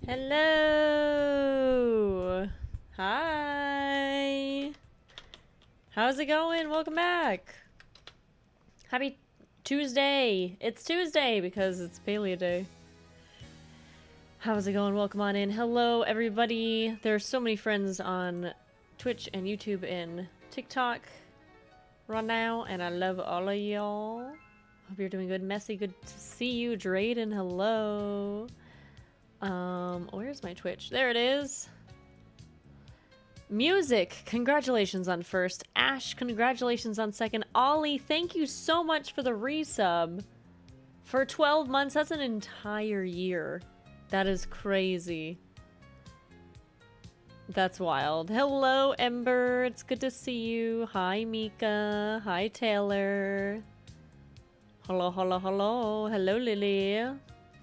Hello. Hi. How's it going? Welcome back. Happy Tuesday. It's Tuesday because it's Paleo Day. How's it going? Welcome on in. Hello, everybody. There are so many friends on Twitch and YouTube and TikTok right now, and I love all of y'all. Hope you're doing good. Messy, good to see you. Drayden, hello. Where's my Twitch? There it is. Music, congratulations on first. Ash, congratulations on second. Ollie, thank you so much for the resub. For 12 months, that's an entire year. That is crazy. That's wild. Hello, Ember. It's good to see you. Hi, Mika. Hi, Taylor. Hello, hello, hello. Hello, Lily.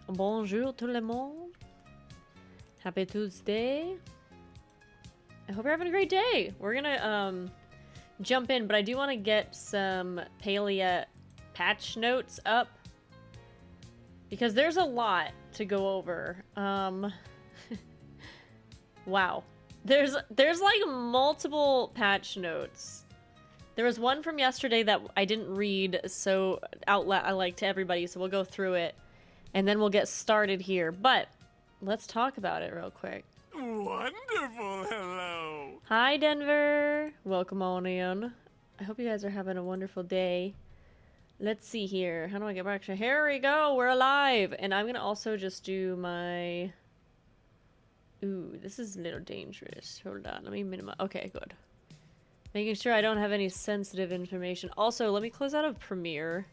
Bonjour tout le monde. Happy Tuesday. I hope you're having a great day. We're gonna jump in, but I do want to get some Palia patch notes up because there's a lot to go over. Wow. There's like multiple patch notes. There was one from yesterday that I didn't read so out loud, like to everybody, so we'll go through it and then we'll get started here. But let's talk about it real quick. Wonderful, hello. Hi, Denver. Welcome on in. I hope you guys are having a wonderful day. Let's see here. How do I get back to... Here we go. We're alive. And I'm going to also just do my... Ooh, this is a little dangerous. Hold on. Let me minimize... Okay, good. Making sure I don't have any sensitive information. Also, let me close out of Premiere.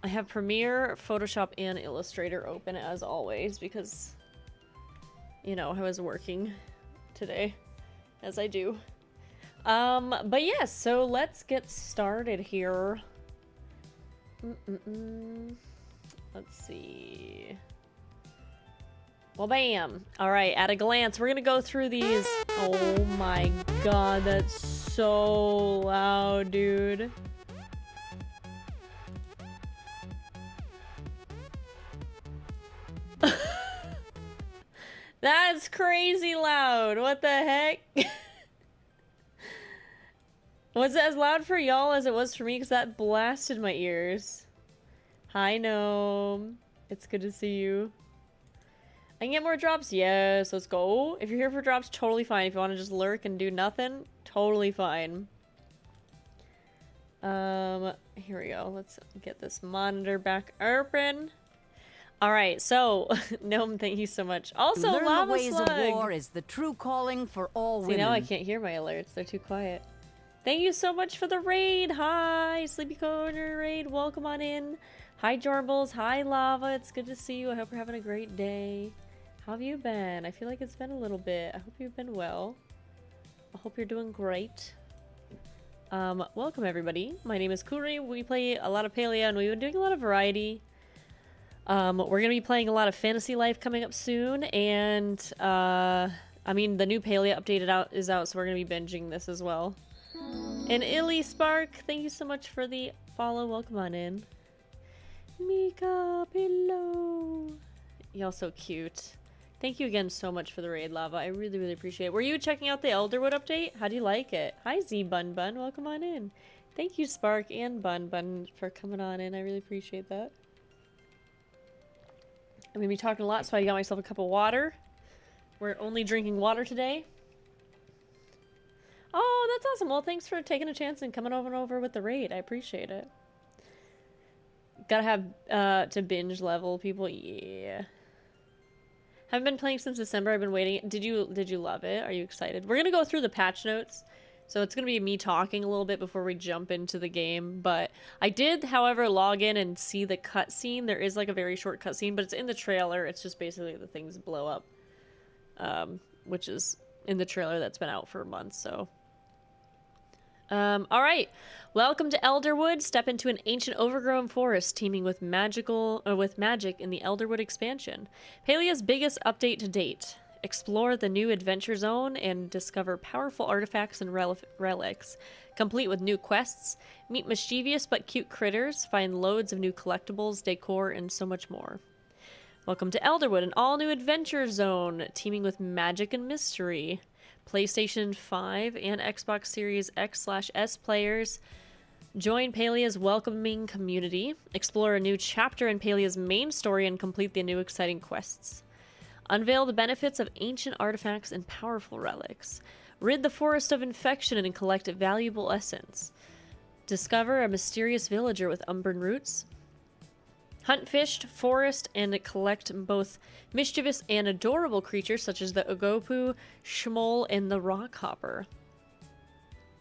I have Premiere, Photoshop, and Illustrator open as always because, you know, I was working today, as I do. But yes, so let's get started here. Let's see. Well, bam. All right, at a glance, we're gonna go through these. Oh my god, that's so loud, dude. That's crazy loud. What the heck? Was it as loud for y'all as it was for me? Because that blasted my ears. Hi, Gnome. It's good to see you. I can get more drops? Yes, let's go. If you're here for drops, totally fine. If you want to just lurk and do nothing, totally fine. Here we go. Let's get this monitor back open. All right, so Gnome, thank you so much. Also, Learn Lava the ways Slug. of war is the true calling for all See, women. now I can't hear my alerts. They're too quiet. Thank you so much for the raid. Hi, Sleepy Corner raid. Welcome on in. Hi, Jorbles. Hi, Lava. It's good to see you. I hope you're having a great day. How have you been? I feel like it's been a little bit. I hope you've been well. I hope you're doing great. Welcome, everybody. My name is Kuri. We play a lot of Paleo, and we've been doing a lot of variety. We're going to be playing a lot of Fantasy Life coming up soon, and, I mean, the new Paleo update is out, so we're going to be binging this as well. And Illy Spark, thank you so much for the follow. Welcome on in. Mika Pillow. Y'all so cute. Thank you again so much for the raid, Lava. I really, really appreciate it. Were you checking out the Elderwood update? How do you like it? Hi, Z Bun Bun. Welcome on in. Thank you, Spark and Bun Bun, for coming on in. I really appreciate that. I'm going to be talking a lot, so I got myself a cup of water. We're only drinking water today. Oh, that's awesome. Well, thanks for taking a chance and coming over with the raid. I appreciate it. Gotta have to binge level people. Yeah. Haven't been playing since December. I've been waiting. Did you love it? Are you excited? We're gonna go through the patch notes. So it's gonna be me talking a little bit before we jump into the game. But I did, however, log in and see the cutscene. There is like a very short cutscene, but it's in the trailer. It's just basically the things blow up. Which is in the trailer that's been out for months, so. Alright. Welcome to Elderwood. Step into an ancient overgrown forest teeming with magic in the Elderwood expansion. Palea's biggest update to date. Explore the new adventure zone and discover powerful artifacts and relics, complete with new quests, meet mischievous but cute critters, find loads of new collectibles, decor, and so much more. Welcome to Elderwood, an all-new adventure zone teeming with magic and mystery. PlayStation 5 and Xbox Series X/S players join Palia's welcoming community, explore a new chapter in Palia's main story, and complete the new exciting quests. Unveil the benefits of ancient artifacts and powerful relics. Rid the forest of infection and collect valuable essence. Discover a mysterious villager with Umbran roots. Hunt fished, forest, and collect both mischievous and adorable creatures such as the Ogopu, Shmol, and the Rockhopper.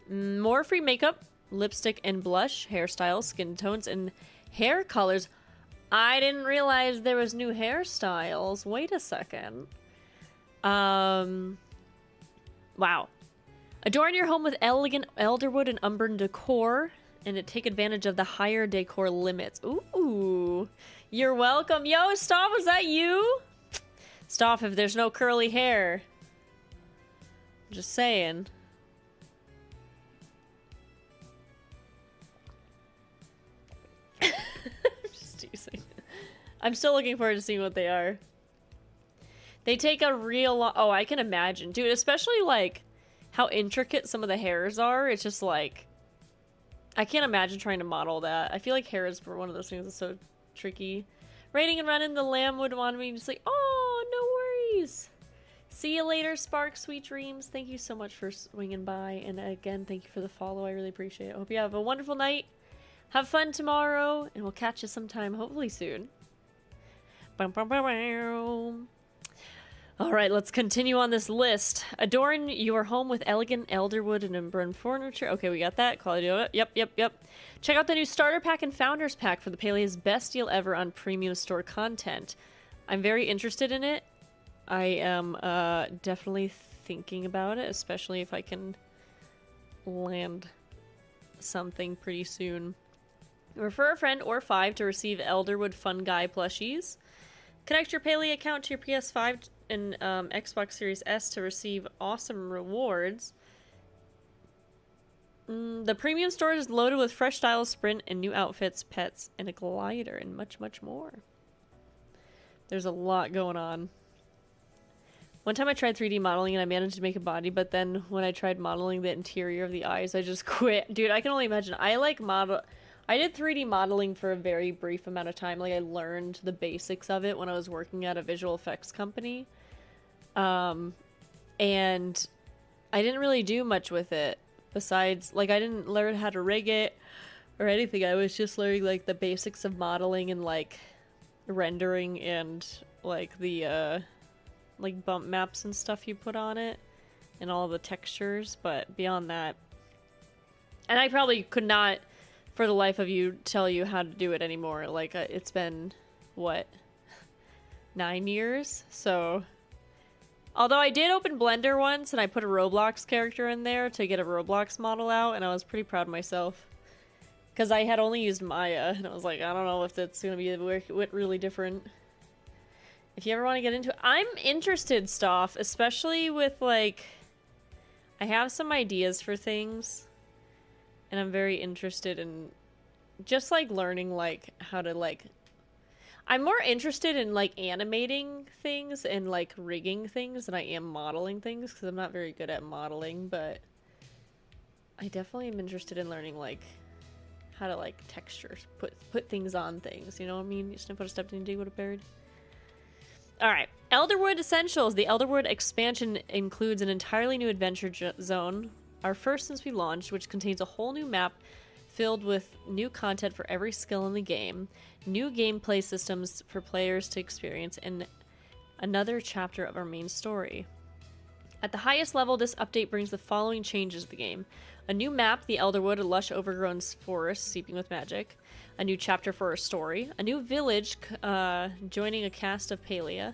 More free makeup, lipstick and blush, hairstyles, skin tones, and hair colors. I didn't realize there was new hairstyles. Wait a second. Wow. Adorn your home with elegant Elderwood and Umbran decor, and take advantage of the higher decor limits. Ooh. You're welcome. Yo, Staff, was that you? Staff, if there's no curly hair. Just saying. I'm just teasing. I'm still looking forward to seeing what they are. They take a real long... Oh, I can imagine. Dude, especially, like, how intricate some of the hairs are. It's just, like... I can't imagine trying to model that. I feel like hair is one of those things that's so tricky. Raiding and running, the lamb would want me to say, oh, no worries. See you later, Spark. Sweet dreams. Thank you so much for swinging by. And again, thank you for the follow. I really appreciate it. I hope you have a wonderful night. Have fun tomorrow. And we'll catch you sometime, hopefully soon. Bum, bum, bum, bum. All right, let's continue on this list. Adorn your home with elegant Elderwood and Umbran furniture. Okay, we got that. Quality of it. Yep. Check out the new starter pack and founders pack for the Palia's best deal ever on premium store content. I'm very interested in it. I am definitely thinking about it, especially if I can land something pretty soon. Refer a friend or 5 to receive Elderwood Fun Guy plushies. Connect your Palia account to your PS5 and Xbox Series S to receive awesome rewards. The premium store is loaded with fresh styles, sprint, and new outfits, pets, and a glider, and much, much more. There's a lot going on. One time I tried 3D modeling and I managed to make a body, but then when I tried modeling the interior of the eyes, I just quit. Dude, I can only imagine. I did 3D modeling for a very brief amount of time. Like, I learned the basics of it when I was working at a visual effects company. And I didn't really do much with it. Besides, like, I didn't learn how to rig it or anything. I was just learning, like, the basics of modeling and, like, rendering and, like, the, like, bump maps and stuff you put on it. And all the textures. But beyond that... And I probably could not... for the life of you, tell you how to do it anymore. Like, it's been, what, 9 years? So, although I did open Blender once, and I put a Roblox character in there to get a Roblox model out, and I was pretty proud of myself. Because I had only used Maya, and I was like, I don't know if that's going to be really different. If you ever want to get into it, I'm interested, Stoff, especially with, like, I have some ideas for things. And I'm very interested in just, like, learning, like, how to, like... I'm more interested in, like, animating things and, like, rigging things than I am modeling things, because I'm not very good at modeling, but I definitely am interested in learning, like, how to, like, texture, put things on things, you know what I mean? You just never put a step in dig with a bird. Alright, Elderwood Essentials. The Elderwood expansion includes an entirely new adventure zone, our first since we launched, which contains a whole new map filled with new content for every skill in the game, new gameplay systems for players to experience, and another chapter of our main story. At the highest level, this update brings the following changes to the game. A new map, the Elderwood, a lush overgrown forest seeping with magic. A new chapter for our story. A new village joining a cast of Palia.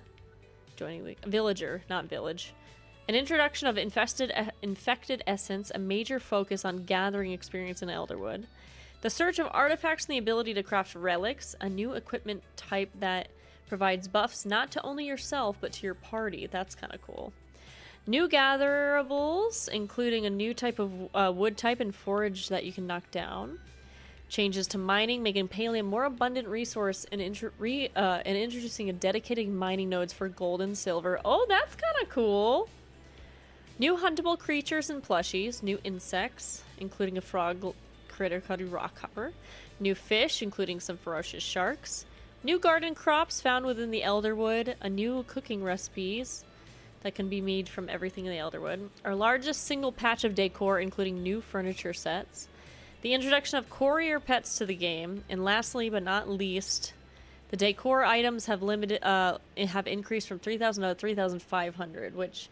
Joining the villager, not village. An introduction of infected essence, a major focus on gathering experience in Elderwood. The search of artifacts and the ability to craft relics, a new equipment type that provides buffs not to only yourself, but to your party. That's kind of cool. New gatherables, including a new type of wood type and forage that you can knock down. Changes to mining, making Paleo a more abundant resource and, and introducing a dedicated mining nodes for gold and silver. Oh, that's kind of cool. New huntable creatures and plushies. New insects, including a frog critter called a rockhopper. New fish, including some ferocious sharks. New garden crops found within the Elderwood. A new cooking recipes that can be made from everything in the Elderwood. Our largest single patch of decor, including new furniture sets. The introduction of courier pets to the game, and lastly but not least, the decor items have have increased from 3,000 to 3,500, which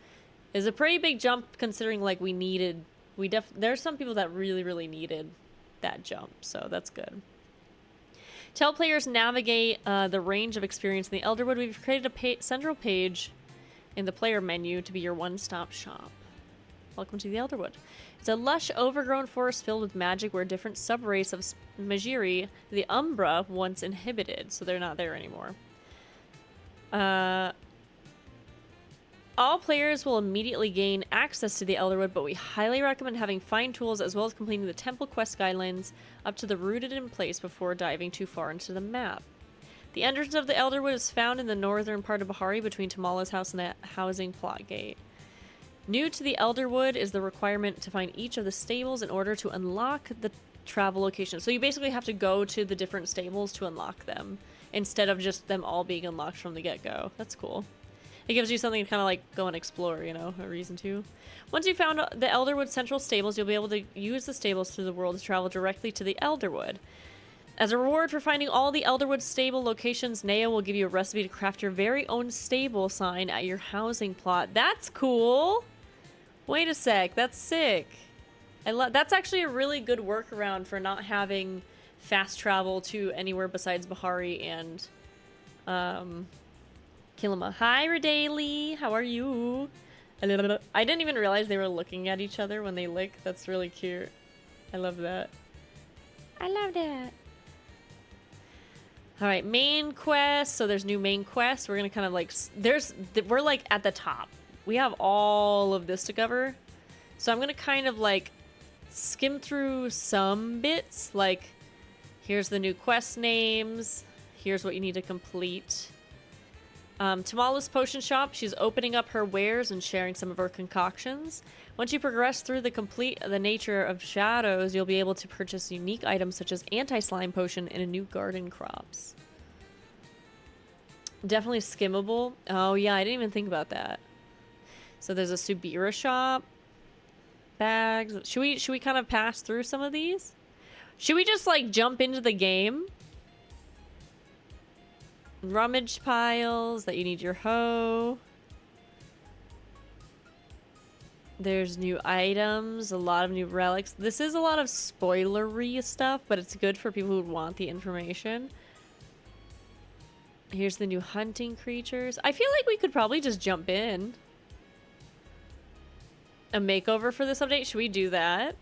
is a pretty big jump considering like there's some people that really needed that jump, so that's good. To help players navigate the range of experience in the Elderwood, we've created a central page in the player menu to be your one-stop shop. Welcome to the Elderwood. It's a lush, overgrown forest filled with magic where a different subrace of Majiri, the Umbra, once inhibited, so they're not there anymore. All players will immediately gain access to the Elderwood, but we highly recommend having fine tools as well as completing the temple quest guidelines up to the rooted in place before diving too far into the map. The entrance of the Elderwood is found in the northern part of Bahari between Tamala's house and the housing plot gate. New to the Elderwood is the requirement to find each of the stables in order to unlock the travel location. So you basically have to go to the different stables to unlock them, instead of just them all being unlocked from the get-go. That's cool. It gives you something to kind of like go and explore, you know, a reason to. Once you've found the Elderwood Central Stables, you'll be able to use the stables through the world to travel directly to the Elderwood. As a reward for finding all the Elderwood stable locations, Naya will give you a recipe to craft your very own stable sign at your housing plot. That's cool! Wait a sec, that's sick. That's actually a really good workaround for not having fast travel to anywhere besides Bahari and Kilima. Hi, Redaley. How are you? I didn't even realize they were looking at each other when they lick. That's really cute. I love that. I love that. All right, main quest. So there's new main quests. We're gonna kind of like we're like at the top. We have all of this to cover. So I'm gonna kind of like skim through some bits. Like, here's the new quest names. Here's what you need to complete. Tamala's potion shop. She's opening up her wares and sharing some of her concoctions. Once you progress through the nature of shadows, you'll be able to purchase unique items such as anti-slime potion and a new garden crops. Definitely skimmable. Oh yeah, I didn't even think about that. So there's a Subira shop. Bags. Should we kind of pass through some of these? Should we just like jump into the game? Rummage piles that you need your hoe. There's new items, a lot of new relics. This is a lot of spoilery stuff, but it's good for people who want the information. Here's the new hunting creatures. I feel like we could probably just jump in. A makeover for this update? Should we do that?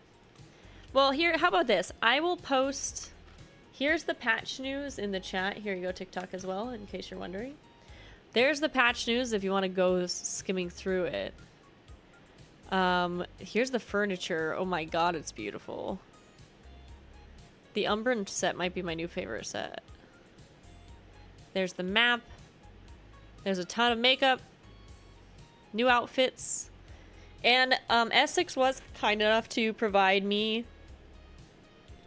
Well, here, how about this? I will post... Here's the patch news in the chat. Here you go, TikTok as well, in case you're wondering. There's the patch news if you want to go skimming through it. Here's the furniture. Oh my god, it's beautiful. The Umbran set might be my new favorite set. There's the map. There's a ton of makeup. New outfits. And Essex was kind enough to provide me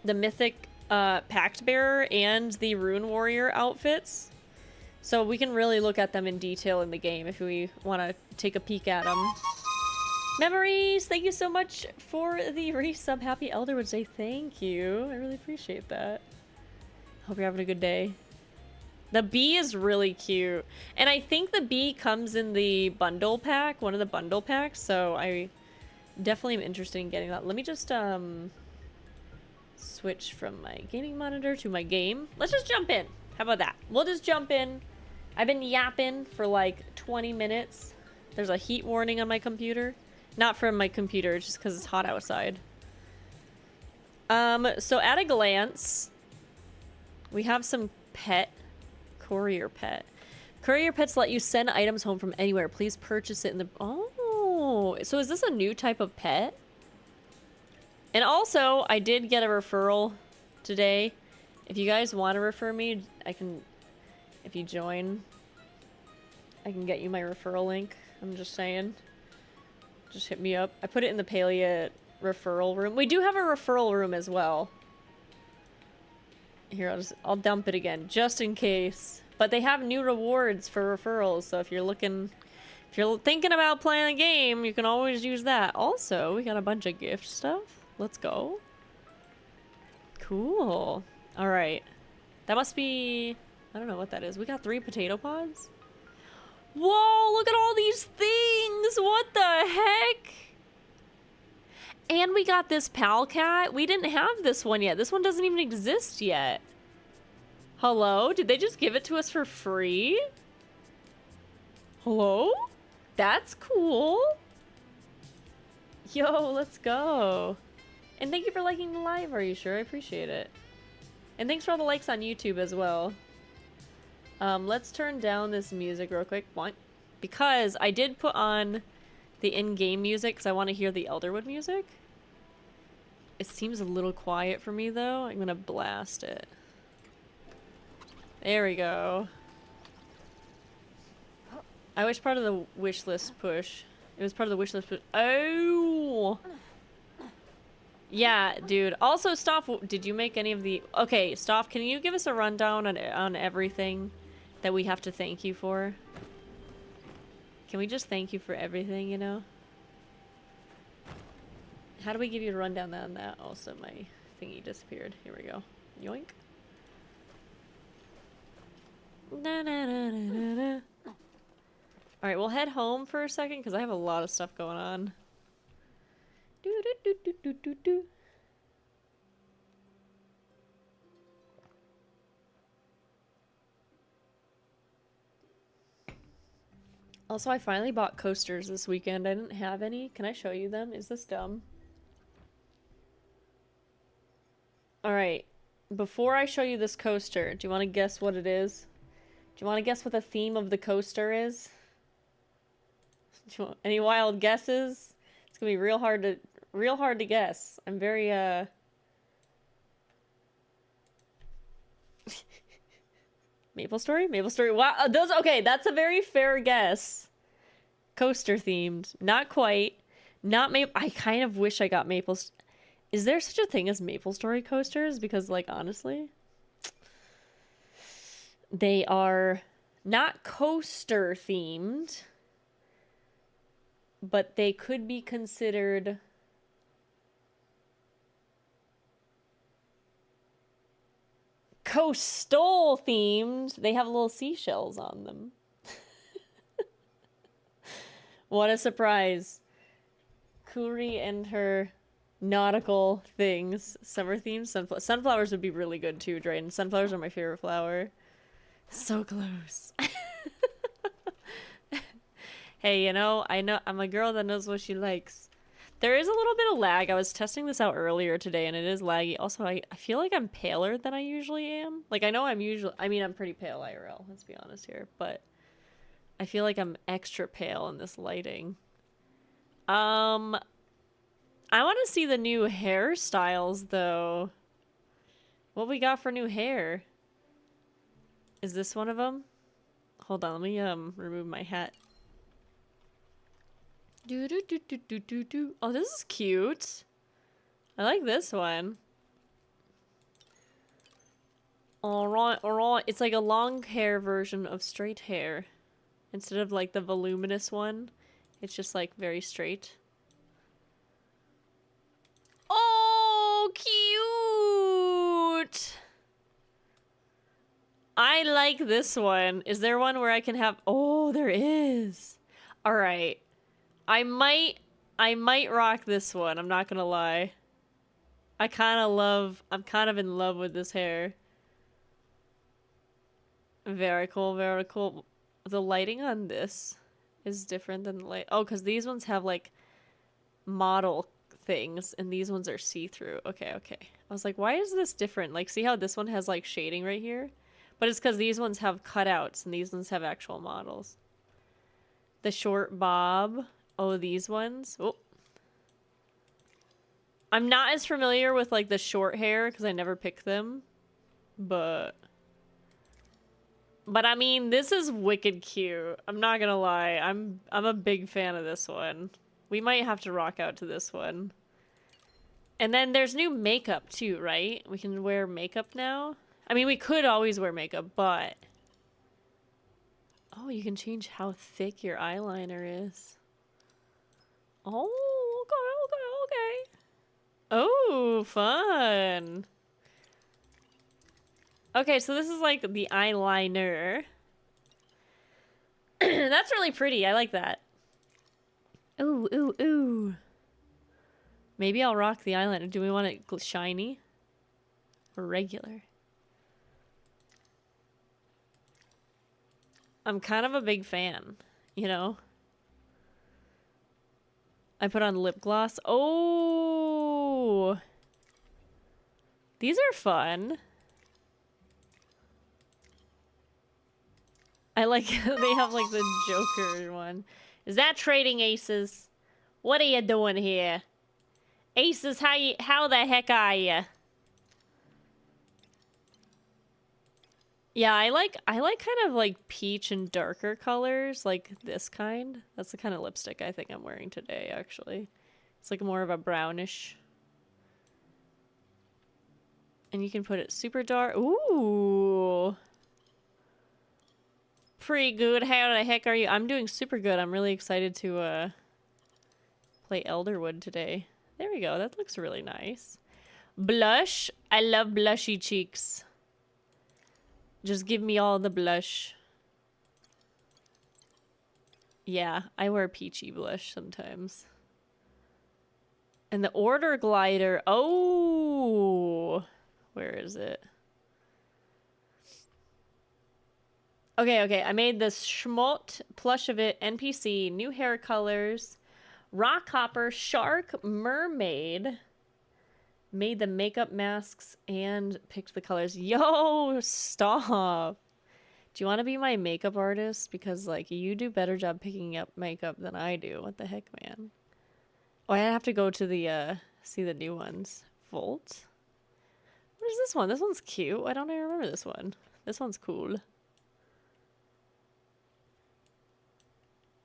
the Mythic Pact Bearer and the Rune Warrior outfits. So we can really look at them in detail in the game if we want to take a peek at them. Memories! Thank you so much for the resub. Happy Elderwood Day. Thank you. I really appreciate that. Hope you're having a good day. The bee is really cute. And I think the bee comes in the bundle pack, one of the bundle packs, so I definitely am interested in getting that. Let me just switch from my gaming monitor to my game. Let's just jump in. How about that? We'll just jump in. I've been yapping for like 20 minutes. There's a heat warning on my computer. Not from my computer, just because it's hot outside. So at a glance, we have some courier pet. Courier pets let you send items home from anywhere. Please purchase it in the... Oh, so is this a new type of pet? And also, I did get a referral today. If you guys want to refer me, I can, if you join, I can get you my referral link. I'm just saying. Just hit me up. I put it in the Palia referral room. We do have a referral room as well. Here, I'll dump it again, just in case. But they have new rewards for referrals, so if you're thinking about playing a game, you can always use that. Also, we got a bunch of gift stuff. Let's go. Cool. Alright. That must be... I don't know what that is. We got 3 potato pods? Whoa, look at all these things! What the heck? And we got this pal cat. We didn't have this one yet. This one doesn't even exist yet. Hello? Did they just give it to us for free? Hello? That's cool. Yo, let's go. And thank you for liking the live, are you sure? I appreciate it. And thanks for all the likes on YouTube as well. Let's turn down this music real quick. Because I did put on the in-game music because I want to hear the Elderwood music. It seems a little quiet for me though. I'm gonna blast it. There we go. I wish part of the wish list push. It was part of the wish list push. Oh! Yeah, dude. Also, Stoff, did you make any of the... Okay, Stoff, can you give us a rundown on everything that we have to thank you for? Can we just thank you for everything, you know? How do we give you a rundown on that? Also, my thingy disappeared. Here we go. Yoink. Alright, we'll head home for a second because I have a lot of stuff going on. Also, I finally bought coasters this weekend. I didn't have any. Can I show you them? Is this dumb? Alright. Before I show you this coaster, do you want to guess what it is? Do you want to guess what the theme of the coaster is? Do you want any wild guesses? It's gonna be real hard to guess. I'm very Maple Story? Maple Story. Wow, okay, that's a very fair guess. Coaster themed. Not quite. Not Maple. I kind of wish I got Maple. Is there such a thing as Maple Story coasters? Because, like, honestly, they are not coaster themed, but they could be considered coastal themed. They have little seashells on them. What a surprise. Kuri and her nautical things. Summer themed sunflowers would be really good too, Drayden. Sunflowers are my favorite flower. So close. Hey, you know I'm a girl that knows what she likes. There is a little bit of lag. I was testing this out earlier today and it is laggy. Also, I feel like I'm paler than I usually am. Like, I know I'm pretty pale IRL, let's be honest here, but I feel like I'm extra pale in this lighting. I want to see the new hairstyles though. What we got for new hair? Is this one of them? Hold on, let me remove my hat. Oh, this is cute. I like this one. Alright, alright. It's like a long hair version of straight hair. Instead of like the voluminous one, it's just like very straight. Oh, cute! I like this one. Is there one where I can have... Oh, there is. Alright. I might rock this one, I'm not gonna lie. I'm kind of in love with this hair. Very cool, very cool. The lighting on this is different than the light. Oh, because these ones have like model things and these ones are see-through. Okay, okay. I was like, why is this different? Like, see how this one has like shading right here? But it's because these ones have cutouts and these ones have actual models. The short bob. Oh, these ones. Oh. I'm not as familiar with like the short hair because I never pick them, but I mean, this is wicked cute. I'm not gonna lie. I'm a big fan of this one. We might have to rock out to this one. And then there's new makeup too, right? We can wear makeup now. I mean, we could always wear makeup, but oh, you can change how thick your eyeliner is. Oh, okay. Oh, fun. Okay, so this is like the eyeliner. That's really pretty. I like that. Ooh. Maybe I'll rock the eyeliner. Do we want it shiny or regular? I'm kind of a big fan, you know? I put on lip gloss. Oh! These are fun. I like they have like the Joker one. Is that trading aces? What are you doing here? Aces, how the heck are you? Yeah, I like kind of like peach and darker colors, like this kind. That's the kind of lipstick I think I'm wearing today, actually. It's like more of a brownish. And you can put it super dark. Ooh. Pretty good. How the heck are you? I'm doing super good. I'm really excited to play Elderwood today. There we go. That looks really nice. Blush. I love blushy cheeks. Just give me all the blush. Yeah, I wear peachy blush sometimes. And the order glider. Oh, where is it? Okay. I made this Schmott plush of it, NPC, new hair colors, rock hopper, shark, mermaid. Made the makeup masks and picked the colors. Yo, stop. Do you want to be my makeup artist? Because, like, you do better job picking up makeup than I do. What the heck, man? Oh, I have to go to the, see the new ones. Volt? What is this one? This one's cute. Why don't I remember this one? This one's cool.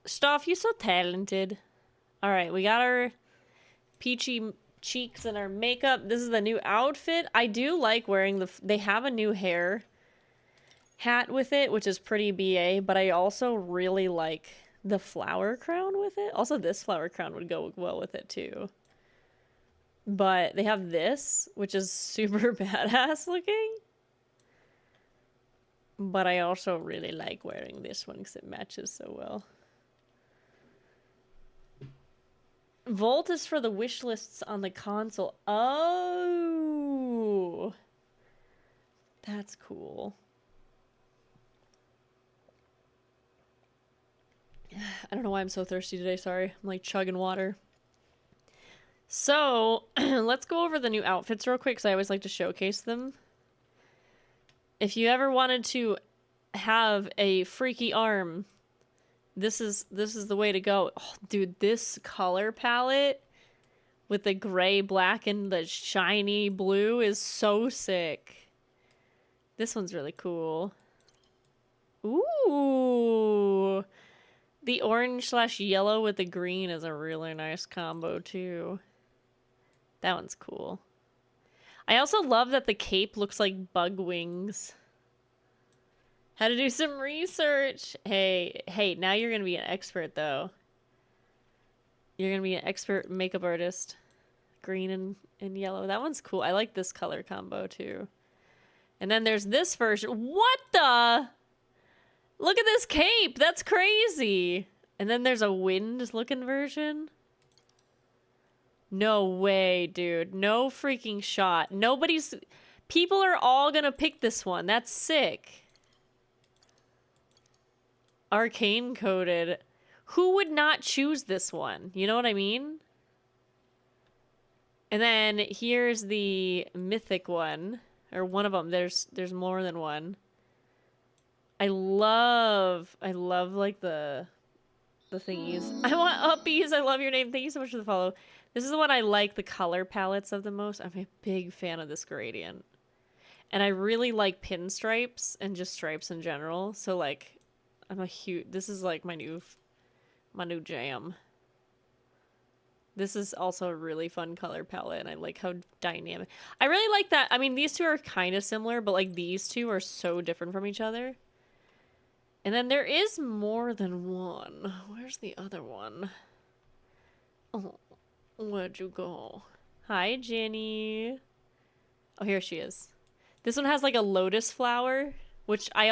Stoff, you're so talented. Alright, we got our peachy cheeks and our makeup. This is the new outfit. I do like wearing they have a new hair hat with it, which is pretty BA, but I also really like the flower crown with it. Also, this flower crown would go well with it too. But they have this, which is super badass looking. But I also really like wearing this one because it matches so well. Volt is for the wish lists on the console. Oh, that's cool. I don't know why I'm so thirsty today. Sorry. I'm like chugging water. So let's go over the new outfits real quick because I always like to showcase them. If you ever wanted to have a freaky arm, this is the way to go. Oh, dude, this color palette with the gray, black, and the shiny blue is so sick. This one's really cool. Ooh. The orange/yellow with the green is a really nice combo too. That one's cool. I also love that the cape looks like bug wings. Had to do some research. Hey, now you're gonna be an expert though. You're gonna be an expert makeup artist. Green and yellow. That one's cool. I like this color combo too. And then there's this version. What the? Look at this cape. That's crazy. And then there's a wind looking version. No way, dude. No freaking shot. People are all gonna pick this one. That's sick. Arcane coded. Who would not choose this one? You know what I mean? And then here's the mythic one. Or one of them. There's more than one. I love like the the thingies. I want uppies. I love your name. Thank you so much for the follow. This is the one I like the color palettes of the most. I'm a big fan of this gradient. And I really like pinstripes and just stripes in general. So like, I'm a huge, this is like my new jam. This is also a really fun color palette, and I like how dynamic. I really like that. I mean, these two are kind of similar, but like these two are so different from each other. And then there is more than one. Where's the other one? Oh, where'd you go? Hi, Jenny. Oh, here she is. This one has like a lotus flower, which I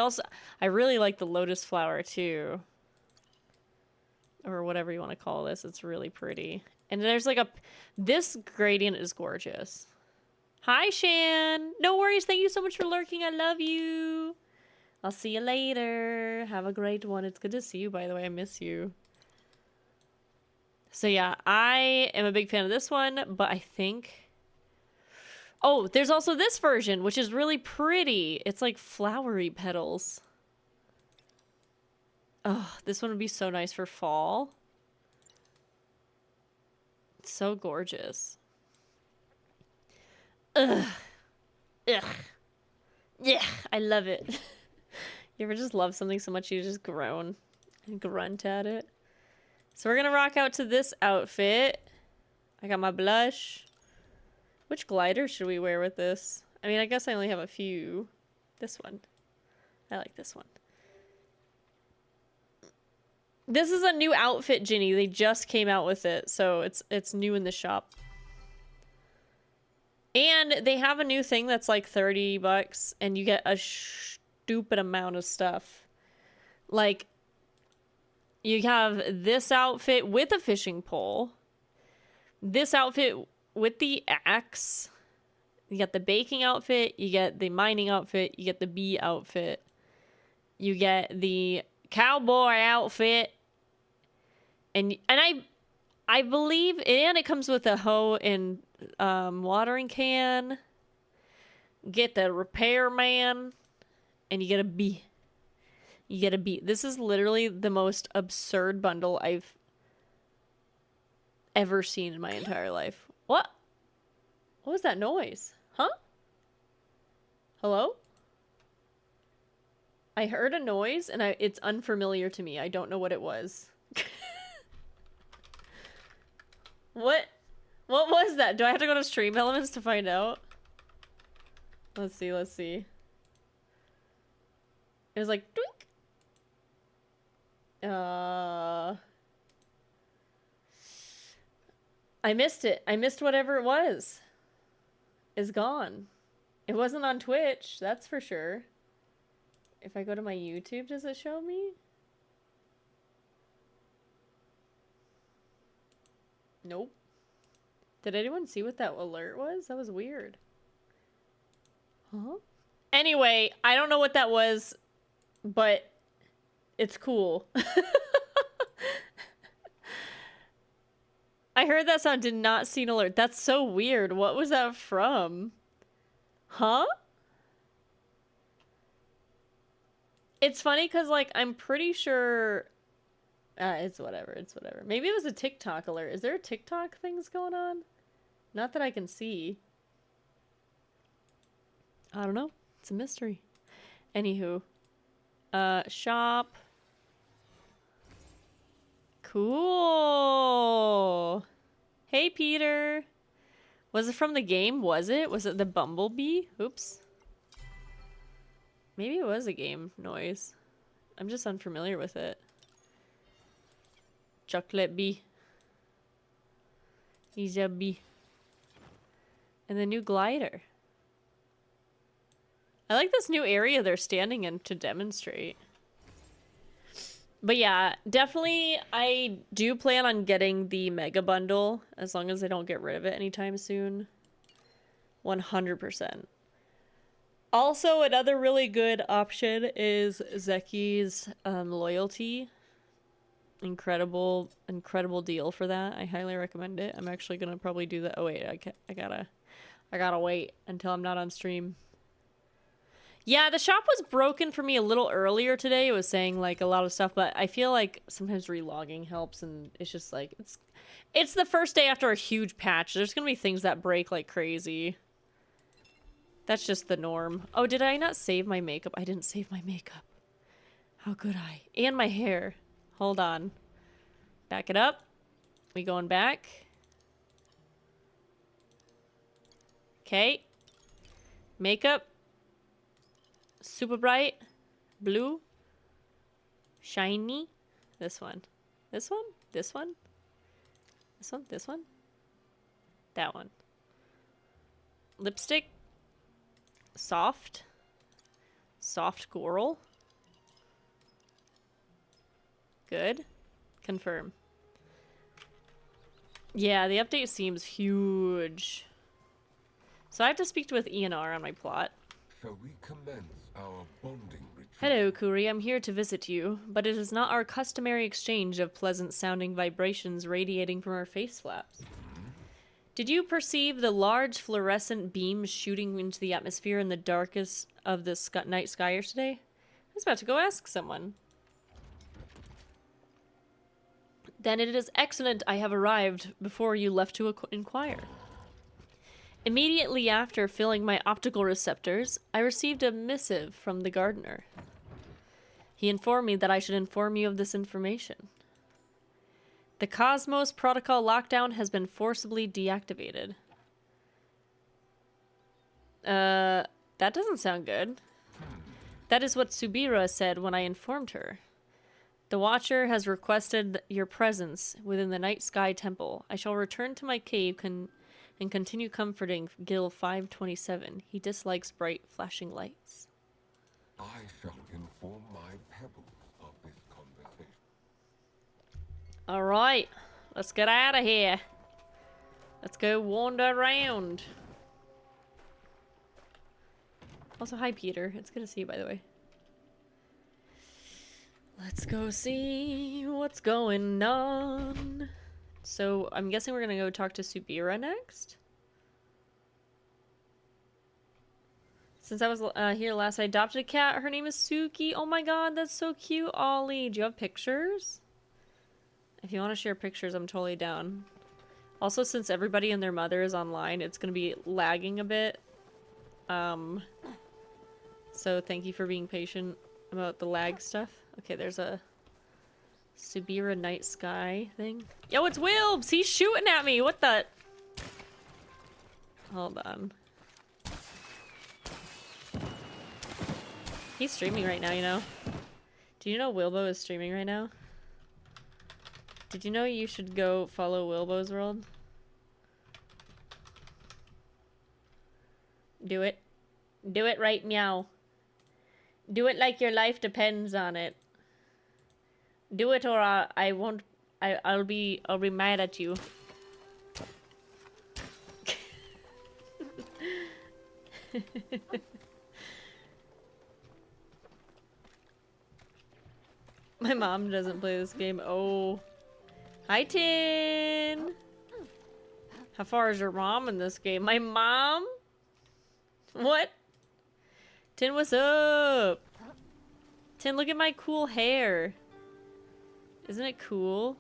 really like the lotus flower too. Or whatever you want to call this. It's really pretty. And there's like this gradient is gorgeous. Hi, Shan. No worries. Thank you so much for lurking. I love you. I'll see you later. Have a great one. It's good to see you, by the way. I miss you. So yeah, I am a big fan of this one, but I think... Oh, there's also this version, which is really pretty. It's like flowery petals. Oh, this one would be so nice for fall. It's so gorgeous. Ugh. Ugh. Yeah, I love it. You ever just love something so much you just groan and grunt at it? So we're gonna rock out to this outfit. I got my blush. Which glider should we wear with this? I mean, I guess I only have a few. This one. I like this one. This is a new outfit, Ginny. They just came out with it, so it's new in the shop. And they have a new thing that's like 30 bucks, and you get a stupid amount of stuff. Like, you have this outfit with a fishing pole. This outfit with the axe. You get the baking outfit, you get the mining outfit, you get the bee outfit. You get the cowboy outfit. And I believe, and it comes with a hoe and watering can. Get the repairman, and you get a bee. You get a bee. This is literally the most absurd bundle I've ever seen in my entire life. What? What was that noise? Huh? Hello? I heard a noise, and it's unfamiliar to me. I don't know what it was. What was that? Do I have to go to Stream Elements to find out? Let's see. It was like doink. I missed it. I missed whatever it was. It's gone. It wasn't on Twitch, that's for sure. If I go to my YouTube, does it show me? Nope. Did anyone see what that alert was? That was weird. Huh? Anyway, I don't know what that was, but it's cool. I heard that sound, did not see an alert. That's so weird. What was that from? Huh? It's funny because, like, I'm pretty sure... it's whatever. Maybe it was a TikTok alert. Is there a TikTok things going on? Not that I can see. I don't know. It's a mystery. Anywho. Shop. Cool. Hey, Peter. Was it from the game? Was it? Was it the bumblebee? Oops. Maybe it was a game noise. I'm just unfamiliar with it. Chocolate bee. He's a bee. And the new glider. I like this new area they're standing in to demonstrate. But yeah, definitely I do plan on getting the mega bundle as long as they don't get rid of it anytime soon. 100%. Also, another really good option is Zeki's loyalty. Incredible deal for that. I highly recommend it. I'm actually gonna probably do that. Oh wait, I gotta wait until I'm not on stream. Yeah, the shop was broken for me a little earlier today. It was saying like a lot of stuff, but I feel like sometimes relogging helps, and it's just like it's the first day after a huge patch. There's gonna be things that break like crazy. That's just the norm. Oh, did I not save my makeup? I didn't save my makeup. How could I? And my hair. Hold on. Back it up. We going back. Okay. Makeup. Super bright. Blue. Shiny. This one. This one? This one? This one? This one? That one. Lipstick. Soft. Soft coral. Good. Confirm. Yeah, the update seems huge. So I have to speak with ENR on my plot. Shall we commence our bonding ritual? Hello, Kuri. I'm here to visit you, but it is not our customary exchange of pleasant-sounding vibrations radiating from our face flaps. Did you perceive the large fluorescent beams shooting into the atmosphere in the darkest of the night sky yesterday? I was about to go ask someone. Then it is excellent I have arrived before you left to inquire. Immediately after filling my optical receptors, I received a missive from the gardener. He informed me that I should inform you of this information. The Cosmos Protocol lockdown has been forcibly deactivated. That doesn't sound good. That is what Subira said when I informed her. The Watcher has requested your presence within the Night Sky Temple. I shall return to my cave and continue comforting Gil 527. He dislikes bright, flashing lights. I shall inform my pebbles of this conversation. Alright, let's get out of here. Let's go wander around. Also, hi Peter. It's good to see you, by the way. Let's go see what's going on. So, I'm guessing we're gonna go talk to Subira next. Since I was here last, I adopted a cat. Her name is Suki. Oh my god, that's so cute, Ollie. Do you have pictures? If you want to share pictures, I'm totally down. Also, since everybody and their mother is online, it's gonna be lagging a bit. So thank you for being patient about the lag stuff. Okay, there's a Subira Night Sky thing. Yo, it's Wilbs! He's shooting at me! What the? Hold on. He's streaming right now, you know? Do you know Wilbo is streaming right now? Did you know you should go follow Wilbo's world? Do it. Do it right meow. Do it like your life depends on it. Do it or I won't. I'll be mad at you. My mom doesn't play this game. Oh. Hi, Tin. How far is your mom in this game? My mom? What? Tin, what's up? Tin, look at my cool hair. Isn't it cool?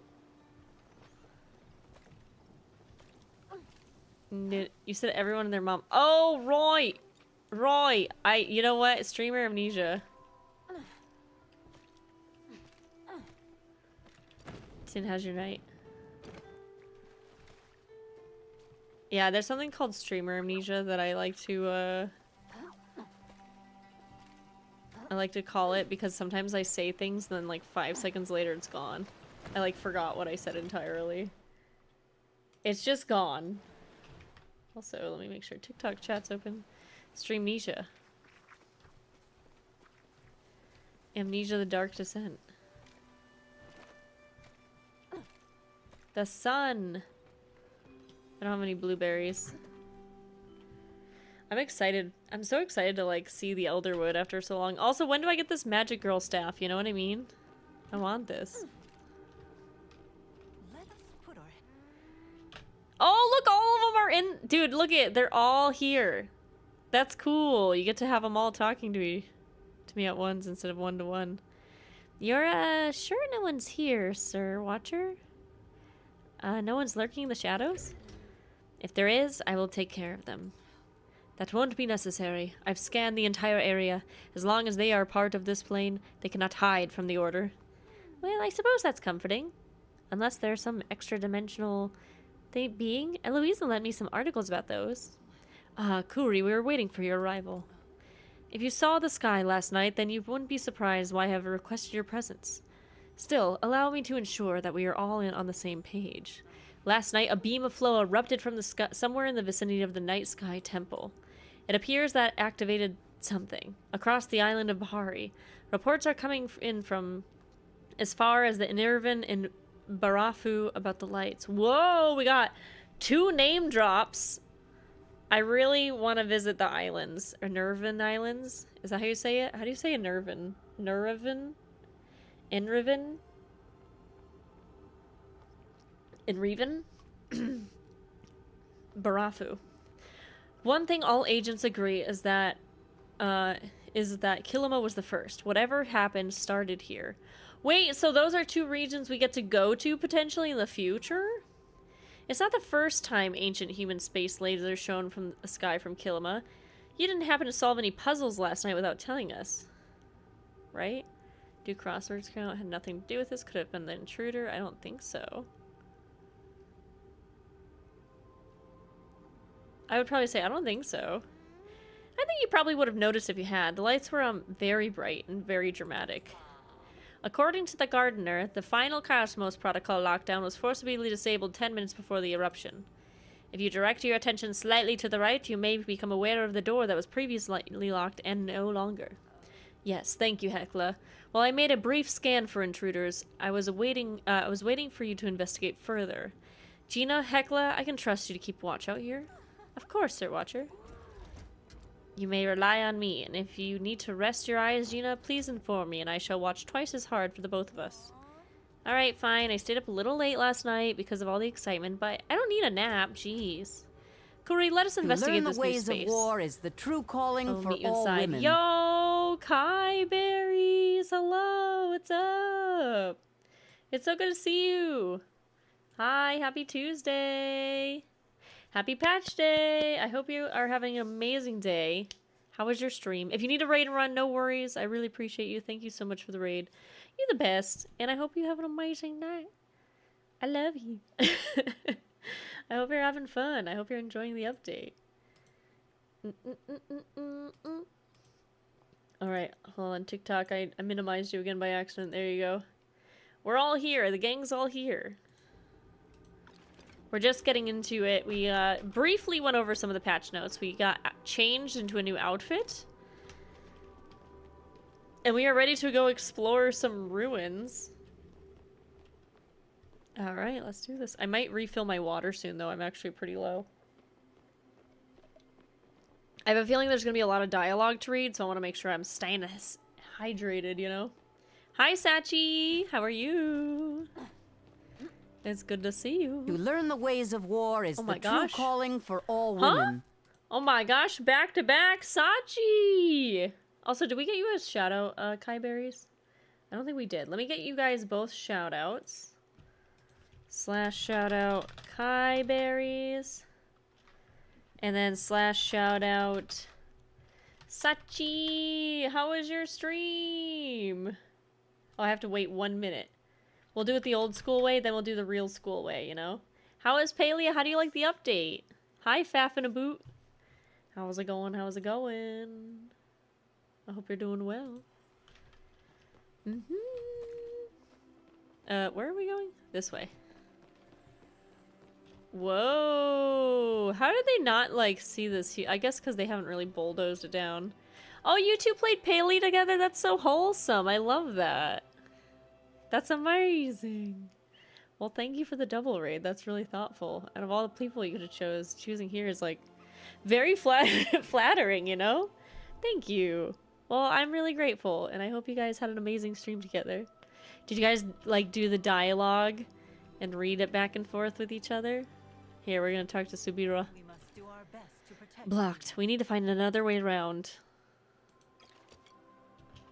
You said everyone and their mom. Oh, Roy! Roy! You know what? Streamer amnesia. Tin, how's your night? Yeah, there's something called streamer amnesia that I like to call it because sometimes I say things and then like 5 seconds later it's gone. I like forgot what I said entirely. It's just gone. Also, let me make sure TikTok chat's open. Streamnesia. Amnesia the Dark Descent. The sun. I don't have any blueberries. I'm excited. I'm so excited to like see the Elderwood after so long. Also, when do I get this magic girl staff? You know what I mean? I want this. Let us put our... Oh, look, all of them are in. Dude, look at it. They're all here. That's cool. You get to have them all talking to me at once instead of one-to-one. You're, sure no one's here, Sir Watcher? No one's lurking in the shadows? If there is, I will take care of them. That won't be necessary. I've scanned the entire area. As long as they are part of this plane, they cannot hide from the Order. Well, I suppose that's comforting. Unless there's some extra-dimensional being. Eloisa lent me some articles about those. Kuri, we were waiting for your arrival. If you saw the sky last night, then you wouldn't be surprised why I have requested your presence. Still, allow me to ensure that we are all on the same page. Last night, a beam of flow erupted from the sky somewhere in the vicinity of the Night Sky Temple. It appears that activated something across the island of Bahari. Reports are coming in from as far as the Enervan and Barafu about the lights. Whoa, we got 2 name drops. I really want to visit the islands. Enervan Islands? Is that how you say it? How do you say Enervan? Nervan? Enriven? Enriven? Barafu. One thing all agents agree is that Kilima was the first. Whatever happened started here. Wait, so those are 2 regions we get to go to potentially in the future? It's not the first time ancient human space lasers are shown from the sky from Kilima. You didn't happen to solve any puzzles last night without telling us. Right? Do crosswords count? Had nothing to do with this? Could have been the intruder? I don't think so. I would probably say I don't think so. I think you probably would have noticed if you had. The lights were very bright and very dramatic. According to the gardener, the final Cosmos Protocol lockdown was forcibly disabled 10 minutes before the eruption. If you direct your attention slightly to the right, you may become aware of the door that was previously locked and no longer. Yes, thank you, Hecla. While I made a brief scan for intruders, I was waiting for you to investigate further. Gina, Hecla, I can trust you to keep watch out here. Of course, Sir Watcher. You may rely on me, and if you need to rest your eyes, Gina, please inform me, and I shall watch twice as hard for the both of us. Alright, fine. I stayed up a little late last night because of all the excitement, but I don't need a nap. Jeez. Kuri, let us investigate this new space. To learn the ways of war is the true calling for meet you all inside. women. Yo, Kai Berries! Hello, what's up? It's so good to see you. Hi, happy Tuesday. Happy Patch Day! I hope you are having an amazing day. How was your stream? If you need a raid and run, no worries. I really appreciate you. Thank you so much for the raid. You're the best. And I hope you have an amazing night. I love you. I hope you're having fun. I hope you're enjoying the update. Alright, hold on. TikTok, I minimized you again by accident. There you go. We're all here. The gang's all here. We're just getting into it. We briefly went over some of the patch notes. We got changed into a new outfit. And we are ready to go explore some ruins. Alright, let's do this. I might refill my water soon, though. I'm actually pretty low. I have a feeling there's going to be a lot of dialogue to read, so I want to make sure I'm staying hydrated, you know? Hi, Sachi! How are you? It's good to see you. To learn the ways of war is the true calling for all women. Oh my gosh, back to back, Sachi! Also, did we get you a shout out, Kai Berries? I don't think we did. Let me get you guys both shout outs. / shout out Kai Berries. And then / shout out Sachi! How was your stream? Oh, I have to wait 1 minute. We'll do it the old school way, then we'll do the real school way, you know? How is Palea? How do you like the update? Hi, Faff in a boot. How's it going? How's it going? I hope you're doing well. Where are we going? This way. Whoa! How did they not, like, see this? I guess because they haven't really bulldozed it down. Oh, you two played Paley together? That's so wholesome. I love that. That's amazing. Well, thank you for the double raid. That's really thoughtful. Out of all the people you could have chose, choosing here is, like, very flattering, you know? Thank you. Well, I'm really grateful, and I hope you guys had an amazing stream together. Did you guys, like, do the dialogue and read it back and forth with each other? Here, we're gonna talk to Subira. Blocked. We need to find another way around.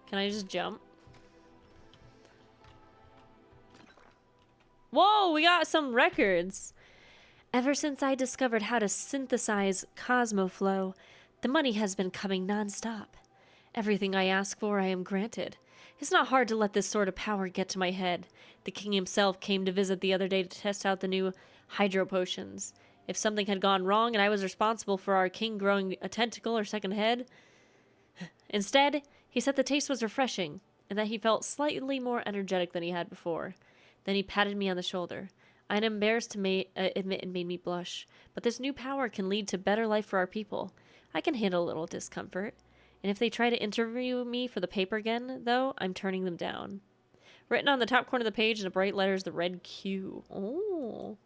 Can I just jump? Whoa, we got some records. Ever since I discovered how to synthesize Cosmoflow, the money has been coming non-stop. Everything I ask for, I am granted. It's not hard to let this sort of power get to my head. The king himself came to visit the other day to test out the new hydro potions. If something had gone wrong and I was responsible for our king growing a tentacle or second head... Instead, he said the taste was refreshing, and that he felt slightly more energetic than he had before. Then he patted me on the shoulder. I am embarrassed to admit it made me blush, but this new power can lead to better life for our people. I can handle a little discomfort. And if they try to interview me for the paper again, though, I'm turning them down. Written on the top corner of the page in bright letters, the red Q. Oh.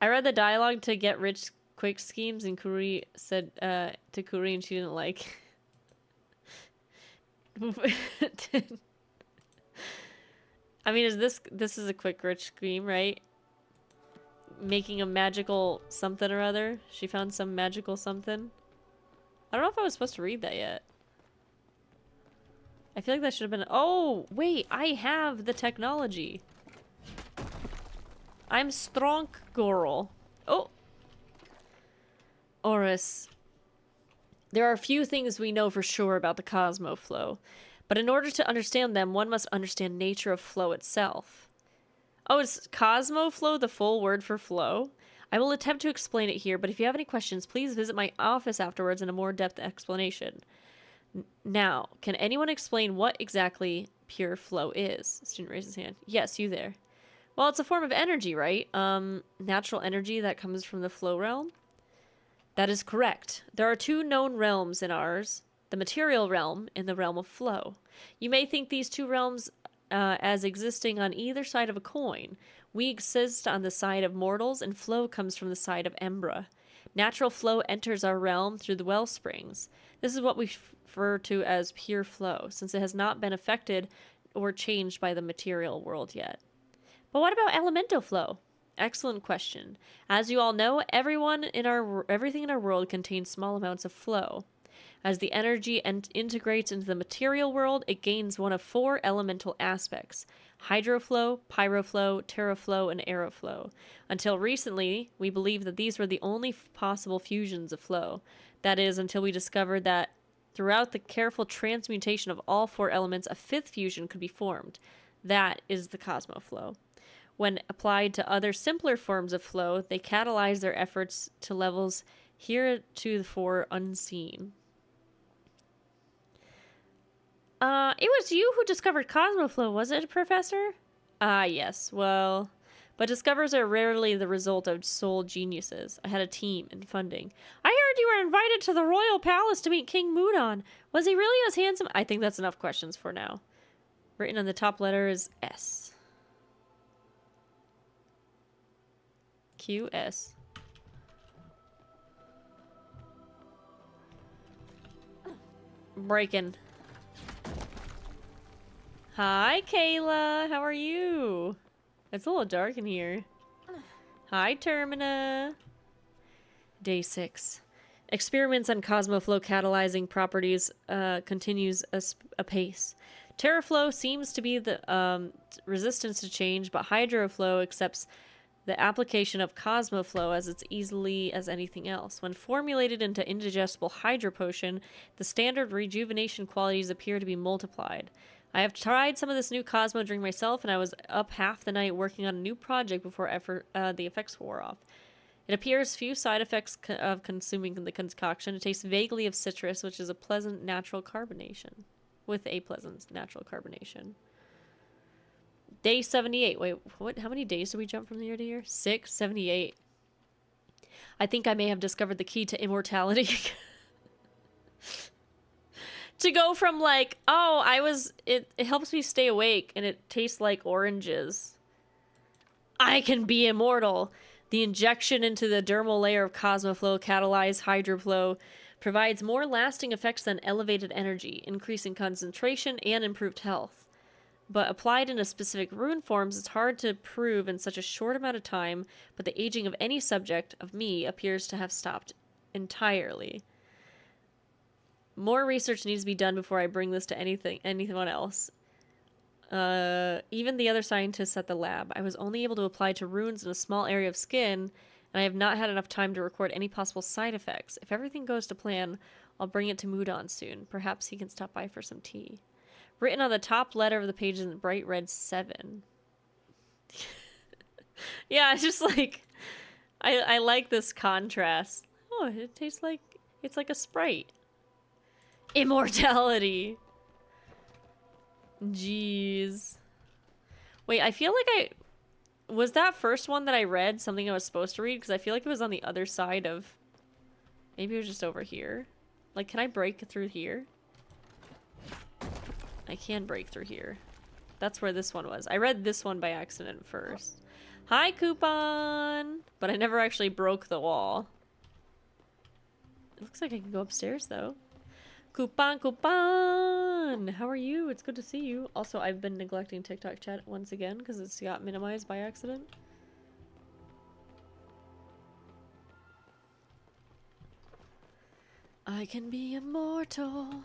I read the dialogue to get rich quick schemes, and Kuri said to Kuri, and she didn't like. I mean, this is a quick rich scheme, right? Making a magical something or other. She found some magical something. I don't know if I was supposed to read that yet. I feel like that should have been... Oh, wait, I have the technology. I'm strong girl. Oh. Oris. There are a few things we know for sure about the Cosmoflow, but in order to understand them, one must understand nature of flow itself. Oh, is Cosmoflow the full word for flow? I will attempt to explain it here, but if you have any questions, please visit my office afterwards in a more depth explanation. Now, can anyone explain what exactly pure flow is? Student raises his hand. Yes, you there. Well, it's a form of energy, right? Natural energy that comes from the flow realm? That is correct. There are two known realms in ours, the material realm and the realm of flow. You may think these two realms as existing on either side of a coin. We exist on the side of mortals, and flow comes from the side of Embra. Natural flow enters our realm through the well springs. This is what we refer to as pure flow, since it has not been affected or changed by the material world yet. But what about elemental flow? Excellent question. As you all know, everything in our world contains small amounts of flow. As the energy integrates into the material world, it gains one of four elemental aspects: hydroflow, pyroflow, terraflow, and aeroflow. Until recently, we believed that these were the only possible fusions of flow. That is, until we discovered that throughout the careful transmutation of all four elements, a fifth fusion could be formed. That is the Cosmoflow. When applied to other simpler forms of flow, they catalyze their efforts to levels heretofore unseen. It was you who discovered Cosmoflow, was it, Professor? Yes, well... But discoveries are rarely the result of sole geniuses. I had a team and funding. I heard you were invited to the royal palace to meet King Mudon. Was he really as handsome? I think that's enough questions for now. Written on the top letter is S. QS. Breaking. Hi, Kayla. How are you? It's a little dark in here. Hi, Termina. Day 6. Experiments on Cosmoflow catalyzing properties continues apace. Terraflow seems to be the resistance to change, but Hydroflow accepts the application of Cosmoflow as easily as anything else. When formulated into indigestible hydro potion, the standard rejuvenation qualities appear to be multiplied. I have tried some of this new Cosmo drink myself, and I was up half the night working on a new project before the effects wore off. It appears few side effects of consuming the concoction. It tastes vaguely of citrus, which is a pleasant natural carbonation. With a pleasant natural carbonation. Day 78. Wait, what? How many days do we jump from year to year? 6? 78. I think I may have discovered the key to immortality. To go from like, oh, it helps me stay awake and it tastes like oranges. I can be immortal. The injection into the dermal layer of Cosmoflow catalyzed Hydroflow provides more lasting effects than elevated energy, increasing concentration and improved health. but applied into specific rune forms, it's hard to prove in such a short amount of time, but the aging of any subject, of me, appears to have stopped entirely. More research needs to be done before I bring this to anyone else. Even the other scientists at the lab. I was only able to apply to runes in a small area of skin, and I have not had enough time to record any possible side effects. If everything goes to plan, I'll bring it to Mudon soon. Perhaps he can stop by for some tea. Written on the top letter of the page in bright red 7. Yeah, it's just like... I like this contrast. Oh, it tastes like... It's like a Sprite. Immortality. Jeez. Wait, I feel like I... Was that first one that I read something I was supposed to read? Because I feel like it was on the other side of... Maybe it was just over here. Like, can I break through here? I can break through here. That's where this one was. I read this one by accident first. Hi, Coupon! But I never actually broke the wall. It looks like I can go upstairs, though. Coupon, Coupon! How are you? It's good to see you. Also, I've been neglecting TikTok chat once again because it's got minimized by accident. I can be immortal.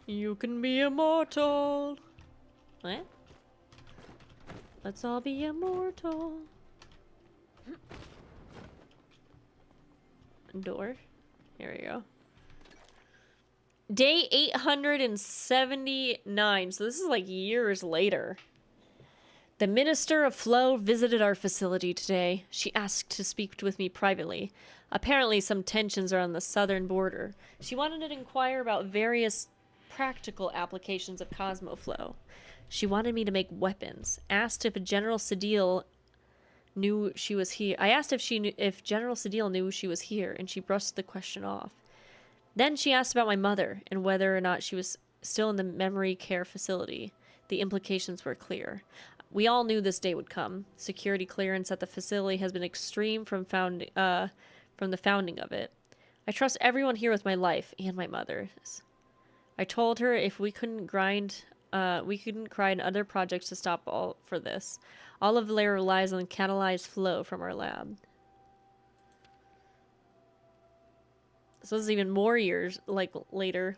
You can be immortal. What? Let's all be immortal. Door. Here we go. Day 879. So this is like years later. The Minister of Flow visited our facility today. She asked to speak with me privately. Apparently some tensions are on the southern border. She wanted to inquire about various practical applications of Cosmoflow. She wanted me to make weapons. Asked if General Sedil knew she was here. I asked if General Sedil knew she was here, and she brushed the question off. Then she asked about my mother and whether or not she was still in the memory care facility. The implications were clear. We all knew this day would come. Security clearance at the facility has been extreme from the founding of it. I trust everyone here with my life and my mother's. I told her if we couldn't grind other projects to stop all for this. All of Lair relies on catalyzed flow from our lab. So this is even more years later.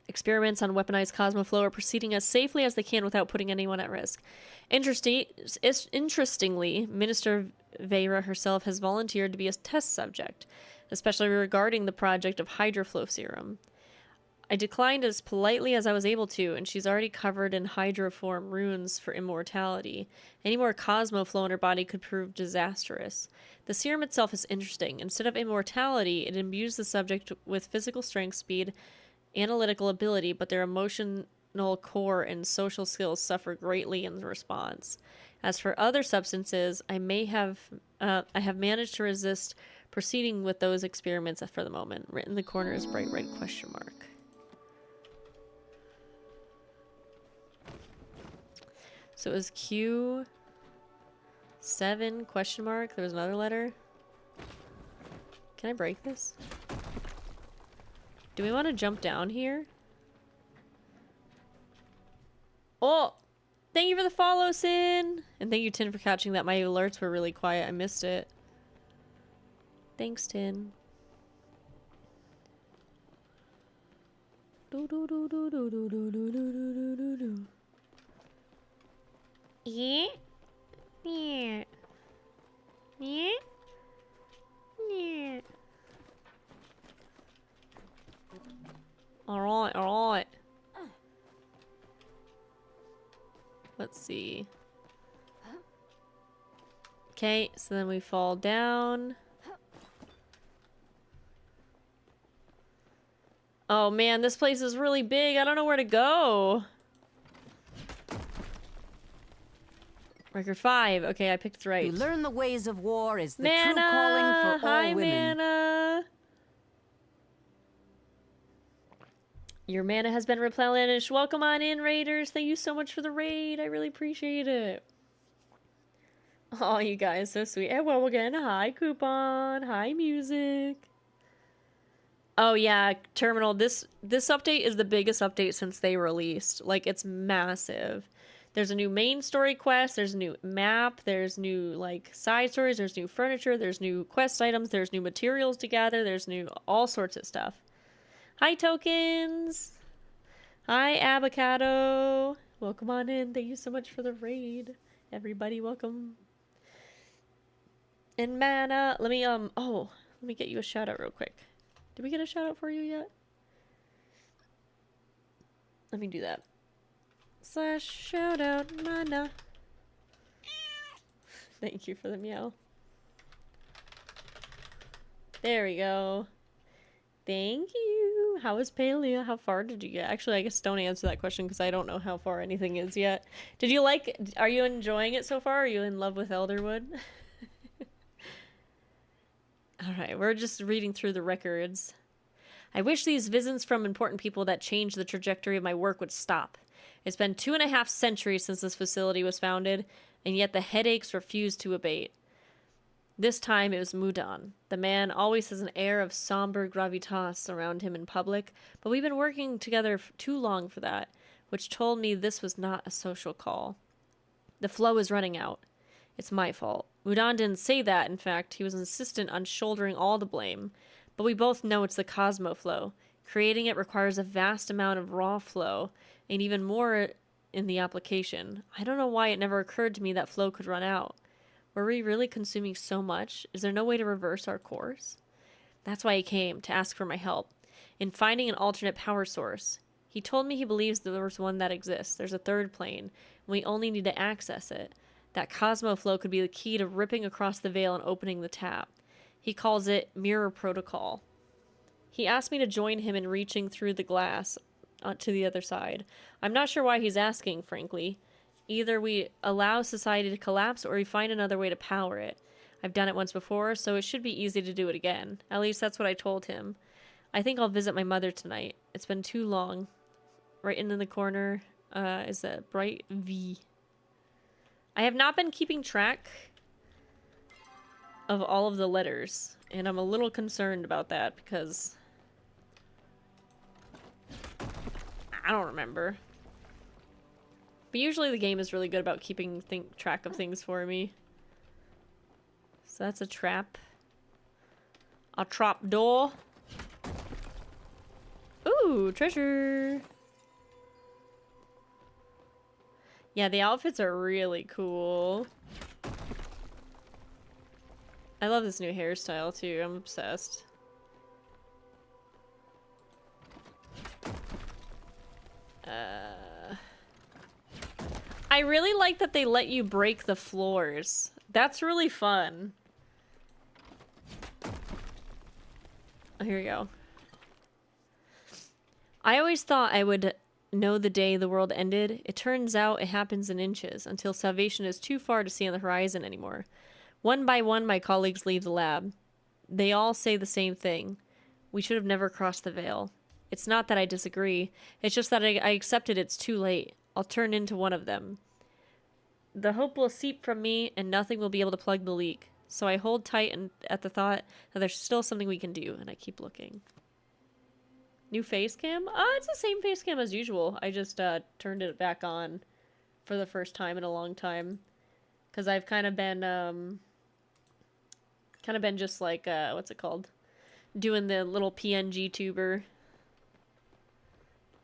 Experiments on weaponized Cosmoflow are proceeding as safely as they can without putting anyone at risk. Interestingly, Minister Vera herself has volunteered to be a test subject, especially regarding the project of Hydroflow serum. I declined as politely as I was able to, and she's already covered in hydroform runes for immortality. Any more Cosmoflow in her body could prove disastrous. The serum itself is interesting. Instead of immortality, it imbues the subject with physical strength, speed, analytical ability, but their emotional core and social skills suffer greatly in response. As for other substances, I have managed to resist proceeding with those experiments for the moment. Written in the corner is bright red question mark. So it was Q7 question mark. There was another letter. Can I break this? Do we want to jump down here? Oh! Thank you for the follow, Sin! And thank you, Tin, for catching that my alerts were really quiet. I missed it. Thanks, Tin. Yeah? Yeah. Yeah? Yeah. Alright, alright. Let's see. Okay, so then we fall down. Oh man, this place is really big. I don't know where to go. Record 5. Okay, I picked right. You learn the ways of war is the Mana! true calling for Hi, all women. Mana! Your mana has been replenished. Welcome on in, Raiders. Thank you so much for the raid. I really appreciate it. Oh, you guys, so sweet. And well, again, hi, Coupon. Hi, music. Oh yeah, Terminal. This update is the biggest update since they released. Like, it's massive. There's a new main story quest, there's a new map, there's new like side stories, there's new furniture, there's new quest items, there's new materials to gather, there's new all sorts of stuff. Hi Tokens. Hi Avocado. Welcome on in. Thank you so much for the raid. Everybody welcome. And Mana, let me get you a shout out real quick. Did we get a shout out for you yet? Let me do that. / shout out Mana. Thank you for the meow. There we go. Thank you. How is Palea? How far did you get? Actually, I guess don't answer that question because I don't know how far anything is yet. Are you enjoying it so far? Are you in love with Elderwood? Alright, we're just reading through the records. I wish these visits from important people that changed the trajectory of my work would stop. It's been 2.5 centuries since this facility was founded, and yet the headaches refuse to abate. This time it was Mudan. The man always has an air of somber gravitas around him in public, but we've been working together too long for that, which told me this was not a social call. The flow is running out. It's my fault. Mudan didn't say that, in fact. He was insistent on shouldering all the blame. But we both know it's the Cosmo flow. Creating it requires a vast amount of raw flow, and even more in the application. I don't know why it never occurred to me that flow could run out. Were we really consuming so much? Is there no way to reverse our course? That's why he came, to ask for my help. In finding an alternate power source. He told me he believes there's one that exists. There's a third plane, and we only need to access it. That Cosmo flow could be the key to ripping across the veil and opening the tap. He calls it Mirror Protocol. He asked me to join him in reaching through the glass to the other side. I'm not sure why he's asking, frankly. Either we allow society to collapse or we find another way to power it. I've done it once before, so it should be easy to do it again. At least that's what I told him. I think I'll visit my mother tonight. It's been too long. Right in the corner is a bright V. I have not been keeping track of all of the letters, and I'm a little concerned about that because I don't remember. But usually the game is really good about keeping track of things for me. So that's a trap. A trap door. Ooh, treasure. Yeah, the outfits are really cool. I love this new hairstyle too. I'm obsessed. I really like that they let you break the floors. That's really fun. Oh, here we go. I always thought I would know the day the world ended. It turns out it happens in inches, until salvation is too far to see on the horizon anymore. One by one, my colleagues leave the lab. They all say the same thing. We should have never crossed the veil. It's not that I disagree. It's just that I accepted it's too late. I'll turn into one of them. The hope will seep from me, and nothing will be able to plug the leak. So I hold tight at the thought that there's still something we can do, and I keep looking. New face cam? It's the same face cam as usual. I just turned it back on for the first time in a long time. Because I've kind of been just like, what's it called? Doing the little PNG tuber.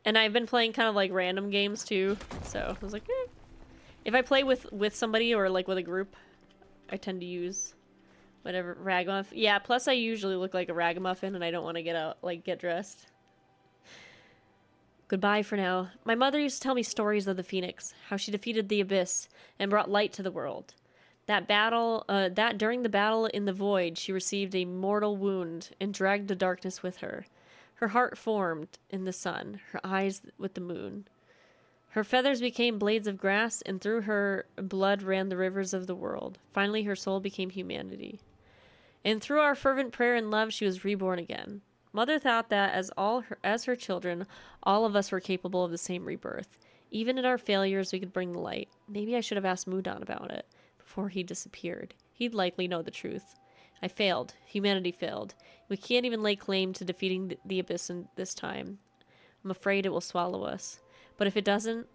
And I've been playing kind of like random games too. So I was like, eh. If I play with somebody or like with a group, I tend to use whatever ragamuffin. Yeah, plus I usually look like a ragamuffin and I don't want to get dressed. Goodbye for now. My mother used to tell me stories of the Phoenix, how she defeated the Abyss and brought light to the world. That during the battle in the Void, she received a mortal wound and dragged the darkness with her. Her heart formed in the sun, her eyes with the moon. Her feathers became blades of grass, and through her blood ran the rivers of the world. Finally, her soul became humanity. And through our fervent prayer and love, she was reborn again. Mother thought that as her children, all of us were capable of the same rebirth. Even in our failures, we could bring the light. Maybe I should have asked Mudan about it before he disappeared. He'd likely know the truth. I failed. Humanity failed. We can't even lay claim to defeating the Abyss this time. I'm afraid it will swallow us. But if it doesn't,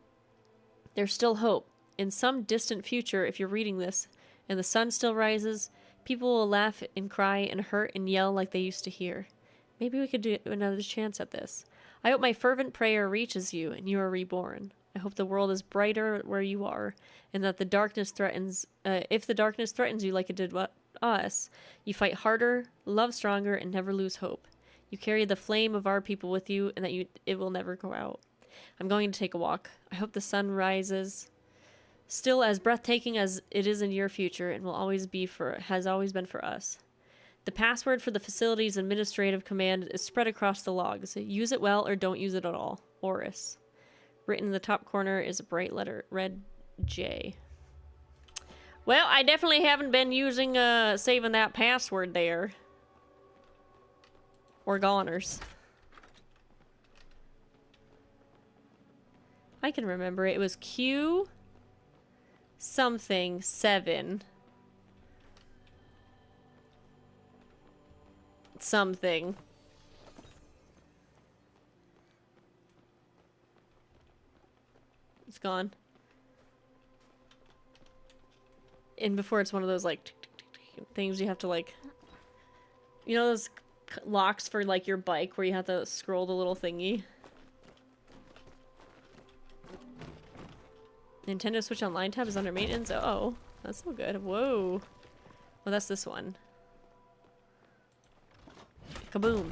there's still hope. In some distant future, if you're reading this, and the sun still rises, people will laugh and cry and hurt and yell like they used to hear. Maybe we could do another chance at this. I hope my fervent prayer reaches you and you are reborn. I hope the world is brighter where you are, and that the darkness threatens, if the darkness threatens you like it did us, you fight harder, love stronger, and never lose hope. You carry the flame of our people with you, and that it will never go out. I'm going to take a walk. I hope the sun rises, still as breathtaking as it is in your future, and has always been for us. The password for the facility's administrative command is spread across the logs. Use it well or don't use it at all. Oris. Written in the top corner is a bright letter, red J. Well, I definitely haven't been using, saving that password there. Or goners. I can remember it. It was Q something 7 something. It's gone. And before it's one of those like things you have to like, you know, those locks for like your bike where you have to scroll the little thingy. Nintendo Switch Online tab is under maintenance. Oh, that's so good. Whoa. Well, that's this one. Kaboom.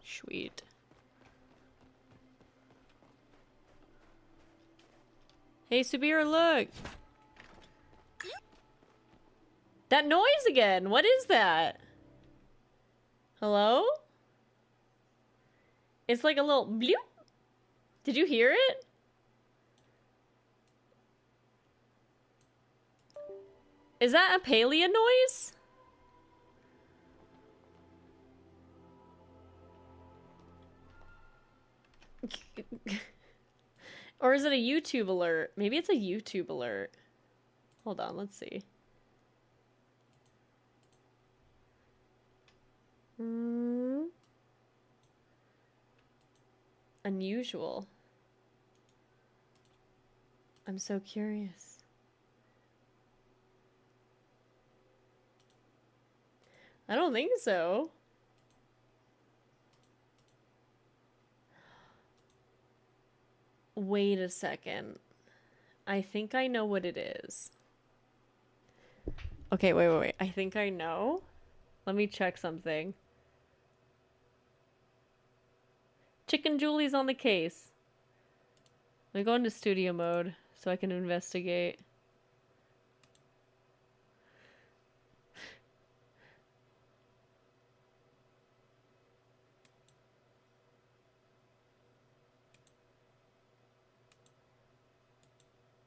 Sweet. Hey, Subir, look! That noise again! What is that? Hello? It's like a little bloop. Did you hear it? Is that a Palia noise? Or is it a YouTube alert? Maybe it's a YouTube alert. Hold on, let's see. Unusual. I'm so curious. I don't think so. Wait a second. I think I know what it is. Okay, wait. I think I know. Let me check something. Chicken Julie's on the case. Let me go into studio mode so I can investigate.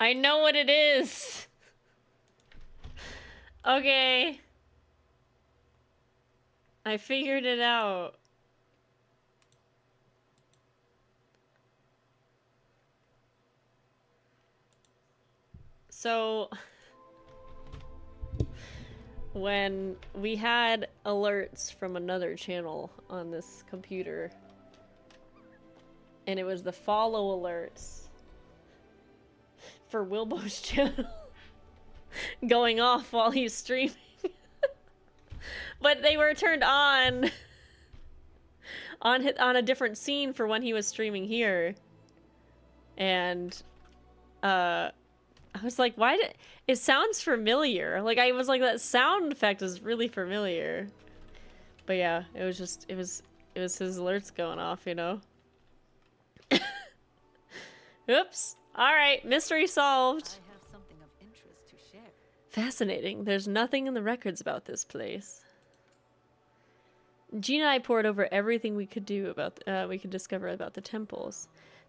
I know what it is. Okay. I figured it out. So, when we had alerts from another channel on this computer, and it was the follow alerts for Wilbo's channel going off while he's streaming. But they were turned on a different scene for when he was streaming here. And I was like, why did it sounds familiar? Like I was like, that sound effect is really familiar. But yeah, it was his alerts going off, you know. Oops. All right, mystery solved. I have something of interest to share. Fascinating. There's nothing in the records about this place. Gina and I pored over everything we could discover about the temples.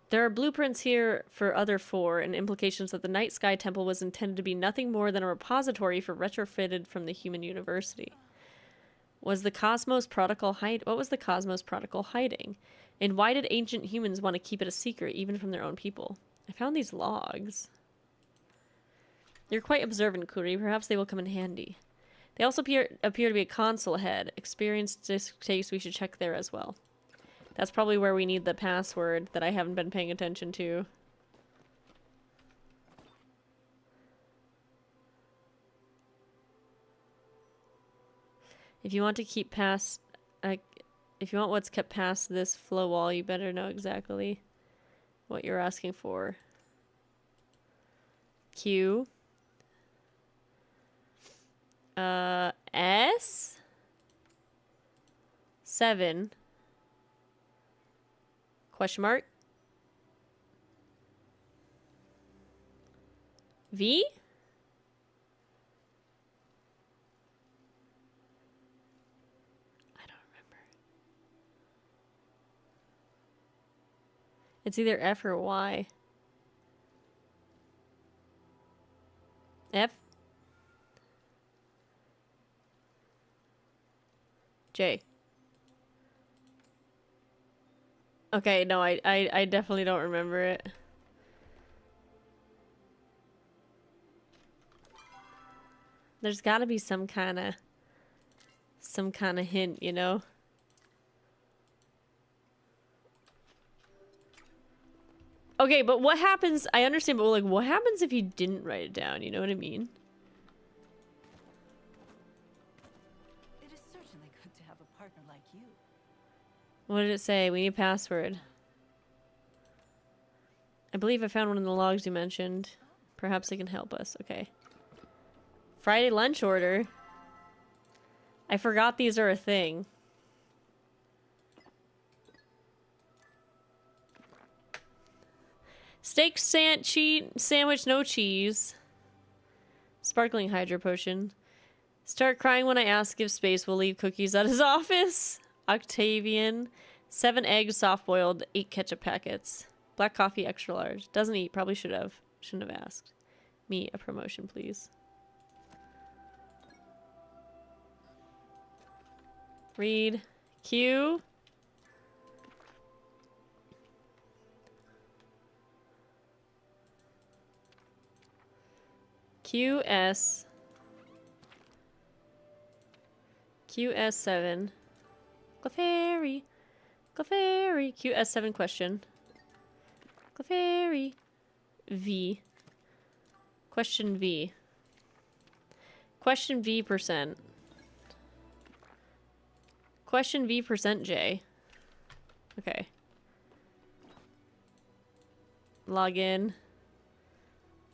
There are blueprints here for other 4 and implications that the Night Sky Temple was intended to be nothing more than a repository for retrofitted from the human university. What was the Cosmos Protocol hiding? And why did ancient humans want to keep it a secret even from their own people? I found these logs. You're quite observant, Kuri. Perhaps they will come in handy. They also appear to be a console ahead. Experienced taste, we should check there as well. That's probably where we need the password that I haven't been paying attention to. If you want to keep past... if you want what's kept past this flow wall, you better know exactly what you're asking for. Q. S. 7. Question mark. V? I don't remember. It's either F or Y. F? J. Okay, no, I definitely don't remember it. There's gotta be some kind of hint, you know? Okay, but what happens, I understand, but like, what happens if you didn't write it down, you know what I mean? It is certainly good to have a partner like you. What did it say? We need a password. I believe I found one in the logs you mentioned. Perhaps it can help us. Okay. Friday lunch order. I forgot these are a thing. Steak sandwich, no cheese. Sparkling hydro potion. Start crying when I ask if Space will leave cookies at his office. Octavian. 7 eggs, soft-boiled, 8 ketchup packets. Black coffee, extra large. Doesn't eat. Probably should have. Shouldn't have asked. Me, a promotion, please. Read. Q. QS. QS7. Clefairy. Clefairy. QS7 question. Clefairy. V. Question V. Question V %. Question V %J. Okay. Login.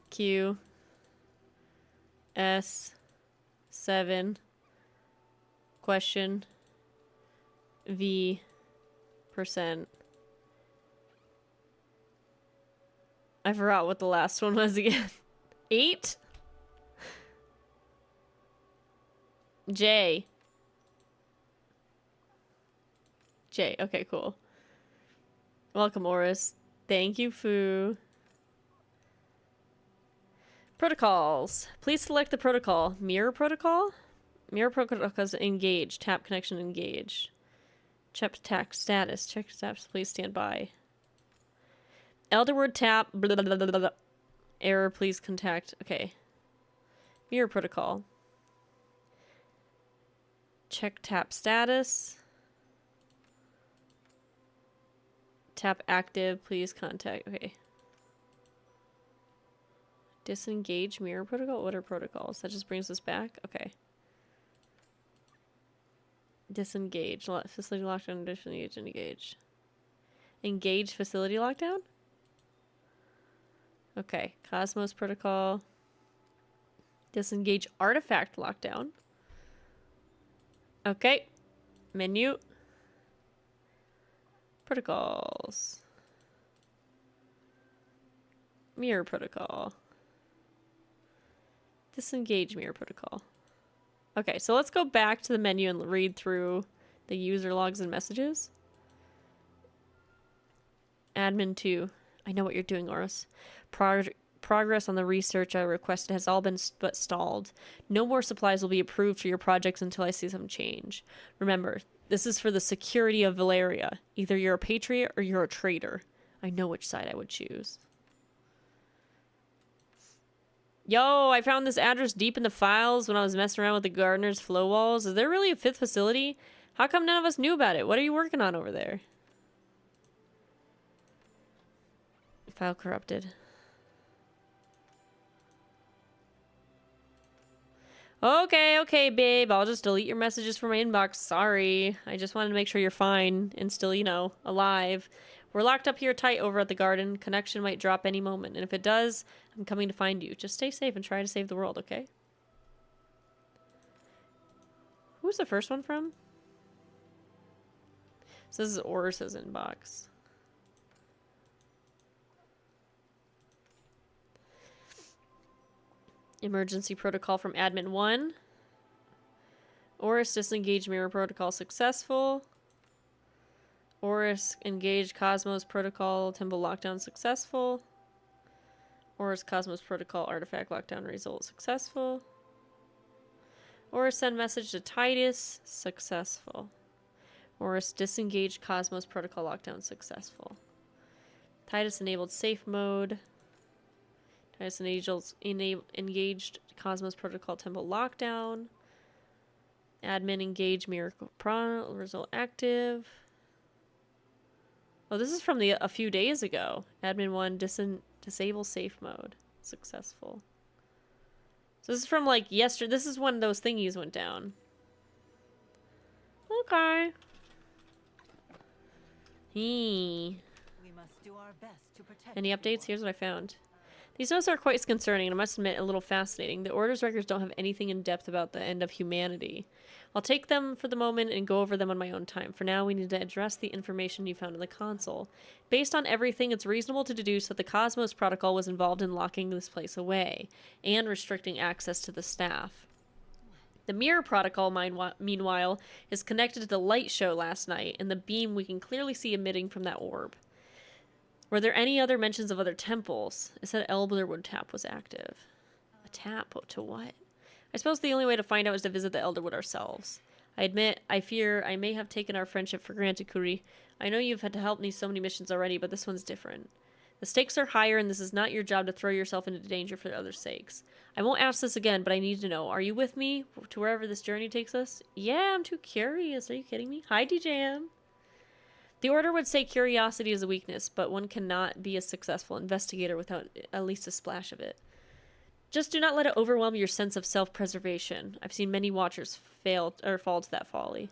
Q. S. 7. Question. V. %. I forgot what the last one was again. 8? J. J. Okay, cool. Welcome, Oris. Thank you, Fu. Protocols. Please select the protocol. Mirror protocol? Mirror protocol is engaged. Tap connection engaged. Check tap status. Check status. Please stand by. Elderwood tap. Blah, blah, blah, blah, blah. Error. Please contact. Okay. Mirror protocol. Check tap status. Tap active. Please contact. Okay. Disengage mirror protocol? What are protocols? That just brings us back? Okay. Disengage. Facility lockdown. Disengage. Engage. Engage facility lockdown? Okay. Cosmos protocol. Disengage artifact lockdown. Okay. Menu. Protocols. Mirror protocol. Disengage mirror protocol. Okay, so let's go back to the menu and read through the user logs and messages. Admin 2. I know what you're doing, Oris. Progress on the research I requested has all been but stalled. No more supplies will be approved for your projects until I see some change. Remember, this is for the security of Valeria. Either you're a patriot or you're a traitor. I know which side I would choose. Yo, I found this address deep in the files when I was messing around with the gardener's flow walls. Is there really a 5th facility? How come none of us knew about it? What are you working on over there? File corrupted. Okay, babe. I'll just delete your messages from my inbox. Sorry. I just wanted to make sure you're fine and still, you know, alive. We're locked up here tight over at the garden. Connection might drop any moment. And if it does, I'm coming to find you. Just stay safe and try to save the world, okay? Who's the first one from? So this is Oris's inbox. Emergency protocol from admin 1. Oris disengaged mirror protocol successful. Oris engaged Cosmos protocol temple lockdown successful. Oris Cosmos protocol artifact lockdown result successful. Oris send message to Titus successful. Oris disengaged Cosmos protocol lockdown successful. Titus enabled safe mode. Titus engaged Cosmos protocol temple lockdown. Admin engage miracle result active. Oh, this is from a few days ago. Admin 1 disable safe mode successful. So this is from like yesterday. This is when those thingies went down. Okay. We must do our best to protect. Any updates? Here's what I found. These notes are quite concerning, and I must admit, a little fascinating. The Order's records don't have anything in depth about the end of humanity. I'll take them for the moment and go over them on my own time. For now, we need to address the information you found in the console. Based on everything, it's reasonable to deduce that the Cosmos Protocol was involved in locking this place away, and restricting access to the staff. The Mirror Protocol, meanwhile, is connected to the light show last night, and the beam we can clearly see emitting from that orb. Were there any other mentions of other temples? It said Elderwood tap was active. A tap? To what? I suppose the only way to find out is to visit the Elderwood ourselves. I admit, I fear I may have taken our friendship for granted, Kuri. I know you've had to help me so many missions already, but this one's different. The stakes are higher, and this is not your job to throw yourself into danger for others' sakes. I won't ask this again, but I need to know. Are you with me to wherever this journey takes us? Yeah, I'm too curious. Are you kidding me? Hi, DJM. The Order would say curiosity is a weakness, but one cannot be a successful investigator without at least a splash of it. Just do not let it overwhelm your sense of self-preservation. I've seen many Watchers fall to that folly.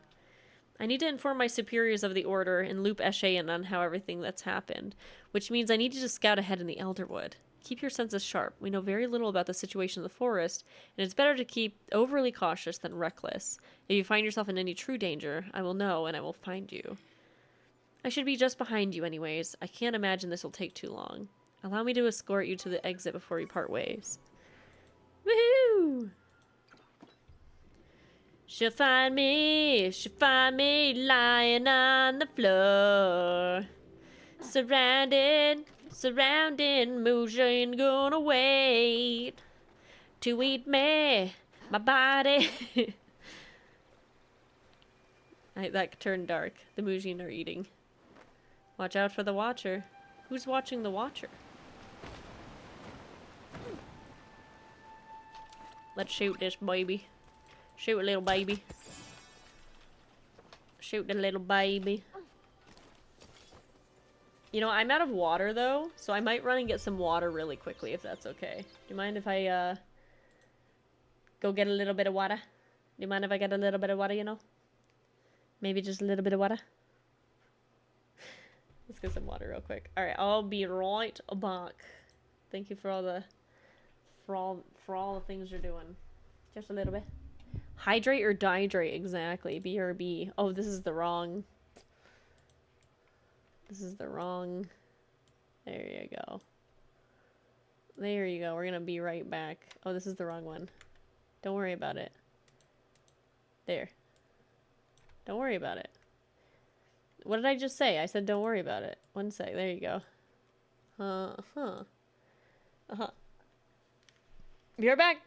I need to inform my superiors of the Order and loop Eshe in on how everything that's happened, which means I need you to scout ahead in the Elderwood. Keep your senses sharp. We know very little about the situation in the forest, and it's better to keep overly cautious than reckless. If you find yourself in any true danger, I will know and I will find you. I should be just behind you anyways. I can't imagine this will take too long. Allow me to escort you to the exit before we part ways. Woohoo! She'll find me lying on the floor. Surrounded, Mojo ain't gonna wait to eat me, my body. That turned dark. The Mujin are eating. Watch out for the Watcher. Who's watching the Watcher? Let's shoot this baby. Shoot a little baby. Shoot the little baby. You know, I'm out of water though, so I might run and get some water really quickly if that's okay. Do you mind if I go get a little bit of water? Do you mind if I get a little bit of water, you know? Maybe just a little bit of water? Let's get some water real quick. Alright, I'll be right back. Thank you for all the things you're doing. Just a little bit. Hydrate or dihydrate, exactly. BRB. Oh, this is the wrong. There you go. There you go. We're gonna be right back. Oh, this is the wrong one. Don't worry about it. There. Don't worry about it. What did I just say? I said don't worry about it. One sec. There you go. Be right back.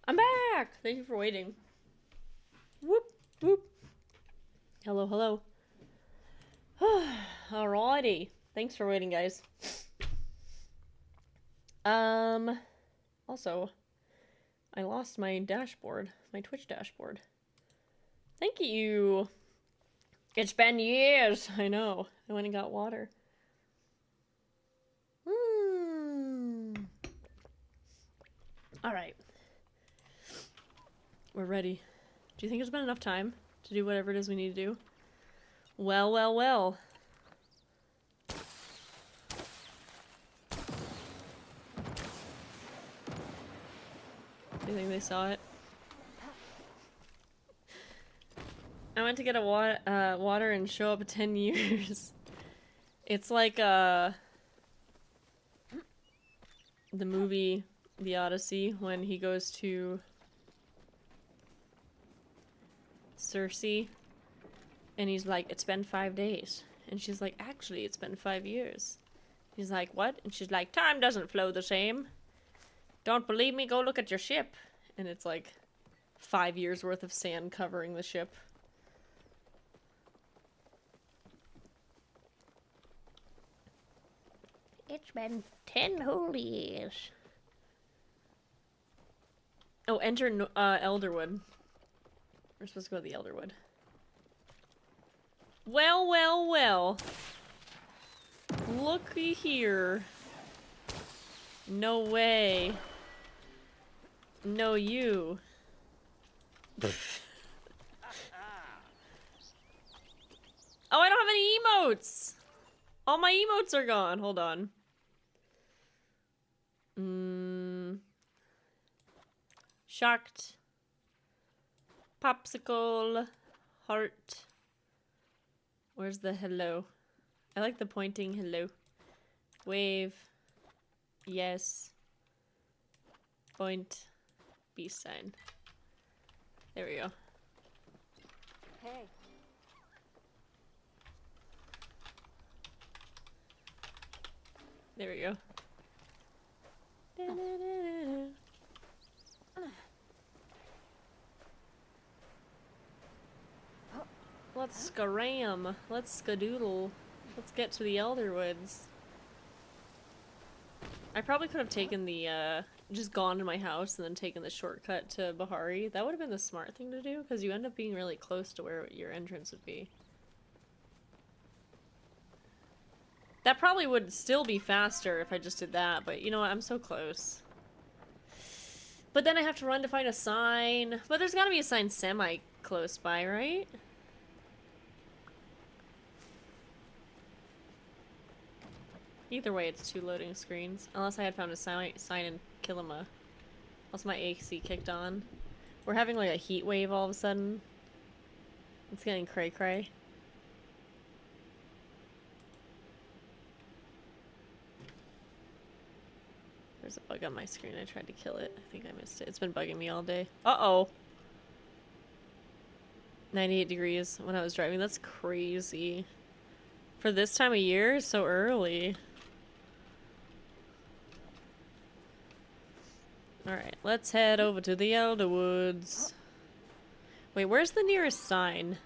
I'm back! Thank you for waiting. Whoop, whoop. Hello, hello. Alrighty. Thanks for waiting, guys. Also, I lost my dashboard, my Twitch dashboard. Thank you. It's been years. I know. I went and got water. Alright. We're ready. Do you think it's been enough time to do whatever it is we need to do? Well, well, well. Do you think they saw it? I went to get a water and show up 10 years. It's like the movie The Odyssey when he goes to Cersei and he's like, it's been 5 days. And she's like, actually, it's been 5 years. He's like, what? And she's like, time doesn't flow the same. Don't believe me? Go look at your ship. And it's like 5 years worth of sand covering the ship. It's been 10 whole years. Oh, enter Elderwood. We're supposed to go to the Elderwood. Well, well, well. Looky here. No way. No you. Oh, I don't have any emotes! All my emotes are gone. Hold on. Shocked. Popsicle. Heart. Where's the hello? I like the pointing hello. Wave. Yes. Point. Peace sign. There we go. Hey. There we go. Let's scram. Let's skadoodle. Let's get to the Elderwoods. I probably could have taken the, just gone to my house and then taken the shortcut to Bahari. That would have been the smart thing to do, because you end up being really close to where your entrance would be. That probably would still be faster if I just did that, but you know what? I'm so close. But then I have to run to find a sign. But there's gotta be a sign semi-close by, right? Either way, it's 2 loading screens. Unless I had found a sign in Kilima. Unless my AC kicked on. We're having like a heat wave all of a sudden. It's getting cray-cray. There's a bug on my screen. I tried to kill it. I think I missed it. It's been bugging me all day. Uh-oh. 98 degrees when I was driving. That's crazy. For this time of year, so early. Alright, let's head over to the Elderwoods. Wait, where's the nearest sign?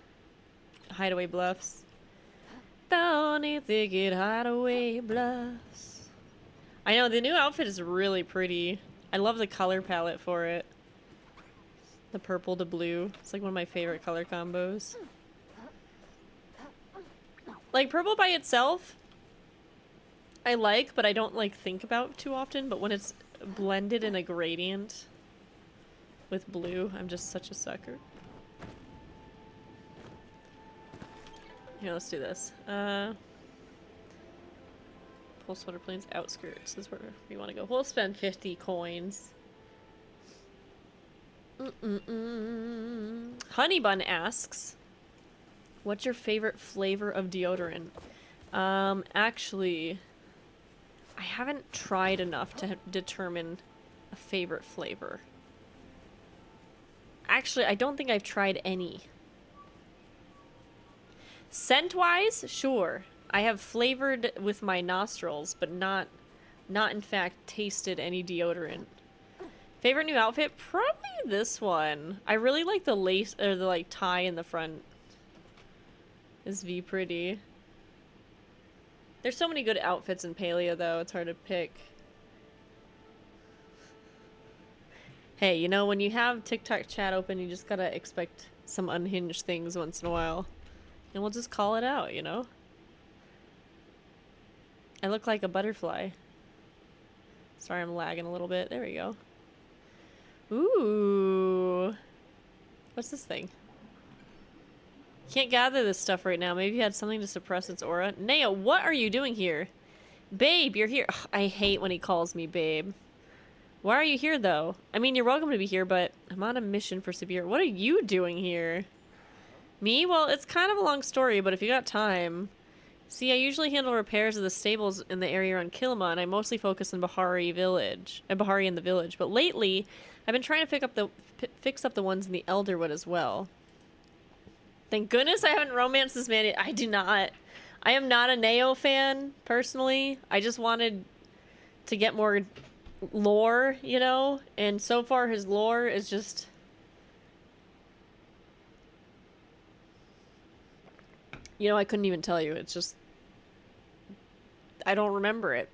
Hideaway Bluffs. Thorny Thicket Hideaway Bluffs. I know, the new outfit is really pretty. I love the color palette for it. The purple to blue. It's like one of my favorite color combos. Like, purple by itself, I like, but I don't, like, think about too often. But when it's blended in a gradient with blue, I'm just such a sucker. Here, let's do this. Pulse-water plains outskirts is where we want to go. We'll spend 50 coins. Honeybun asks, what's your favorite flavor of deodorant? Actually, I haven't tried enough to determine a favorite flavor. Actually, I don't think I've tried any. Scent-wise, sure. I have flavored with my nostrils, but not in fact tasted any deodorant. Favorite new outfit? Probably this one. I really like the lace, or the like tie in the front. Is V pretty. There's so many good outfits in Paleo though, it's hard to pick. Hey, you know, when you have TikTok chat open, you just gotta expect some unhinged things once in a while. And we'll just call it out, you know? I look like a butterfly. Sorry, I'm lagging a little bit. There we go. Ooh. What's this thing? Can't gather this stuff right now. Maybe you had something to suppress its aura. Neo, what are you doing here? Babe, you're here. Ugh, I hate when he calls me babe. Why are you here, though? I mean, you're welcome to be here, but I'm on a mission for Sabir. What are you doing here? Me? Well, it's kind of a long story, but if you got time... See, I usually handle repairs of the stables in the area around Kilma, and I mostly focus on Bahari Village, Bahari in the village. But lately, I've been trying to fix up the ones in the Elderwood as well. Thank goodness I haven't romanced this man. I do not. I am not a Neo fan, personally. I just wanted to get more lore, you know? And so far, his lore is just... You know, I couldn't even tell you. It's just... I don't remember it.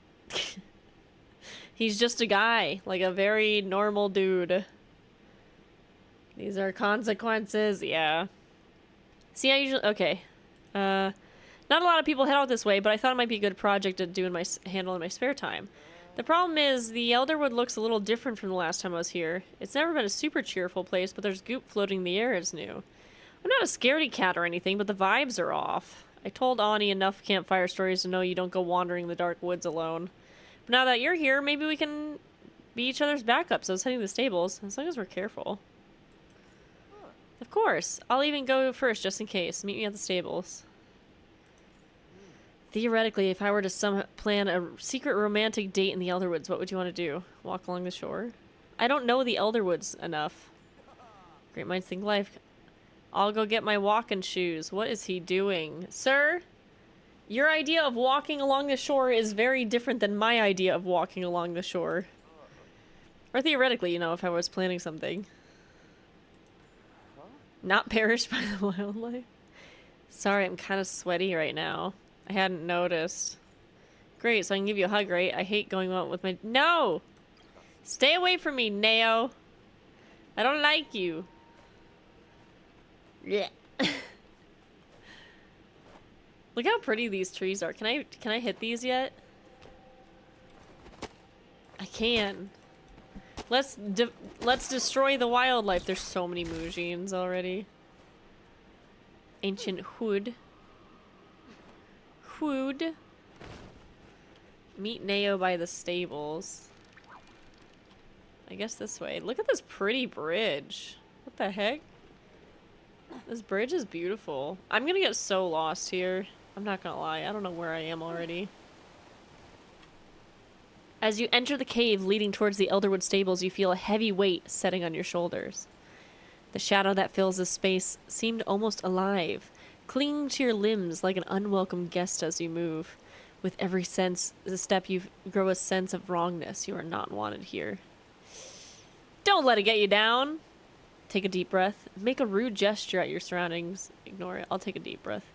He's just a guy. Like a very normal dude. These are consequences. Yeah. See, I usually... Okay. Not a lot of people head out this way, but I thought it might be a good project to do in my handle in my spare time. The problem is, the Elderwood looks a little different from the last time I was here. It's never been a super cheerful place, but there's goop floating in the air as new. I'm not a scaredy cat or anything, but the vibes are off. I told Ani enough campfire stories to know you don't go wandering the dark woods alone. But now that you're here, maybe we can be each other's backups. So I was heading to the stables, as long as we're careful. Of course. I'll even go first, just in case. Meet me at the stables. Theoretically, if I were to plan a secret romantic date in the Elderwoods, what would you want to do? Walk along the shore? I don't know the Elderwoods enough. Great minds think alike. I'll go get my walking shoes. What is he doing? Sir, your idea of walking along the shore is very different than my idea of walking along the shore. Or theoretically, you know, if I was planning something. Not perish by the wildlife. Sorry, I'm kind of sweaty right now. I hadn't noticed. Great, so I can give you a hug, right? I hate going out with my... No! Stay away from me, Neo! I don't like you. Yeah. Look how pretty these trees are. Can I hit these yet? I can. Let's destroy the wildlife. There's so many Mujins already. Ancient hood. Hood. Meet Neo by the stables. I guess this way. Look at this pretty bridge. What the heck? This bridge is beautiful. I'm gonna get so lost here. I'm not gonna lie. I don't know where I am already. As you enter the cave leading towards the Elderwood stables, you feel a heavy weight setting on your shoulders. The shadow that fills this space seemed almost alive, clinging to your limbs like an unwelcome guest as you move. With every step you grow a sense of wrongness. You are not wanted here. Don't let it get you down! Take a deep breath. Make a rude gesture at your surroundings. Ignore it. I'll take a deep breath.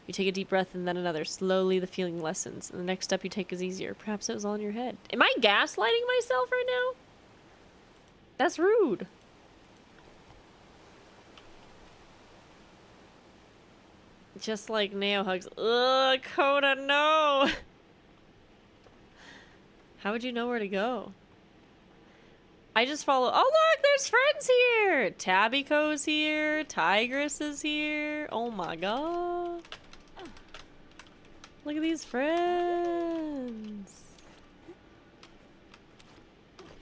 You take a deep breath and then another. Slowly the feeling lessens. And the next step you take is easier. Perhaps it was all in your head. Am I gaslighting myself right now? That's rude. Just like Neo hugs. Ugh, Coda, no! How would you know where to go? I just follow. Oh, look, there's friends here. Tabbyco's here. Tigress is here. Oh my god. Look at these friends.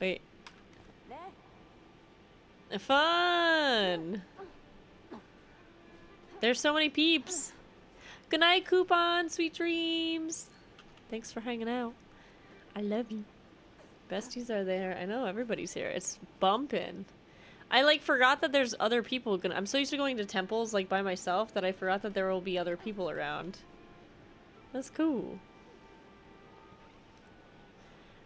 Wait. Fun. There's so many peeps. Good night, Coupon. Sweet dreams. Thanks for hanging out. I love you. Besties are there. I know everybody's here. It's bumping. I like forgot that there's other people. I'm so used to going to temples like by myself that I forgot that there will be other people around. That's cool.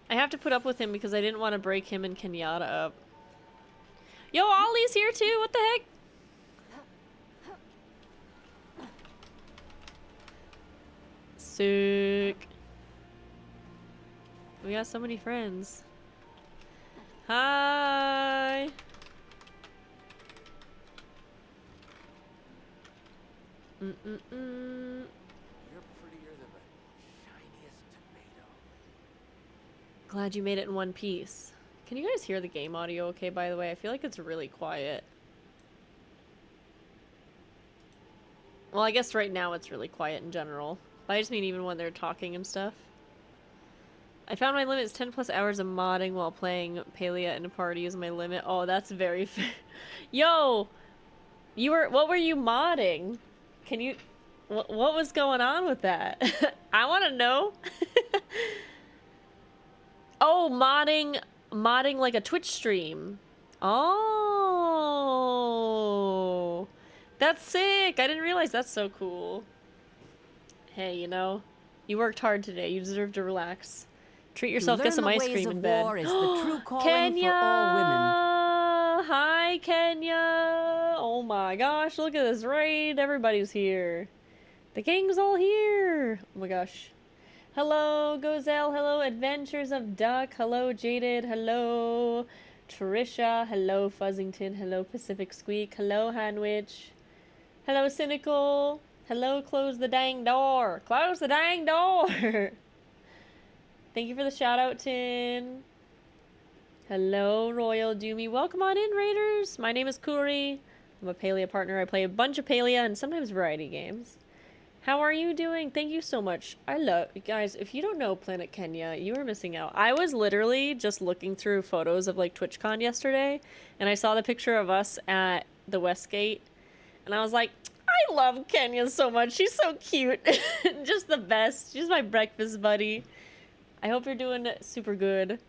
I have to put up with him because I didn't want to break him and Kenyatta up. Yo, Ollie's here too. What the heck? Sick. We got so many friends. Hi. You're prettier than the shiniest tomato. Glad you made it in one piece. Can you guys hear the game audio okay, by the way? I feel like it's really quiet. Well, I guess right now it's really quiet in general. But I just mean even when they're talking and stuff. I found my limit is 10 plus hours of modding while playing Palia in a party is my limit. Oh, that's very fair. Yo! What were you modding? Can you... What was going on with that? I want to know. Oh, modding like a Twitch stream. Oh. That's sick. I didn't realize that's so cool. Hey, you know, you worked hard today. You deserve to relax. Treat yourself, get some ice cream in bed. Is the true calling Kenya! for all women. Hi, Kenya! Oh my gosh, look at this raid. Everybody's here. The gang's all here. Oh my gosh. Hello, Gozelle. Hello, Adventures of Duck. Hello, Jaded. Hello, Trisha. Hello, Fuzzington. Hello, Pacific Squeak. Hello, Hanwich. Hello, Cynical. Hello, close the dang door. Close the dang door. Thank you for the shout out, Tin. Hello, Royal Doomy. Welcome on in, Raiders. My name is Kuri. I'm a Palia partner. I play a bunch of Palia and sometimes variety games. How are you doing? Thank you so much. I love... Guys, if you don't know Planet Kenya, you are missing out. I was literally just looking through photos of, like, TwitchCon yesterday, and I saw the picture of us at the Westgate, and I was like, I love Kenya so much. She's so cute. Just the best. She's my breakfast buddy. I hope you're doing super good.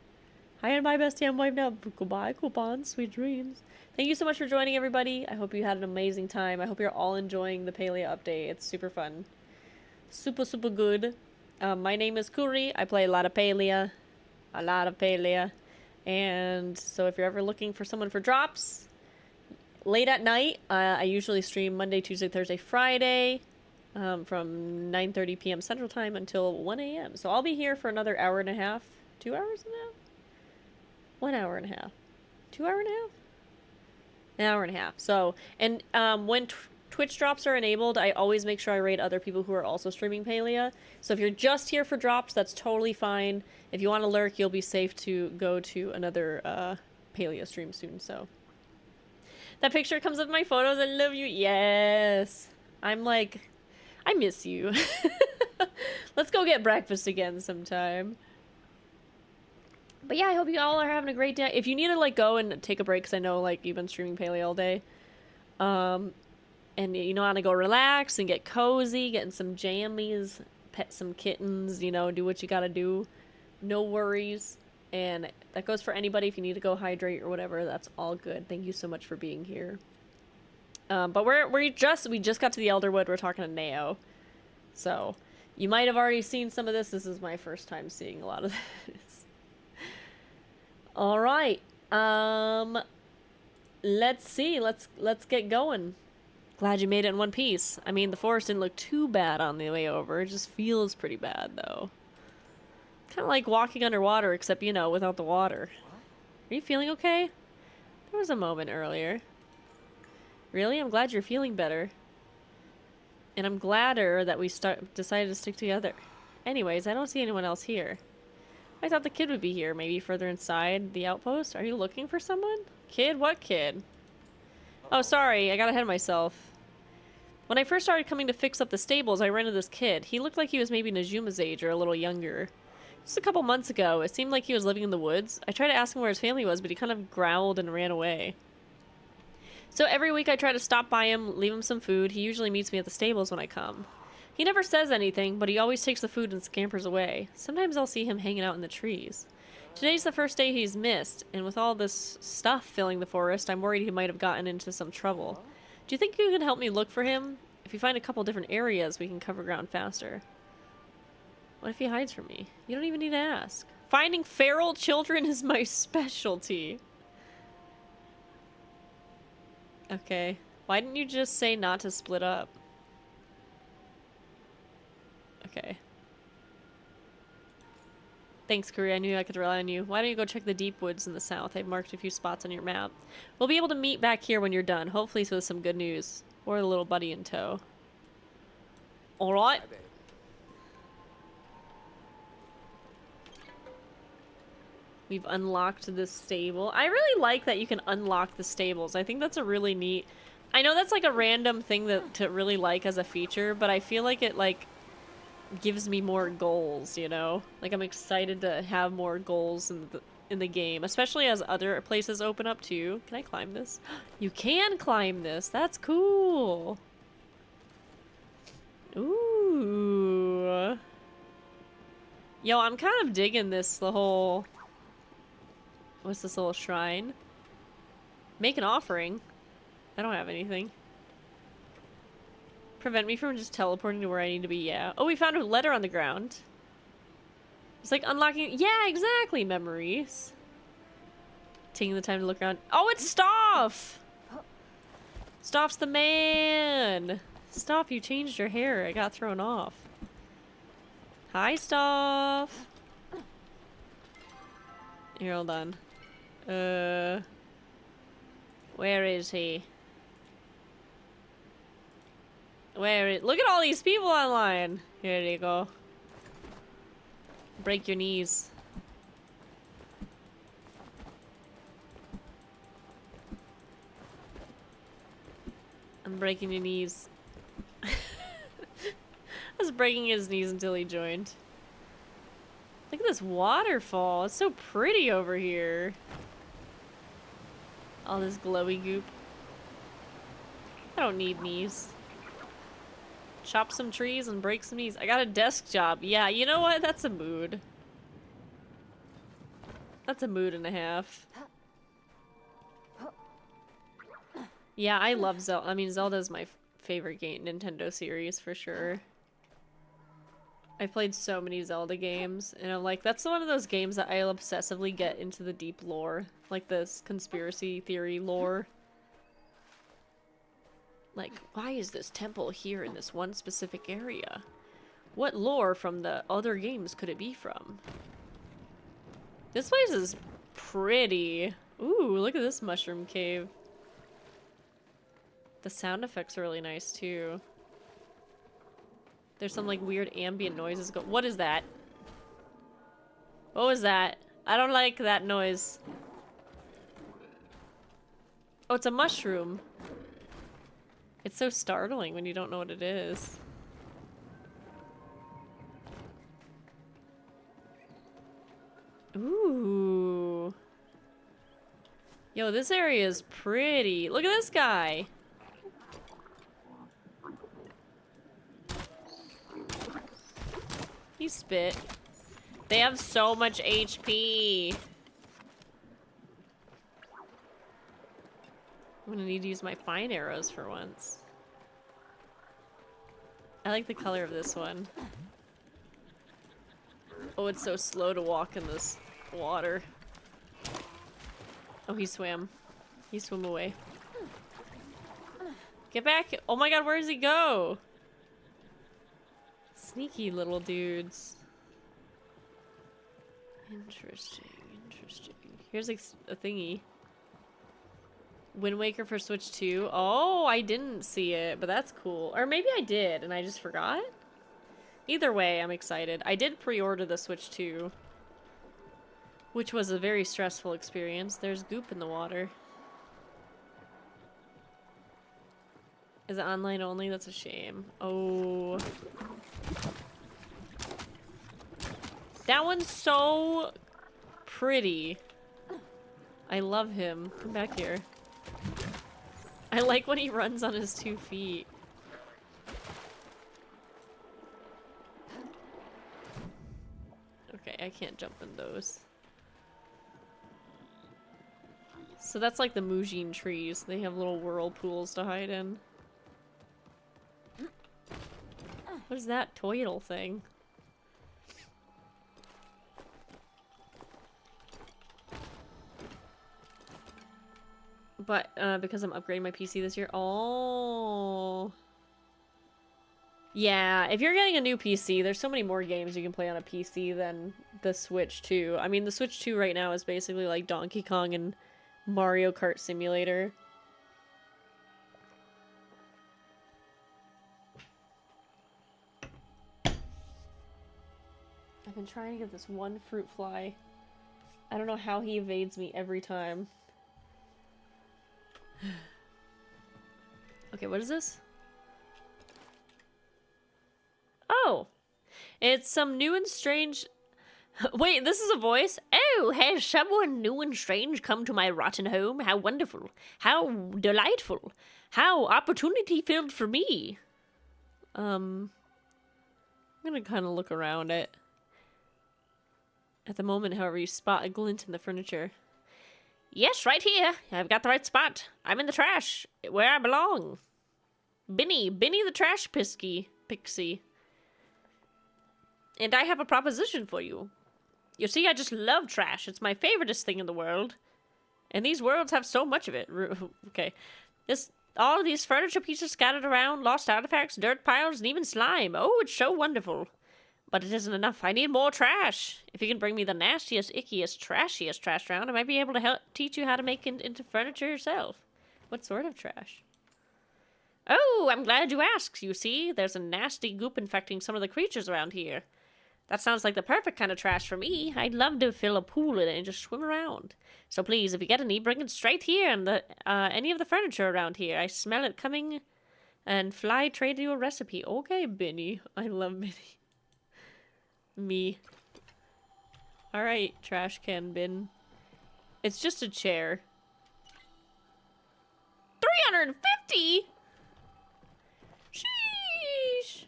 Hi and bye, bestie. I'm wiping up. Goodbye, coupons. Sweet dreams. Thank you so much for joining, everybody. I hope you had an amazing time. I hope you're all enjoying the Palia update. It's super fun. Super, super good. My name is Kuri. I play a lot of Palia. And so if you're ever looking for someone for drops, late at night, I usually stream Monday, Tuesday, Thursday, Friday, from 9:30 p.m. Central Time until 1 a.m. So I'll be here for another hour and a half. 2 hours and a half? 1 hour and a half. 2 hour and a half? An hour and a half. So, and when Twitch drops are enabled, I always make sure I raid other people who are also streaming Palia. So if you're just here for drops, that's totally fine. If you want to lurk, you'll be safe to go to another Palia stream soon. So that picture comes with my photos. I love you. Yes. I'm like, I miss you. Let's go get breakfast again sometime. But yeah, I hope you all are having a great day. If you need to, like, go and take a break, because I know, like, you've been streaming Paleo all day. And you know how to go relax and get cozy, getting some jammies, pet some kittens, you know, do what you gotta do. No worries. And that goes for anybody. If you need to go hydrate or whatever, that's all good. Thank you so much for being here. But we just got to the Elderwood. We're talking to Neo. So, you might have already seen some of this. This is my first time seeing a lot of this. All right. Let's see. Let's get going. Glad you made it in one piece. I mean, the forest didn't look too bad on the way over. It just feels pretty bad, though. Kind of like walking underwater, except, you know, without the water. Are you feeling okay? There was a moment earlier. Really? I'm glad you're feeling better. And I'm gladder that we decided to stick together. Anyways, I don't see anyone else here. I thought the kid would be here, maybe further inside the outpost. Are you looking for someone? Kid? What kid? Oh, sorry, I got ahead of myself. When I first started coming to fix up the stables, I ran into this kid. He looked like he was maybe Najuma's age or a little younger. Just a couple months ago, it seemed like he was living in the woods. I tried to ask him where his family was, but he kind of growled and ran away. So every week I try to stop by him, leave him some food. He usually meets me at the stables when I come. He never says anything, but he always takes the food and scampers away. Sometimes I'll see him hanging out in the trees. Today's the first day he's missed, and with all this stuff filling the forest, I'm worried he might have gotten into some trouble. Do you think you can help me look for him? If you find a couple different areas, we can cover ground faster. What if he hides from me? You don't even need to ask. Finding feral children is my specialty. Okay. Why didn't you just say not to split up? Okay. Thanks, Curry. I knew I could rely on you. Why don't you go check the deep woods in the south? I've marked a few spots on your map. We'll be able to meet back here when you're done. Hopefully with some good news. Or a little buddy in tow. Alright. We've unlocked this stable. I really like that you can unlock the stables. I think that's a really neat... I know that's like a random thing to really like as a feature, but I feel like it like gives me more goals, you know? Like I'm excited to have more goals in the game, especially as other places open up too. Can I climb this? You can climb this. That's cool. Ooh. Yo, I'm kind of digging this, the whole... What's this little shrine? Make an offering. I don't have anything. Prevent me from just teleporting to where I need to be, yeah. Oh, we found a letter on the ground. It's like unlocking... Yeah, exactly, memories. Taking the time to look around. Oh, it's Stoff! Stoff's the man! Stoff, you changed your hair. I got thrown off. Hi, Stoff! Here, hold on. Where is he? Look at all these people online! Here you go. Break your knees. I'm breaking your knees. I was breaking his knees until he joined. Look at this waterfall. It's so pretty over here. All this glowy goop. I don't need knees. Chop some trees and break some knees. I got a desk job. Yeah, you know what? That's a mood. That's a mood and a half. Yeah, I love Zelda. I mean, Zelda's my favorite game, Nintendo series for sure. I played so many Zelda games, and I'm like, that's one of those games that I'll obsessively get into the deep lore. Like this conspiracy theory lore. Like, why is this temple here in this one specific area? What lore from the other games could it be from? This place is pretty. Ooh, look at this mushroom cave. The sound effects are really nice, too. There's some, like, weird ambient noises go- What is that? What was that? I don't like that noise. Oh, it's a mushroom. It's so startling when you don't know what it is. Ooh. Yo, this area is pretty. Look at this guy. He spit. They have so much HP. I'm gonna need to use my fine arrows for once. I like the color of this one. Oh, it's so slow to walk in this water. Oh, he swam. He swam away. Get back! Oh my god, where does he go? Sneaky little dudes. Interesting, interesting. Here's a thingy. Wind Waker for Switch 2. Oh, I didn't see it, but that's cool. Or maybe I did, and I just forgot? Either way, I'm excited. I did pre-order the Switch 2, which was a very stressful experience. There's goop in the water. Is it online only? That's a shame. Oh. That one's so pretty. I love him. Come back here. I like when he runs on his 2 feet. Okay, I can't jump in those. So that's like the Mujin trees. They have little whirlpools to hide in. What is that toidle thing? But because I'm upgrading my PC this year. Oh. Yeah, if you're getting a new PC, there's so many more games you can play on a PC than the Switch 2. I mean, the Switch 2 right now is basically like Donkey Kong and Mario Kart Simulator. I've been trying to get this one fruit fly. I don't know how he evades me every time. Okay, what is this? Oh! It's some new and strange... Wait, this is a voice? Oh, has someone new and strange come to my rotten home? How wonderful. How delightful. How opportunity-filled for me. I'm gonna kind of look around it. At the moment, however, you spot a glint in the furniture. Yes, right here. I've got the right spot. I'm in the trash, where I belong. Binny the trash pixie. And I have a proposition for you. You see, I just love trash. It's my favoriteest thing in the world. And these worlds have so much of it. Okay. All of these furniture pieces scattered around, lost artifacts, dirt piles, and even slime. Oh, it's so wonderful. But it isn't enough. I need more trash. If you can bring me the nastiest, ickiest, trashiest trash around, I might be able to teach you how to make it into furniture yourself. What sort of trash? Oh, I'm glad you asked. You see, there's a nasty goop infecting some of the creatures around here. That sounds like the perfect kind of trash for me. I'd love to fill a pool in it and just swim around. So please, if you get any, bring it straight here and any of the furniture around here. I smell it coming. And fly trade you a recipe. Okay, Binny. I love Binny. Me. Alright, trash can bin. It's just a chair. 350?! Sheesh!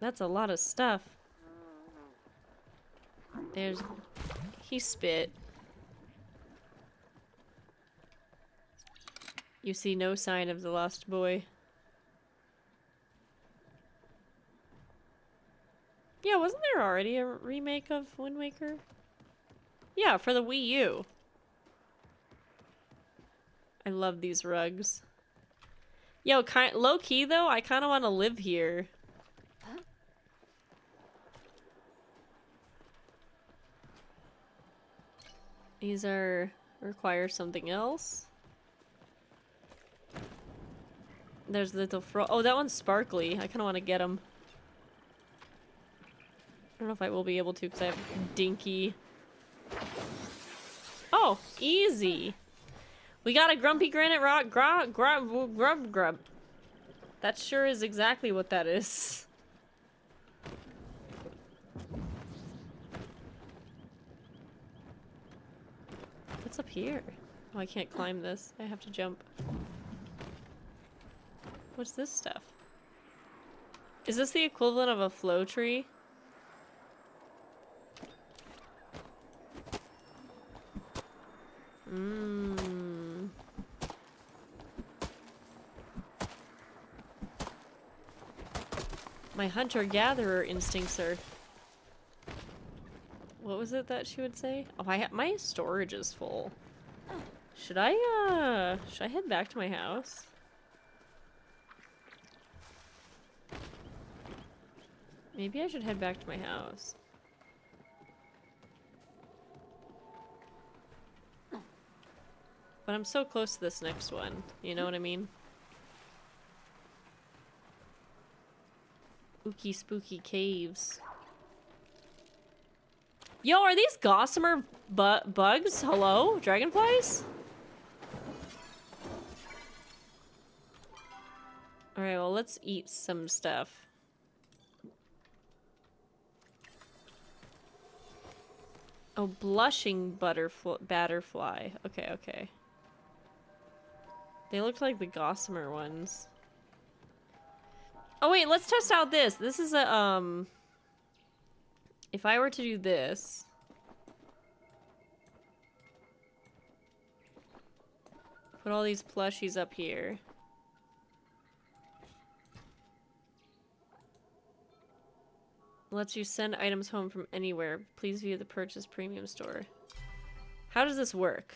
That's a lot of stuff. He spit. You see no sign of the lost boy. Yeah, wasn't there already a remake of Wind Waker? Yeah, for the Wii U. I love these rugs. Yo, low key though, I kind of want to live here. These require something else. There's little oh, that one's sparkly. I kind of want to get him. I don't know if I will be able to because I have dinky. Oh, easy. We got a grumpy granite rock grub. That sure is exactly what that is. What's up here? Oh, I can't climb this. I have to jump. What's this stuff? Is this the equivalent of a flow tree? My hunter-gatherer instincts are... What was it that she would say? Oh, my storage is full. Should I head back to my house? Maybe I should head back to my house. But I'm so close to this next one. You know what I mean? Ookie spooky caves. Yo, are these gossamer bugs? Hello? Dragonflies? Alright, well, let's eat some stuff. Oh, blushing batterfly. Okay, okay. They look like the gossamer ones. Oh wait, let's test out this. This is a, if I were to do this... Put all these plushies up here. Lets you send items home from anywhere. Please view the purchase premium store. How does this work?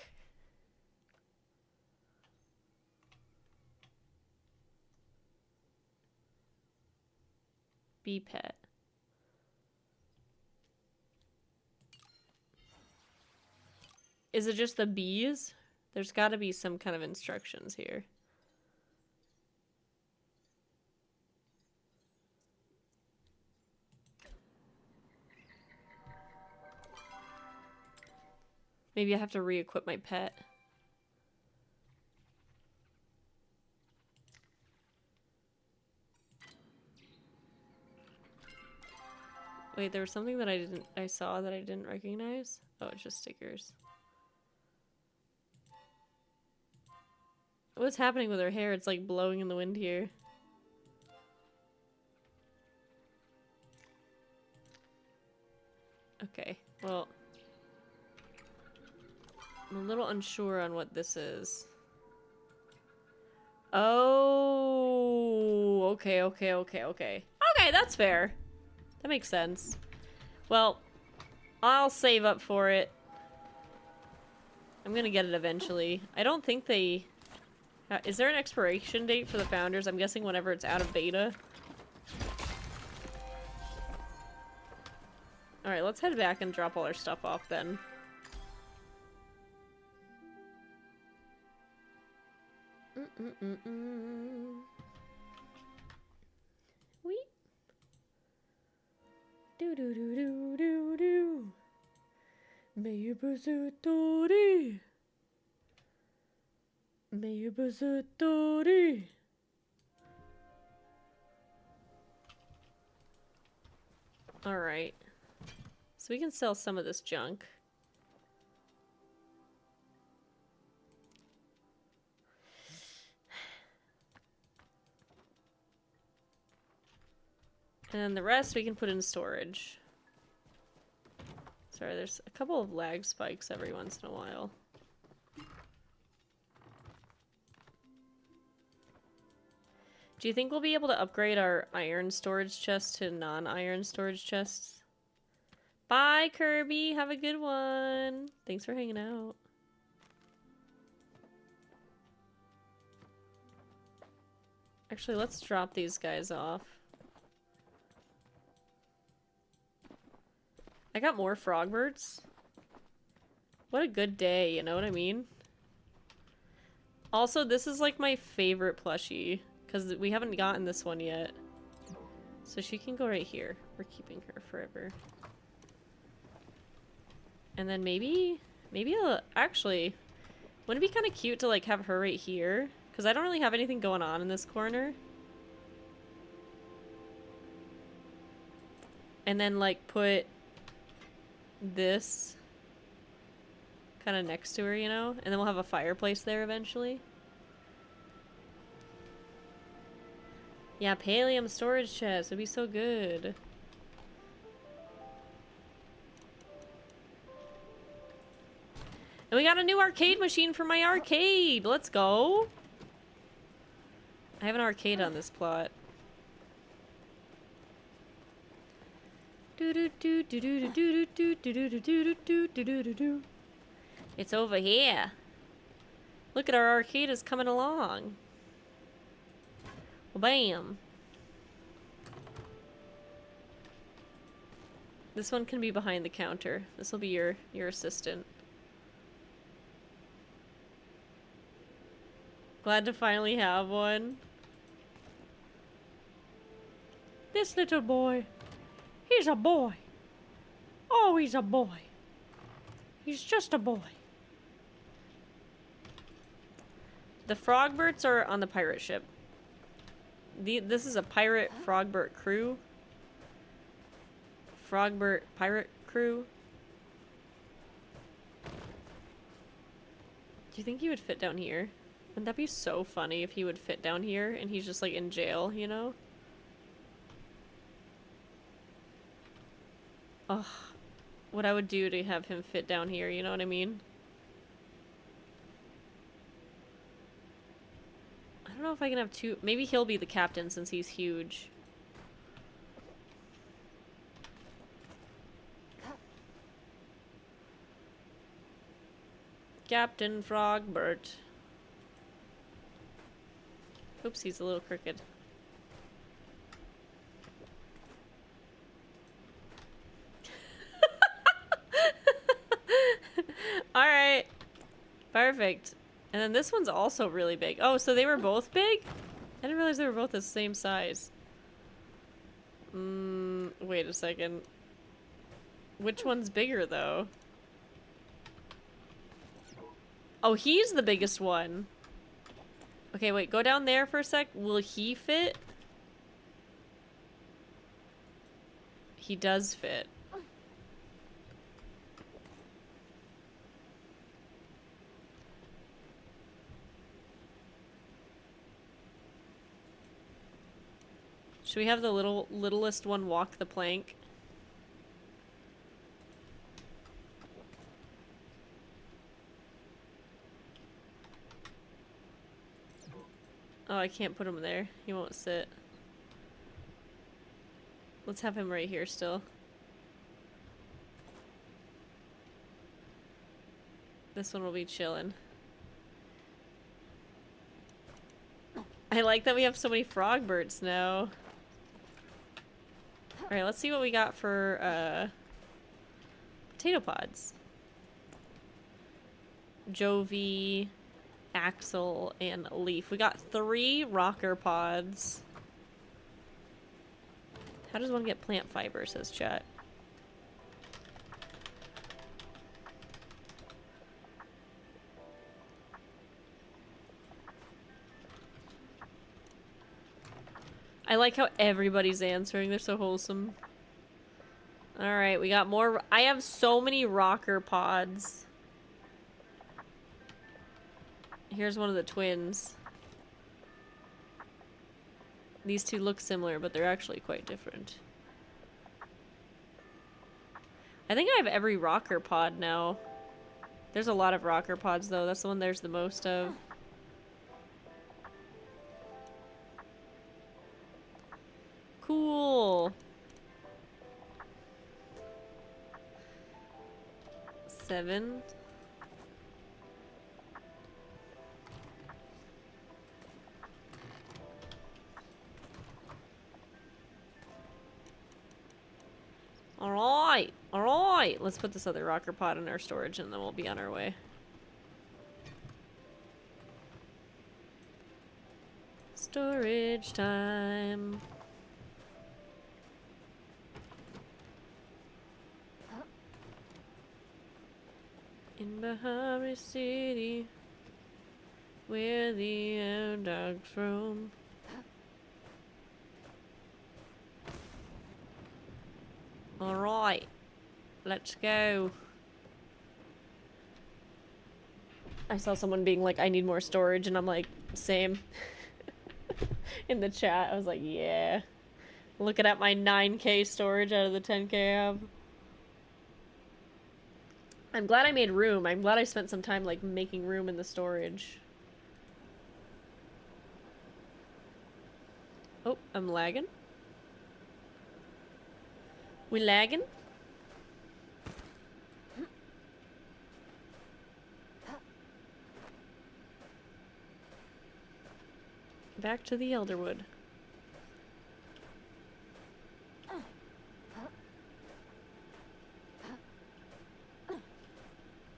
Bee pet. Is it just the bees? There's got to be some kind of instructions here. Maybe I have to re-equip my pet. Wait, there was something that I saw that I didn't recognize? Oh, it's just stickers. What's happening with her hair? It's like blowing in the wind here. Okay, well, I'm a little unsure on what this is. Oh, okay. Okay, that's fair. That makes sense. Well, I'll save up for it. I'm gonna get it eventually. I don't think they... Is there an expiration date for the Founders? I'm guessing whenever it's out of beta. Alright, let's head back and drop all our stuff off then. Wee. Do do do do do do. Maybe Alright. So we can sell some of this junk. And the rest we can put in storage. Sorry, there's a couple of lag spikes every once in a while. Do you think we'll be able to upgrade our iron storage chest to non-iron storage chests? Bye, Kirby! Have a good one! Thanks for hanging out. Actually, let's drop these guys off. I got more frogbirds. What a good day, you know what I mean? Also, this is like my favorite plushie, because we haven't gotten this one yet. So she can go right here. We're keeping her forever. And then maybe I'll actually, wouldn't it be kind of cute to like have her right here? Because I don't really have anything going on in this corner. And then like put this kind of next to her, you know? And then we'll have a fireplace there eventually. Yeah, pallium storage chest would be so good. And we got a new arcade machine for my arcade. Let's go. I have an arcade on this plot. It's over here. Look at our arcade is coming along. Well, bam. This one can be behind the counter. This will be your assistant. Glad to finally have one. This little boy. He's a boy. Oh, he's a boy. He's just a boy. The frogbirds are on the pirate ship. This is a pirate frogbird crew. Frogbird pirate crew. Do you think he would fit down here? Wouldn't that be so funny if he would fit down here and he's just like in jail, you know? Ugh. What I would do to have him fit down here, you know what I mean? I don't know if I can have two. Maybe he'll be the captain since he's huge. Captain Frogbert. Oops, he's a little crooked. perfect. And then this one's also really big. Oh, so they were both big? I didn't realize they were both the same size. Wait a second. Which one's bigger, though? Oh, he's the biggest one. Okay, wait, go down there for a sec. Will he fit? He does fit. Should we have the littlest one walk the plank? Oh, I can't put him there. He won't sit. Let's have him right here still. This one will be chillin'. I like that we have so many frog birds now. Alright, let's see what we got for potato pods. Jovi, Axel, and Leaf. We got 3 rocker pods. How does one get plant fiber, says chat. I like how everybody's answering. They're so wholesome. Alright, we got more. I have so many rocker pods. Here's one of the twins. These two look similar, but they're actually quite different. I think I have every rocker pod now. There's a lot of rocker pods, though. That's the one there's the most of. Cool. 7. Alright, alright. Let's put this other rocker pod in our storage and then we'll be on our way. Storage time. In Bahari City, where the dogs roam. Alright, let's go. I saw someone being like, I need more storage, and I'm like, same. In the chat, I was like, yeah. Looking at my 9K storage out of the 10K I have. I'm glad I made room. I'm glad I spent some time, like, making room in the storage. Oh, I'm lagging. We lagging? Back to the Elderwood.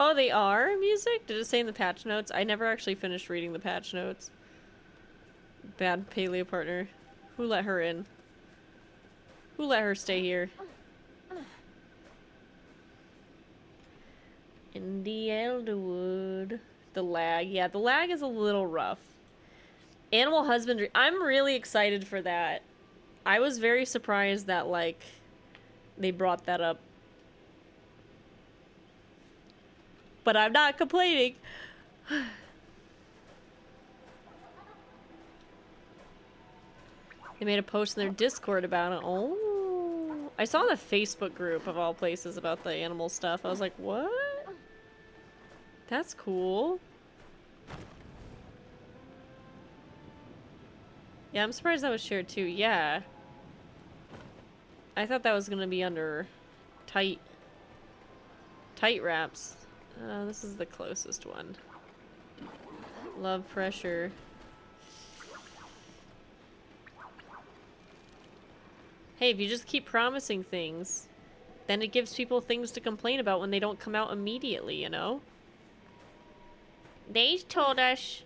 Oh, they are music? Did it say in the patch notes? I never actually finished reading the patch notes. Bad paleo partner. Who let her in? Who let her stay here? In the Elderwood. The lag. Yeah, the lag is a little rough. Animal husbandry. I'm really excited for that. I was very surprised that, like, they brought that up. But I'm not complaining. They made a post in their Discord about it. Oh. I saw the Facebook group, of all places, about the animal stuff. I was like, what? That's cool. Yeah, I'm surprised that was shared too. Yeah. I thought that was gonna be under tight wraps. This is the closest one. Love pressure. Hey, if you just keep promising things, then it gives people things to complain about when they don't come out immediately, you know? They told us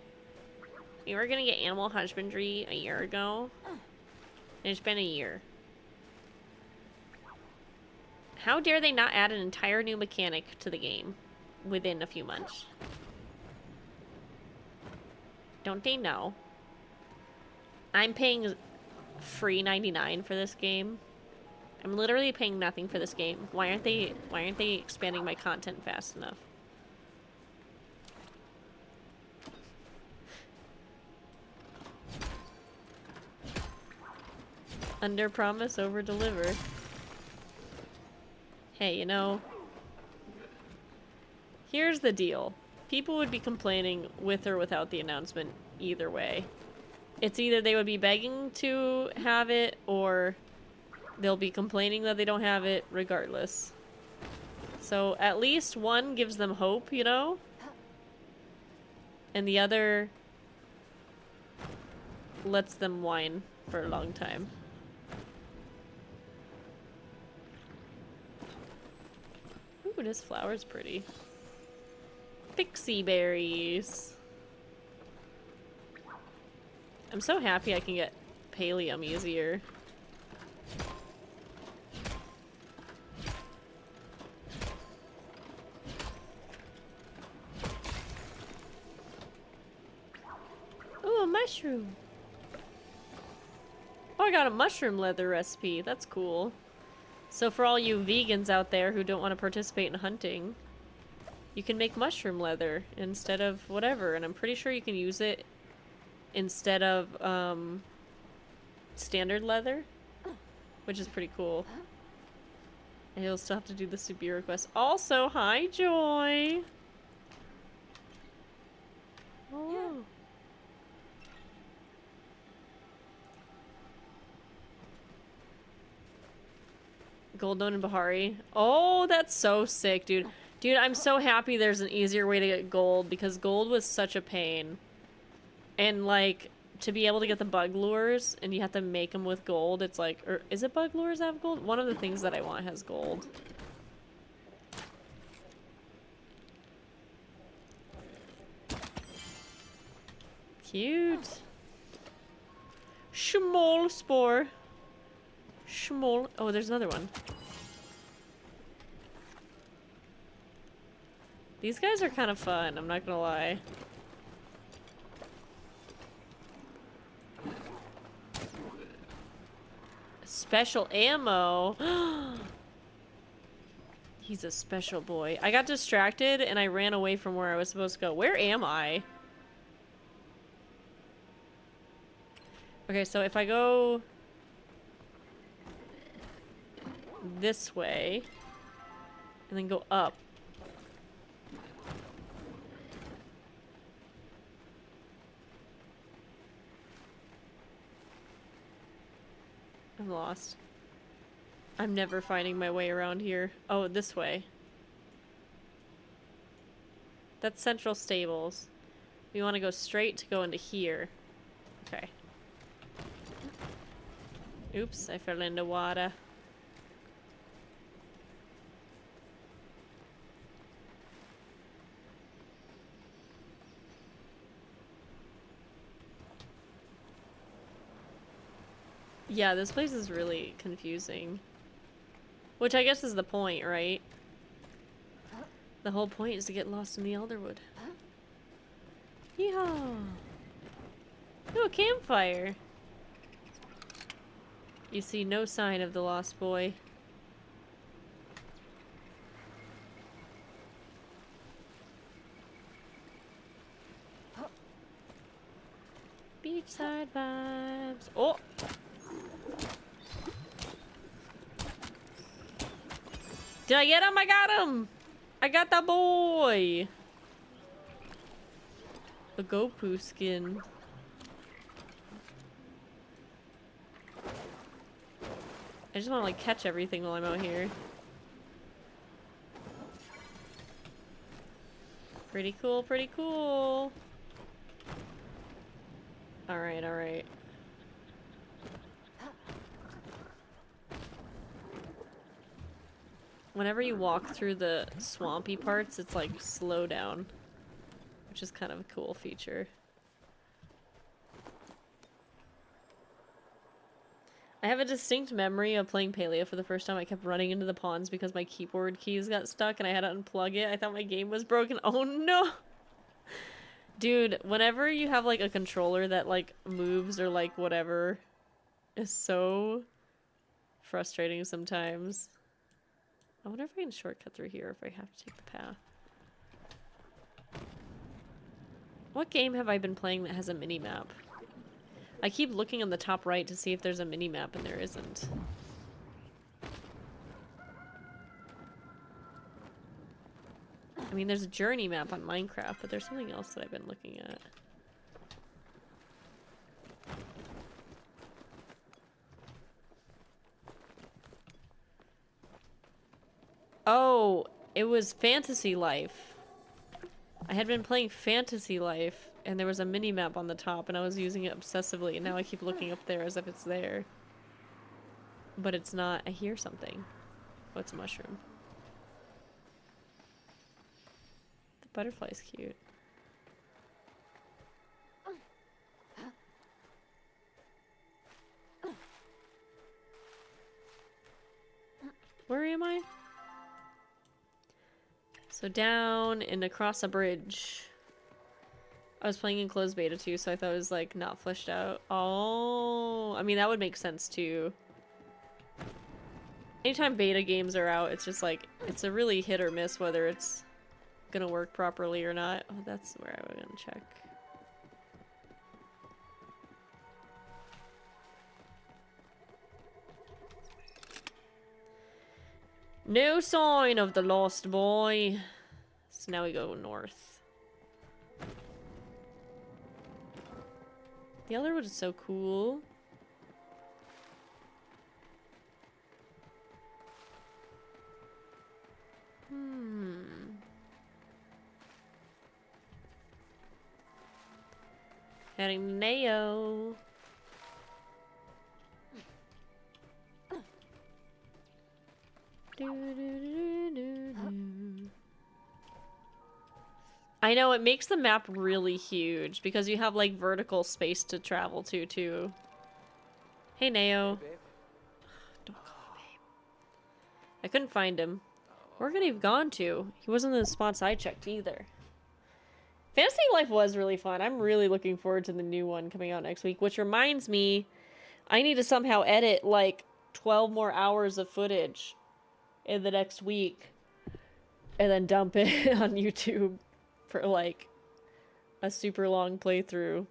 we were gonna get animal husbandry a year ago. And it's been a year. How dare they not add an entire new mechanic to the game within a few months? Don't they know? I'm paying free 99 for this game. I'm literally paying nothing for this game. Why aren't they expanding my content fast enough? Under promise, over deliver. Hey, you know, here's the deal. People would be complaining with or without the announcement either way. It's either they would be begging to have it, or they'll be complaining that they don't have it regardless. So at least one gives them hope, you know? And the other lets them whine for a long time. Ooh, this flower's pretty. Pixie berries. I'm so happy I can get pallium easier. Ooh, a mushroom. Oh, I got a mushroom leather recipe. That's cool. So for all you vegans out there who don't want to participate in hunting, you can make mushroom leather instead of whatever, and I'm pretty sure you can use it instead of standard leather, which is pretty cool. And you'll still have to do the Subi request. Also, hi Joy! Oh. Yeah. Goldone and Bahari. Oh, that's so sick, dude. Dude, I'm so happy there's an easier way to get gold, because gold was such a pain. And, like, to be able to get the bug lures, and you have to make them with gold, it's like... Or is it bug lures that have gold? One of the things that I want has gold. Cute. Small spore. Small. Oh, there's another one. These guys are kind of fun, I'm not gonna lie. Special ammo. He's a special boy. I got distracted and I ran away from where I was supposed to go. Where am I? Okay, so if I go this way and then go up. I'm lost. I'm never finding my way around here. Oh, this way. That's Central Stables. We want to go straight to go into here. Okay. Oops, I fell into water. Yeah, this place is really confusing. Which I guess is the point, right? The whole point is to get lost in the Elderwood. Yeehaw! Ooh, a campfire! You see no sign of the lost boy. Beachside vibes. Oh! Did I get him? I got him! I got the boy! A Goku skin. I just want to like catch everything while I'm out here. Pretty cool, pretty cool. Alright, alright. Whenever you walk through the swampy parts, it's like slow down. which is kind of a cool feature. I have a distinct memory of playing Paleo for the first time. I kept running into the pawns because my keyboard keys got stuck and I had to unplug it. I thought my game was broken. Oh no! Dude, whenever you have like a controller that like moves or like whatever, is so frustrating sometimes. I wonder if I can shortcut through here, if I have to take the path. What game have I been playing that has a mini-map? I keep looking on the top right to see if there's a mini-map, and there isn't. I mean, there's a journey map on Minecraft, but there's something else that I've been looking at. Oh, it was Fantasy Life. I had been playing Fantasy Life, and there was a mini-map on the top, and I was using it obsessively, and now I keep looking up there as if it's there. But it's not. I hear something. Oh, it's a mushroom. The butterfly's cute. Where am I? So down and across a bridge. I was playing in closed beta too, so I thought it was like not fleshed out. Oh, I mean that would make sense too. Anytime beta games are out, it's just like, it's a really hit or miss whether it's gonna work properly or not. Oh, that's where I was gonna check. No sign of the lost boy. So now we go north. The Elderwood is so cool. Heading to Neo. I know, it makes the map really huge because you have like vertical space to travel to too. Hey Neo. Hey, Don't call me babe. I couldn't find him. Where could he have gone to? He wasn't in the spots I checked either. Fantasy Life was really fun. I'm really looking forward to the new one coming out next week, which reminds me, I need to somehow edit like 12 more hours of footage in the next week and then dump it on YouTube for like a super long playthrough.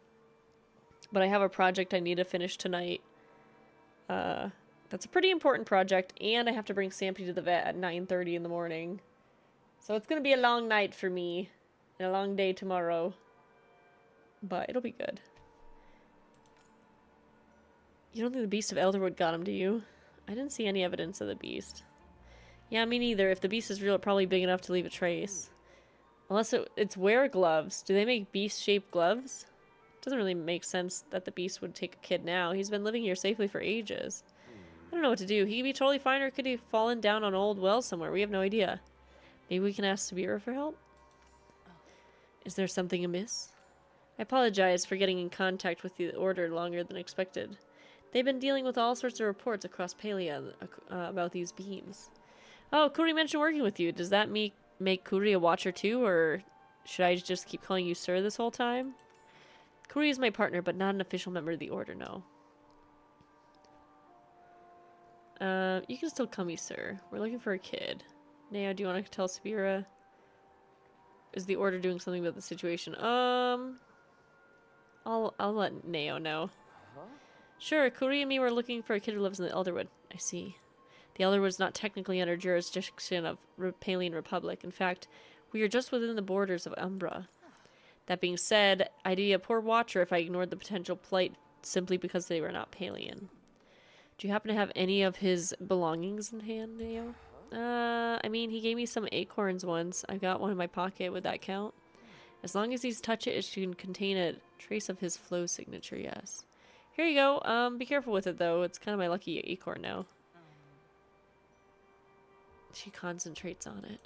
But I have a project I need to finish tonight. That's a pretty important project, and I have to bring Sampy to the vet at 9:30 in the morning. So it's gonna be a long night for me and a long day tomorrow. But it'll be good. You don't think the beast of Elderwood got him, do you? I didn't see any evidence of the beast. Yeah, me neither. If the beast is real, it's probably big enough to leave a trace. Unless it's wear gloves. Do they make beast-shaped gloves? Doesn't really make sense that the beast would take a kid now. He's been living here safely for ages. I don't know what to do. He could be totally fine, or could he have fallen down on an old well somewhere? We have no idea. Maybe we can ask Sabira for help? Is there something amiss? I apologize for getting in contact with the Order longer than expected. They've been dealing with all sorts of reports across Palia about these beams. Oh, Kuri mentioned working with you. Does that make Kuri a watcher too, or should I just keep calling you sir this whole time? Kuri is my partner, but not an official member of the Order, no. You can still call me sir. We're looking for a kid. Neo, do you want to tell Sabira? Is the Order doing something about the situation? I'll let Neo know. Sure, Kuri and me were looking for a kid who lives in the Elderwood. I see. The Elderwood is not technically under jurisdiction of Palian Republic. In fact, we are just within the borders of Umbra. That being said, I'd be a poor watcher if I ignored the potential plight simply because they were not Palian. Do you happen to have any of his belongings in hand, Neo? I mean, he gave me some acorns once. I got one in my pocket. Would that count? As long as he's touch it, it should contain a trace of his flow signature, yes. Here you go. Be careful with it, though. It's kind of my lucky acorn now. She concentrates on it.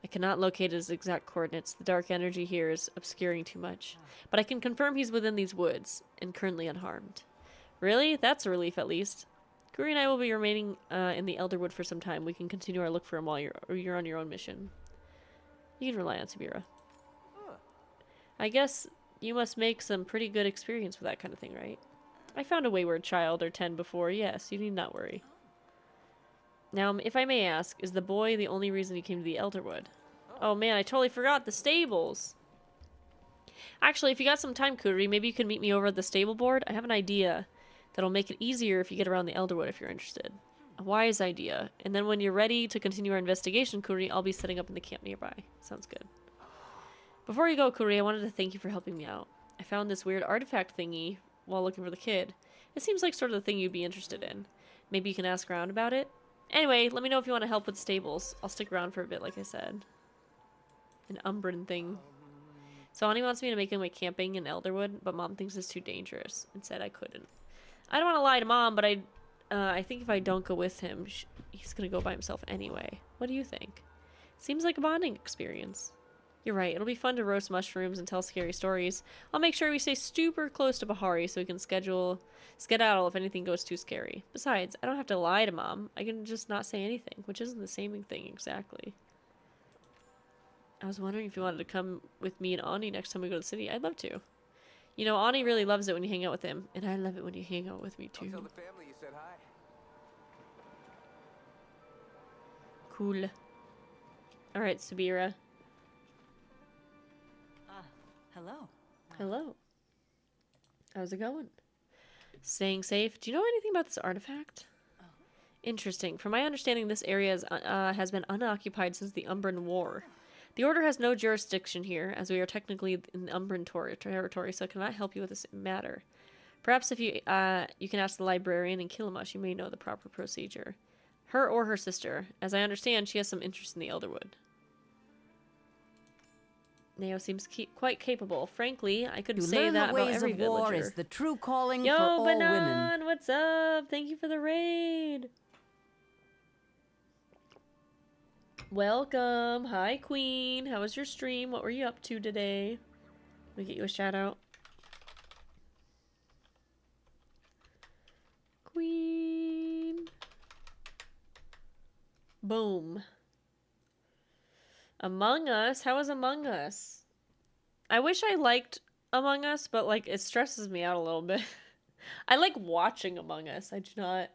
I cannot locate his exact coordinates. The dark energy here is obscuring too much. But I can confirm he's within these woods, and currently unharmed. Really? That's a relief, at least. Kuri and I will be remaining in the Elderwood for some time. We can continue our look for him while you're on your own mission. You can rely on Sabira. I guess you must make some pretty good experience with that kind of thing, right? I found a wayward child or 10 before. Yes, you need not worry. Now, if I may ask, is the boy the only reason he came to the Elderwood? Oh man, I totally forgot the stables. Actually, if you got some time, Kuri, maybe you can meet me over at the stable board. I have an idea that'll make it easier if you get around the Elderwood if you're interested. A wise idea. And then when you're ready to continue our investigation, Kuri, I'll be setting up in the camp nearby. Sounds good. Before you go, Kuri, I wanted to thank you for helping me out. I found this weird artifact thingy while looking for the kid. It seems like sort of the thing you'd be interested in. Maybe you can ask around about it? Anyway, let me know if you want to help with stables. I'll stick around for a bit, like I said. An Umbran thing. So Ani wants me to make him like camping in Elderwood, but Mom thinks it's too dangerous and said I couldn't. I don't want to lie to Mom, but I think if I don't go with him, he's gonna go by himself anyway. What do you think? Seems like a bonding experience. You're right. It'll be fun to roast mushrooms and tell scary stories. I'll make sure we stay super close to Bahari so we can skedaddle if anything goes too scary. Besides, I don't have to lie to Mom. I can just not say anything, which isn't the same thing exactly. I was wondering if you wanted to come with me and Ani next time we go to the city. I'd love to. You know, Ani really loves it when you hang out with him, and I love it when you hang out with me too. I'll tell the family you said hi. Cool. Alright, Sabira. Hello. Hello. How's it going? Staying safe. Do you know anything about this artifact? Oh. Interesting. From my understanding, this area has been unoccupied since the Umbran War. The Order has no jurisdiction here, as we are technically in the Umbran territory, so I cannot help you with this matter. Perhaps if you can ask the librarian in Kilimush, you may know the proper procedure. Her or her sister. As I understand, she has some interest in the Elderwood. Neo seems quite capable. Frankly, I could say that about every villager. War is the true calling Yo, for all Banan, women. what's up? Thank you for the raid. Welcome. Hi, Queen. How was your stream? What were you up to today? Let me get you a shout out. Queen. Boom. Among Us? How was Among Us? I wish I liked Among Us, but like it stresses me out a little bit. I like watching Among Us. I do not.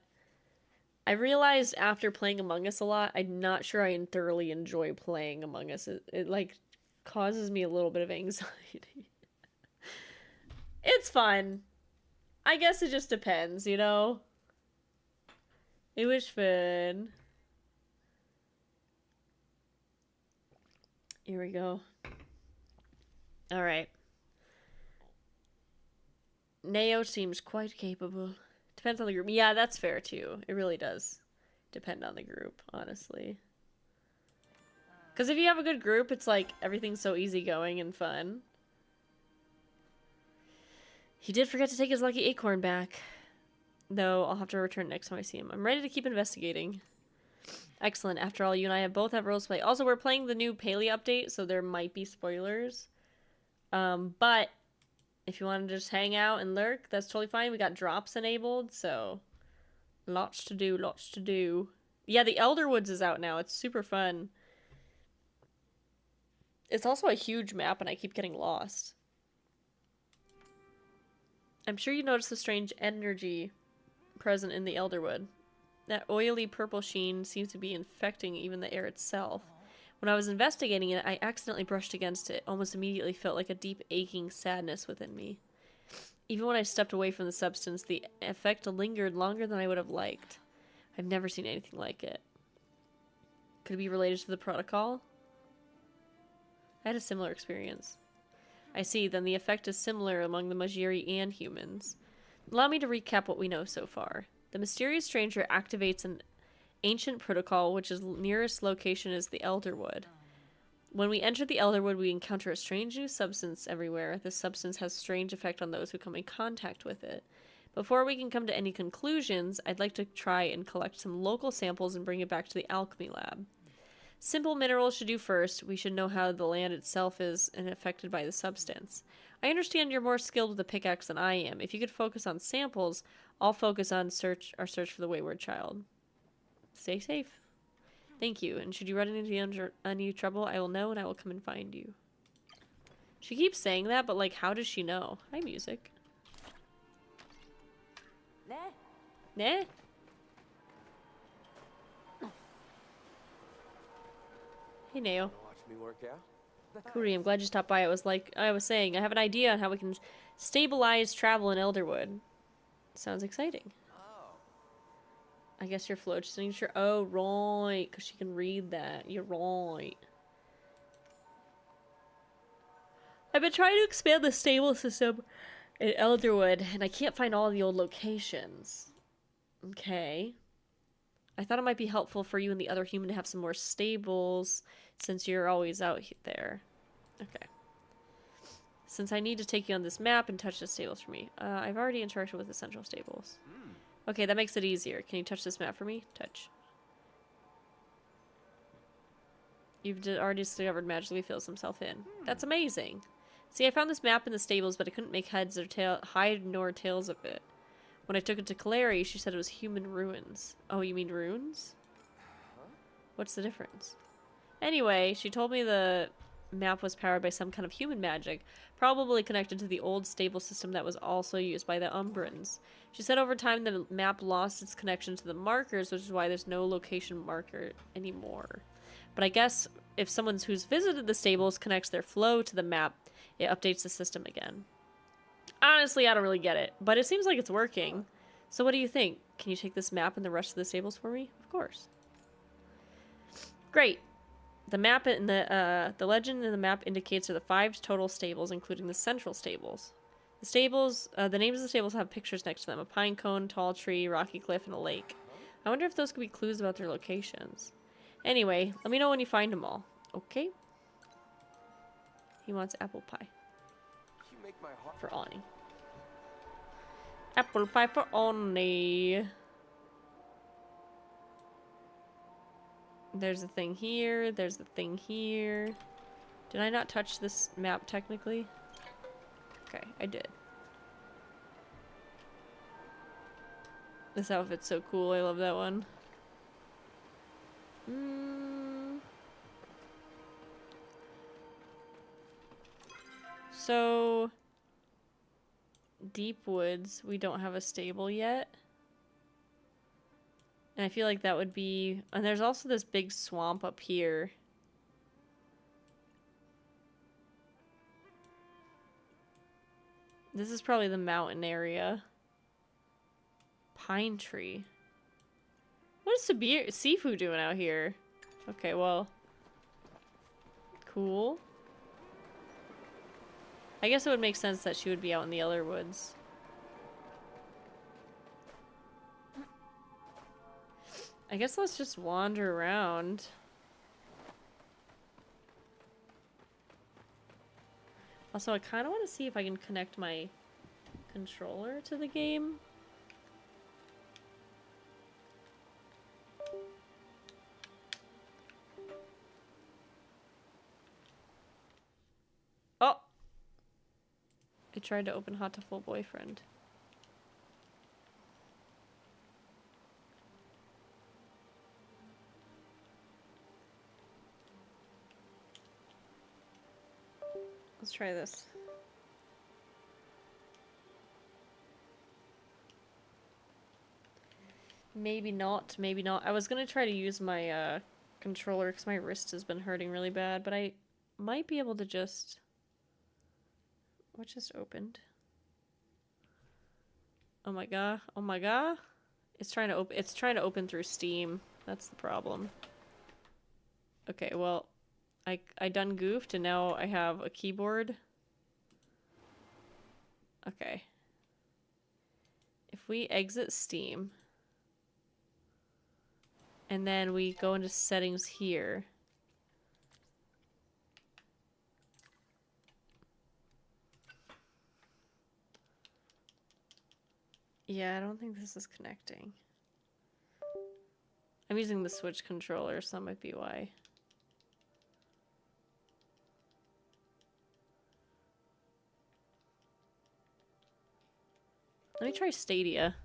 I realized after playing Among Us a lot, I'm not sure I thoroughly enjoy playing Among Us. It like causes me a little bit of anxiety. It's fun. I guess it just depends, you know? It was fun. Here we go. Alright. Neo seems quite capable. Depends on the group. Yeah, that's fair too. It really does depend on the group, honestly. Because if you have a good group, it's like everything's so easygoing and fun. He did forget to take his lucky acorn back. Though I'll have to return next time I see him. I'm ready to keep investigating. Excellent. After all, you and I both have roles to play. Also, we're playing the new Paley update, so there might be spoilers. But if you want to just hang out and lurk, that's totally fine. We got drops enabled, so lots to do, lots to do. Yeah, the Elderwoods is out now. It's super fun. It's also a huge map, and I keep getting lost. I'm sure you noticed the strange energy present in the Elderwood. That oily purple sheen seems to be infecting even the air itself. When I was investigating it, I accidentally brushed against it. Almost immediately felt like a deep aching sadness within me. Even when I stepped away from the substance, the effect lingered longer than I would have liked. I've never seen anything like it. Could it be related to the protocol? I had a similar experience. I see, then the effect is similar among the Majiri and humans. Allow me to recap what we know so far. The mysterious stranger activates an ancient protocol, which is nearest location is the Elderwood. When we enter the Elderwood, we encounter a strange new substance everywhere. This substance has strange effect on those who come in contact with it. Before we can come to any conclusions, I'd like to try and collect some local samples and bring it back to the alchemy lab. Simple minerals should do first. We should know how the land itself is and affected by the substance. I understand you're more skilled with a pickaxe than I am. If you could focus on samples, I'll focus on our search for the wayward child. Stay safe. Thank you. And should you run into any trouble, I will know and I will come and find you. She keeps saying that, but like, how does she know? Hi, music. Nah. Hey, Nao. Watch me work out. Kuri, I'm glad you stopped by. It was like I was saying, I have an idea on how we can stabilize travel in Elderwood. Sounds exciting. Oh. I guess your float signature. Oh, right, because she can read that. You're right. I've been trying to expand the stable system in Elderwood, and I can't find all the old locations. Okay. I thought it might be helpful for you and the other human to have some more stables, since you're always out there. Okay. Since I need to take you on this map and touch the stables for me. I've already interacted with the central stables. Okay, that makes it easier. Can you touch this map for me? Touch. You've already discovered magically fills himself in. That's amazing. See, I found this map in the stables, but I couldn't make heads or hide nor tails of it. When I took it to Kaleri, she said it was human ruins. Oh, you mean runes? What's the difference? Anyway, she told me the map was powered by some kind of human magic, probably connected to the old stable system that was also used by the Umbrans. She said over time the map lost its connection to the markers, which is why there's no location marker anymore. But I guess if someone who's visited the stables connects their flow to the map, it updates the system again. Honestly, I don't really get it, but it seems like it's working. So what do you think? Can you take this map and the rest of the stables for me? Of course. Great. The map and the legend in the map indicates there are the 5 total stables, including the central stables. The stables, the names of the stables have pictures next to them: a pine cone, tall tree, rocky cliff, and a lake. I wonder if those could be clues about their locations. Anyway, let me know when you find them all. Okay. He wants apple pie. You make my heart For Ani. Apple pie for Ani. There's a thing here. There's a thing here. Did I not touch this map technically? Okay, I did. This outfit's so cool. I love that one. So, Deep Woods, we don't have a stable yet. And I feel like that would be... And there's also this big swamp up here. This is probably the mountain area. Pine tree. What is Sifu doing out here? Okay, well... Cool. I guess it would make sense that she would be out in the Elderwoods. I guess let's just wander around. Also, I kind of want to see if I can connect my controller to the game. Oh! I tried to open Hatoful Boyfriend. Let's try this. Maybe not, maybe not. I was gonna try to use my controller because my wrist has been hurting really bad, but I might be able to just... What just opened? Oh my god, oh my god. It's trying to open through Steam. That's the problem. Okay, well, I done goofed and now I have a keyboard. Okay. If we exit Steam and then we go into settings here. Yeah, I don't think this is connecting. I'm using the Switch controller, so that might be why. Let me try Stadia.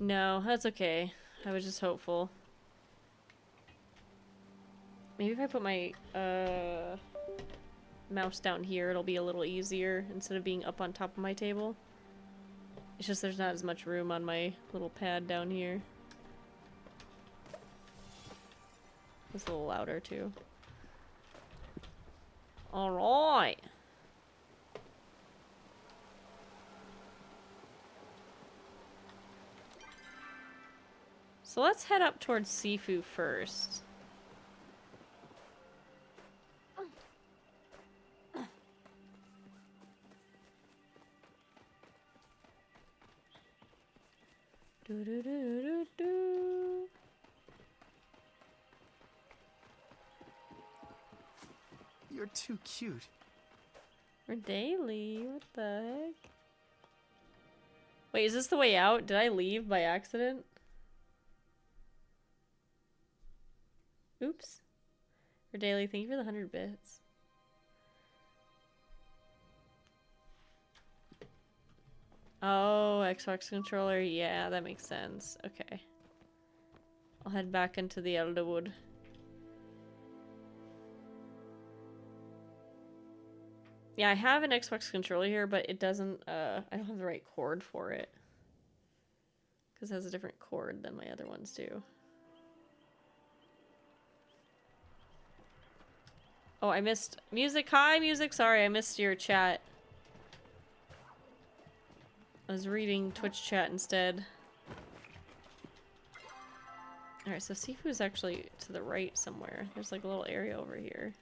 No, that's okay. I was just hopeful. Maybe if I put my mouse down here, it'll be a little easier instead of being up on top of my table. It's just there's not as much room on my little pad down here. It's a little louder too. Alright. So let's head up towards Sifu first. Do do do do do. You're too cute. Or daily. What the heck? Wait, is this the way out? Did I leave by accident? Oops. Or daily, thank you for the 100 bits. Oh, Xbox controller. Yeah, that makes sense. Okay. I'll head back into the Elderwood. Yeah, I have an Xbox controller here, but it doesn't, I don't have the right cord for it. Because it has a different cord than my other ones do. Oh, I missed music. Hi, music. Sorry, I missed your chat. I was reading Twitch chat instead. Alright, so Sifu's actually to the right somewhere. There's like a little area over here.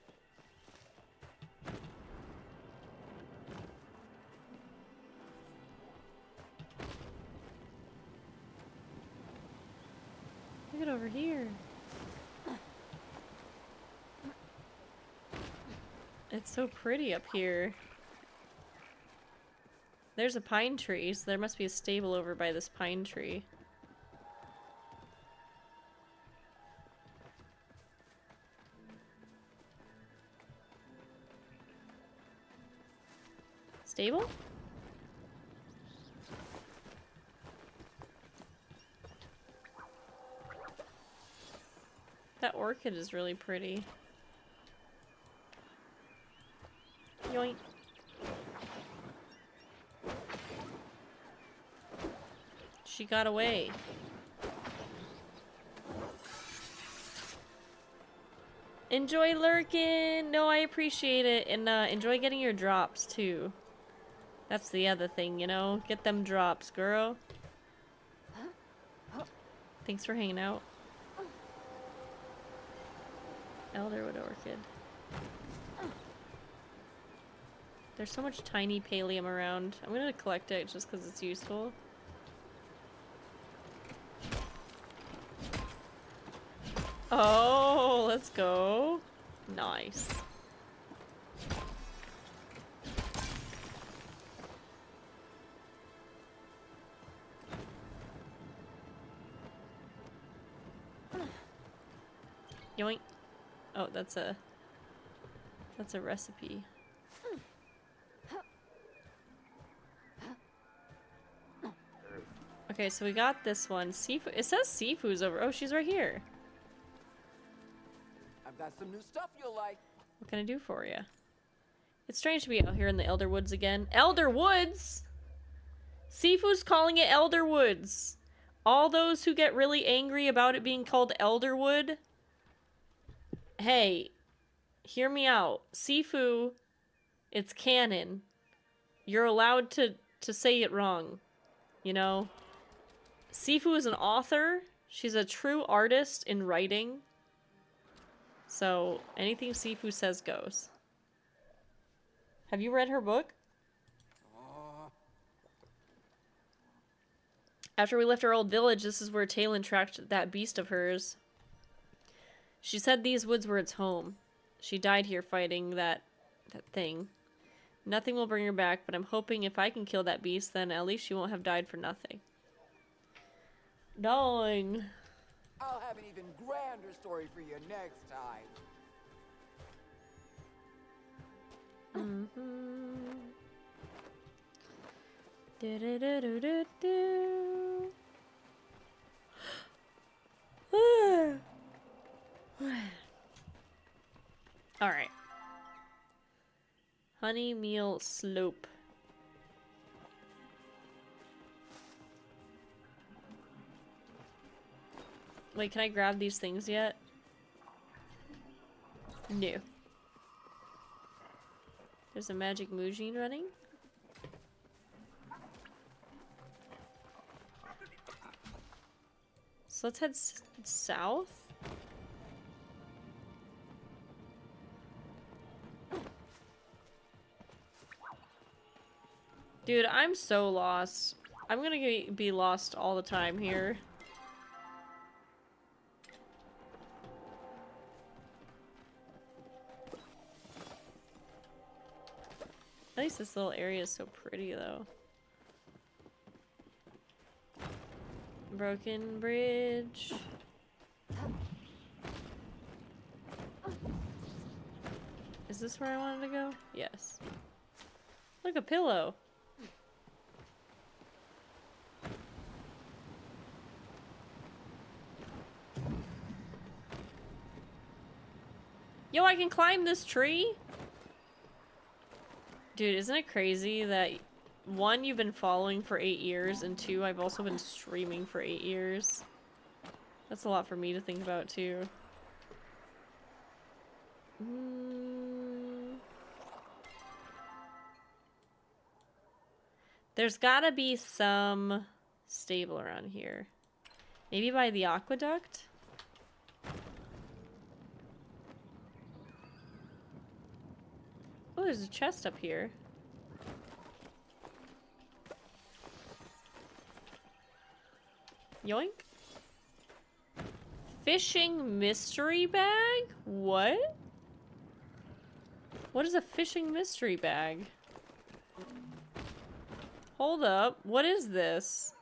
Look at over here. It's so pretty up here. There's a pine tree, so there must be a stable over by this pine tree. Stable? That orchid is really pretty. Yoink. She got away. Enjoy lurking! No, I appreciate it. And enjoy getting your drops, too. That's the other thing, you know? Get them drops, girl. Thanks for hanging out. Elderwood orchid. There's so much tiny pallium around. I'm gonna collect it just because it's useful. Oh, let's go. Nice. Yoink. Oh, that's a recipe. Okay, so we got this one. Sifu. It says Sifu's over. Oh, she's right here. I've got some new stuff you'll like. What can I do for you? It's strange to be out here in the Elderwoods again. Elderwoods? Sifu's calling it Elderwoods. All those who get really angry about it being called Elderwood. Hey, hear me out. Sifu, it's canon. You're allowed to say it wrong. You know? Sifu is an author. She's a true artist in writing. So, anything Sifu says goes. Have you read her book? After we left our old village, this is where Talon tracked that beast of hers. She said these woods were its home. She died here fighting that thing. Nothing will bring her back, but I'm hoping if I can kill that beast, then at least she won't have died for nothing. Darling. I'll have an even grander story for you next time. All right. Honey meal slope. Wait, can I grab these things yet? No. There's a magic Mujin running. So let's head south. Dude, I'm so lost. I'm gonna be lost all the time here. At least this little area is so pretty, though. Broken bridge. Is this where I wanted to go? Yes. Look, a pillow. Yo, I can climb this tree? Dude, isn't it crazy that 1, you've been following for 8 years, and 2, I've also been streaming for 8 years. That's a lot for me to think about, too. There's gotta be some stable around here. Maybe by the aqueduct? Oh, there's a chest up here. Yoink. Fishing mystery bag? What? What is a fishing mystery bag? Hold up. What is this?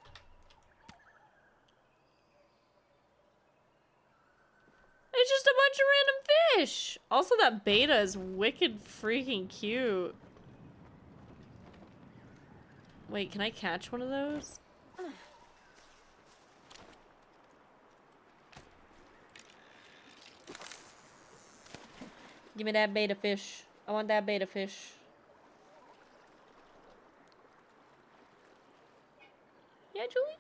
It's just a bunch of random fish! Also, that beta is wicked freaking cute. Wait, can I catch one of those? Give me that beta fish. I want that beta fish. Yeah, Julie?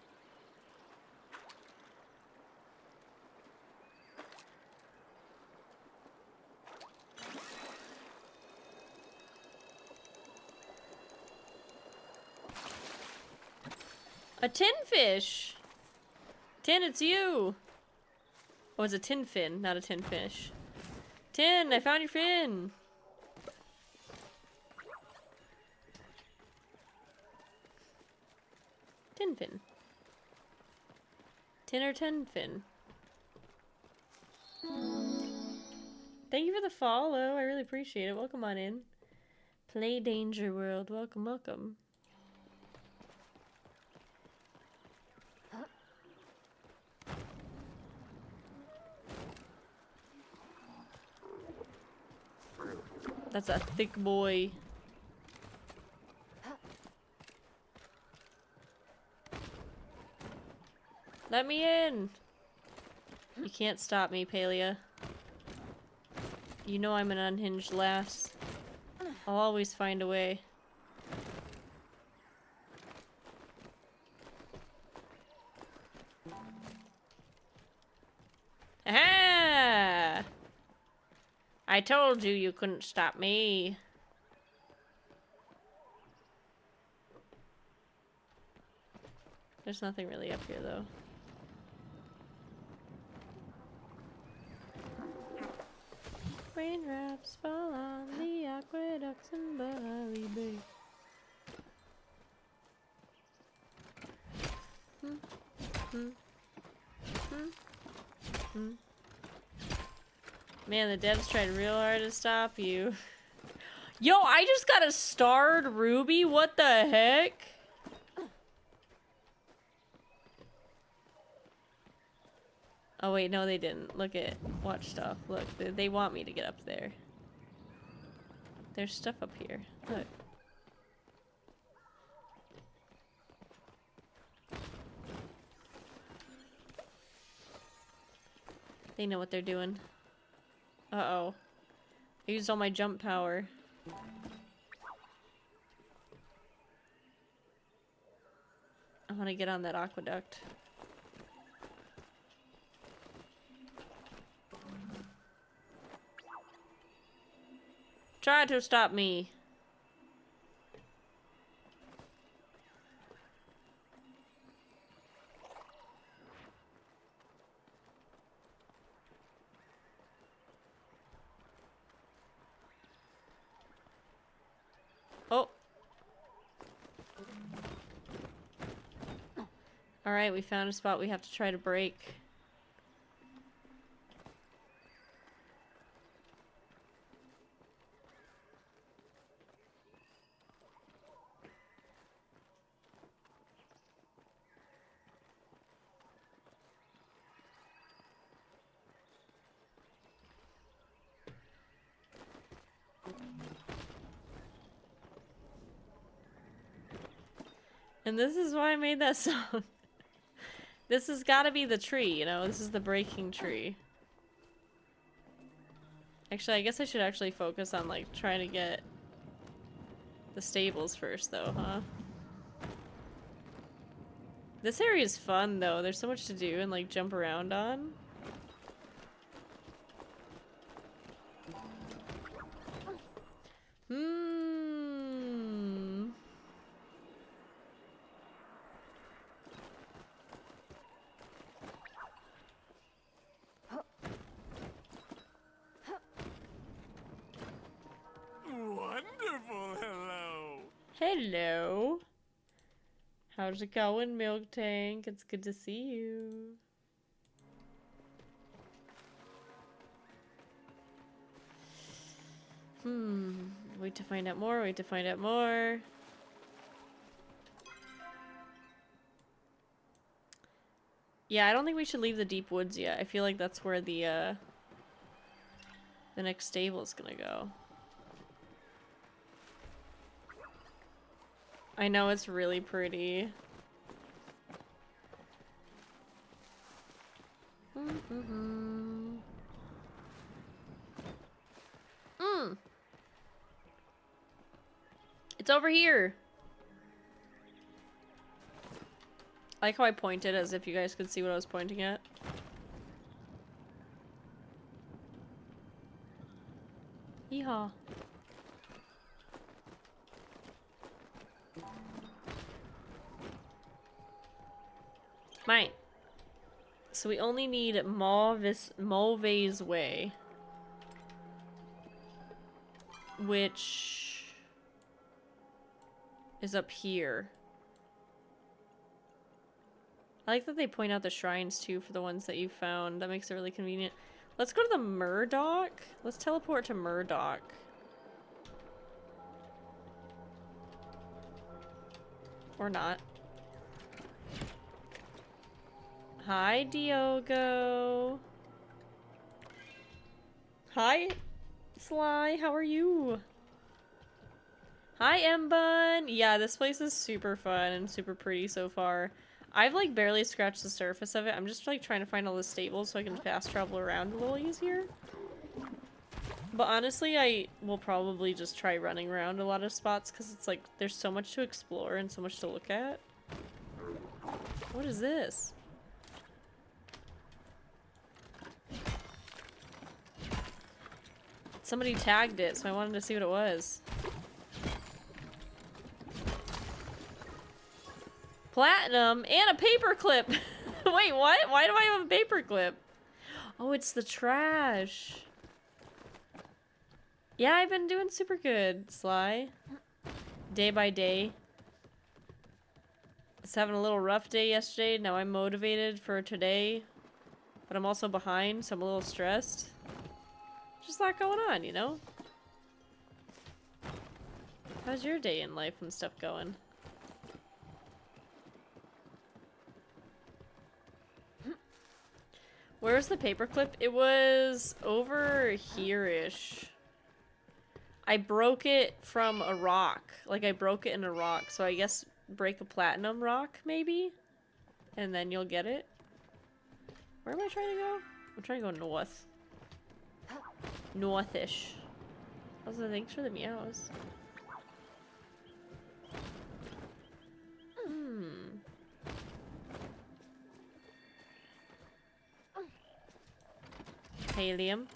A tin fish! Tin, it's you! Oh, it's a tin fin, not a tin fish. Tin, I found your fin! Tin fin. Tin or tin fin. Thank you for the follow. I really appreciate it. Welcome on in. Play Danger World. Welcome, welcome. That's a thick boy. Let me in! You can't stop me, Palia. You know I'm an unhinged lass. I'll always find a way. Aha! I told you you couldn't stop me. There's nothing really up here, though. Raindrops fall on the aqueducts in Bali Bay. Man, the devs tried real hard to stop you. Yo, I just got a starred ruby? What the heck? Oh wait, no they didn't. Look at watch stuff. Look, they want me to get up there. There's stuff up here. Look. They know what they're doing. Uh-oh. I used all my jump power. I want to get on that aqueduct. Try to stop me. Oh. Alright, we found a spot we have to try to break. And this is why I made that song. This has got to be the tree, you know? This is the breaking tree. Actually, I guess I should actually focus on, like, trying to get the stables first, though, huh? This area is fun, though. There's so much to do and, like, jump around on. Wonderful, hello. Hello. How's it going, Milk Tank? It's good to see you. Wait to find out more, wait to find out more. Yeah, I don't think we should leave the deep woods yet. I feel like that's where the next stable is gonna go. I know, it's really pretty. It's over here. I like how I pointed as if you guys could see what I was pointing at. Yeehaw. Mine. So we only need Mulvey's Way. Which is up here. I like that they point out the shrines too for the ones that you found. That makes it really convenient. Let's go to the Murdoch. Let's teleport to Murdoch. Or not. Hi, Diogo. Hi, Sly. How are you? Hi, Embun. Yeah, this place is super fun and super pretty so far. I've like barely scratched the surface of it. I'm just like trying to find all the stables so I can fast travel around a little easier. But honestly, I will probably just try running around a lot of spots because it's like there's so much to explore and so much to look at. What is this? Somebody tagged it, so I wanted to see what it was. Platinum and a paperclip. Wait, what? Why do I have a paperclip? Oh, it's the trash. Yeah, I've been doing super good, Sly. Day by day. I was having a little rough day yesterday. Now I'm motivated for today. But I'm also behind, so I'm a little stressed. Just a lot going on, you know? How's your day in life and stuff going? Where's the paperclip? It was over here-ish. I broke it from a rock. Like, I broke it in a rock. So I guess break a platinum rock, maybe? And then you'll get it. Where am I trying to go? I'm trying to go north. Northish. Also, thanks for the meows. Helium.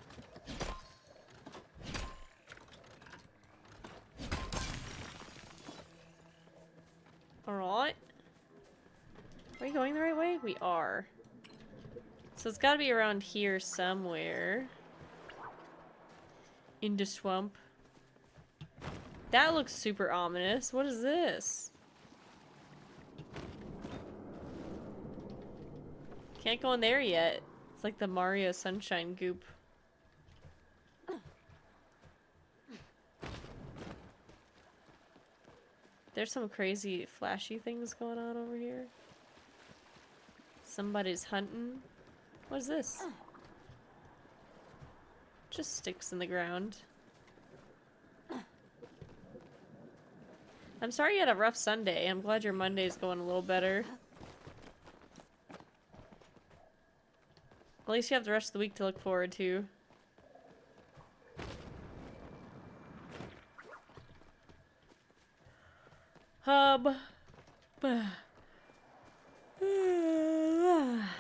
Alright. Are we going the right way? We are. So it's gotta be around here somewhere. In the swamp. That looks super ominous. What is this? Can't go in there yet. It's like the Mario Sunshine goop. There's some crazy flashy things going on over here. Somebody's hunting. What is this? Just sticks in the ground. I'm sorry you had a rough Sunday. I'm glad your Monday's going a little better. At least you have the rest of the week to look forward to.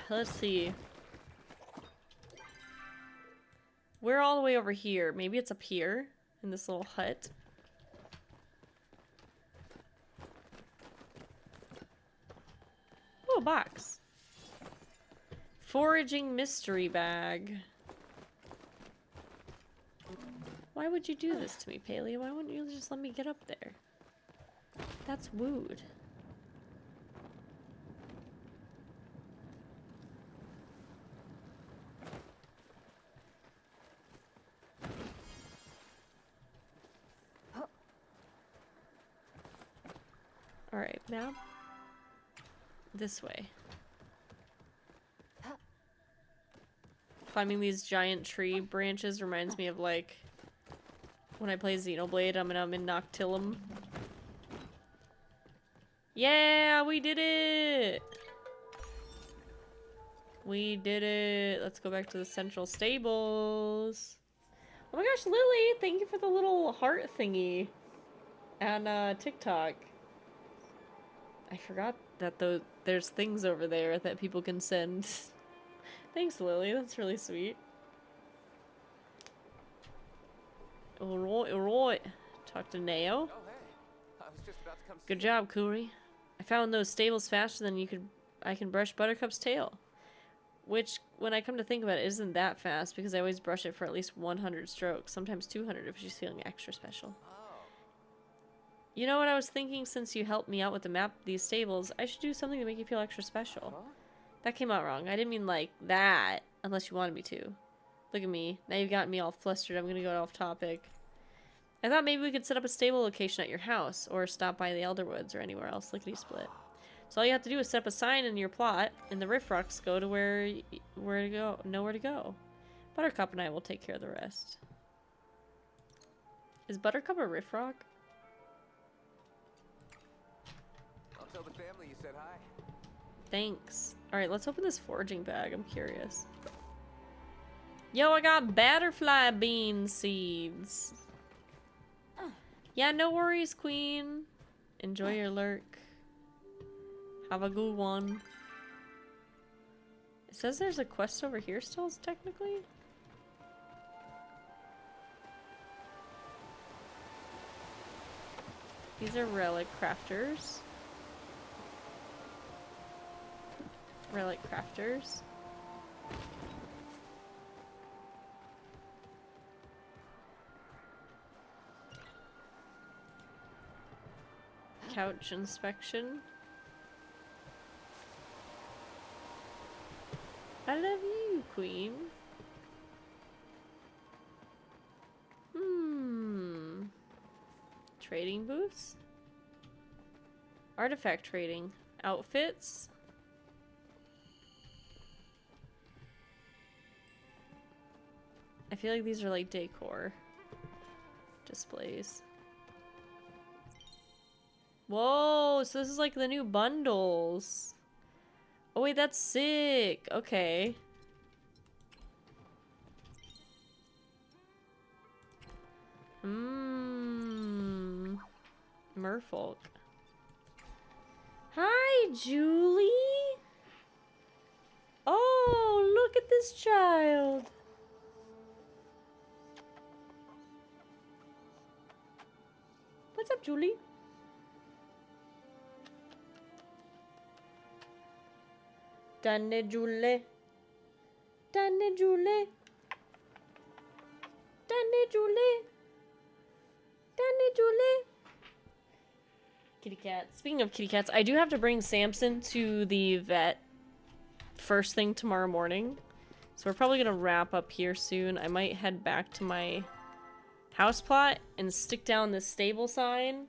Let's see. We're all the way over here. Maybe it's up here in this little hut. Oh, a box. Foraging mystery bag. Why would you do this to me, Paley? Why wouldn't you just let me get up there? That's wooed. Alright, map. This way. Climbing these giant tree branches reminds me of, like, when I play Xenoblade, I'm in Noctillum. Yeah, we did it! We did it. Let's go back to the central stables. Oh my gosh, Lily, thank you for the little heart thingy on TikTok. I forgot that there's things over there that people can send. Thanks, Lily. That's really sweet. Alright. Talk to Neo. Oh, hey. I was just about to come Good job, Kuri. I found those stables faster than I can brush Buttercup's tail. Which, when I come to think about it, isn't that fast because I always brush it for at least 100 strokes, sometimes 200 if she's feeling extra special. You know what I was thinking, since you helped me out with the map of these stables, I should do something to make you feel extra special. Huh? That came out wrong. I didn't mean like that, unless you wanted me to. Look at me. Now you've gotten me all flustered. I'm gonna go off topic. I thought maybe we could set up a stable location at your house, or stop by the Elderwoods or anywhere else, lickety-split. So all you have to do is set up a sign in your plot, and the Rift Rocks go to where to go, know where to go. Buttercup and I will take care of the rest. Is Buttercup a Rift Rock? I'll tell the family you said hi. Thanks. Alright, let's open this foraging bag. I'm curious. Yo, I got butterfly bean seeds. Yeah, no worries, Queen. Enjoy your lurk. Have a good one. It says there's a quest over here still, technically. These are relic crafters. Relic crafters. Couch inspection. I love you, Queen. Trading booths? Artifact trading. Outfits? I feel like these are like decor. displays. Whoa, so this is like the new bundles. Oh wait, that's sick. Okay. Merfolk. Hi, Julie. Oh, look at this child. What's up, Julie? Danne Julie. Danne Julie. Danne Julie. Danne Julie. Kitty cat. Speaking of kitty cats, I do have to bring Samson to the vet first thing tomorrow morning. So we're probably gonna wrap up here soon. I might head back to my house plot and stick down this stable sign.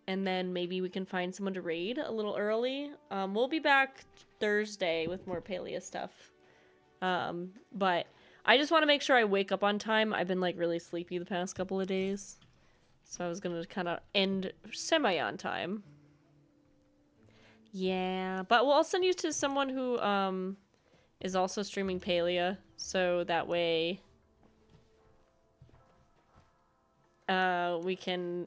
And then maybe we can find someone to raid a little early. We'll be back Thursday with more Palea stuff. But I just want to make sure I wake up on time. I've been like really sleepy the past couple of days. So I was gonna kind of end semi on time. Yeah, but I'll send you to someone who is also streaming Palea, so that way we can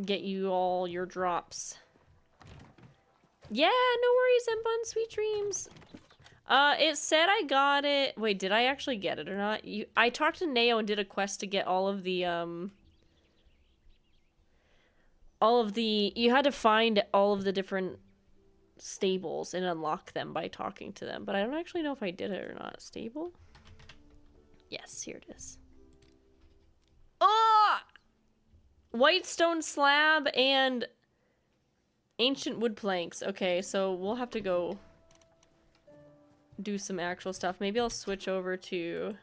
get you all your drops. Yeah, no worries, Embun. Sweet dreams. It said I got it. Wait, did I actually get it or not? I talked to Neo and did a quest to get all of the, you had to find all of the different stables and unlock them by talking to them, but I don't actually know if I did it or not. Stable? Yes, here it is. Oh! White stone slab and ancient wood planks. Okay, so we'll have to go do some actual stuff. Maybe I'll switch over to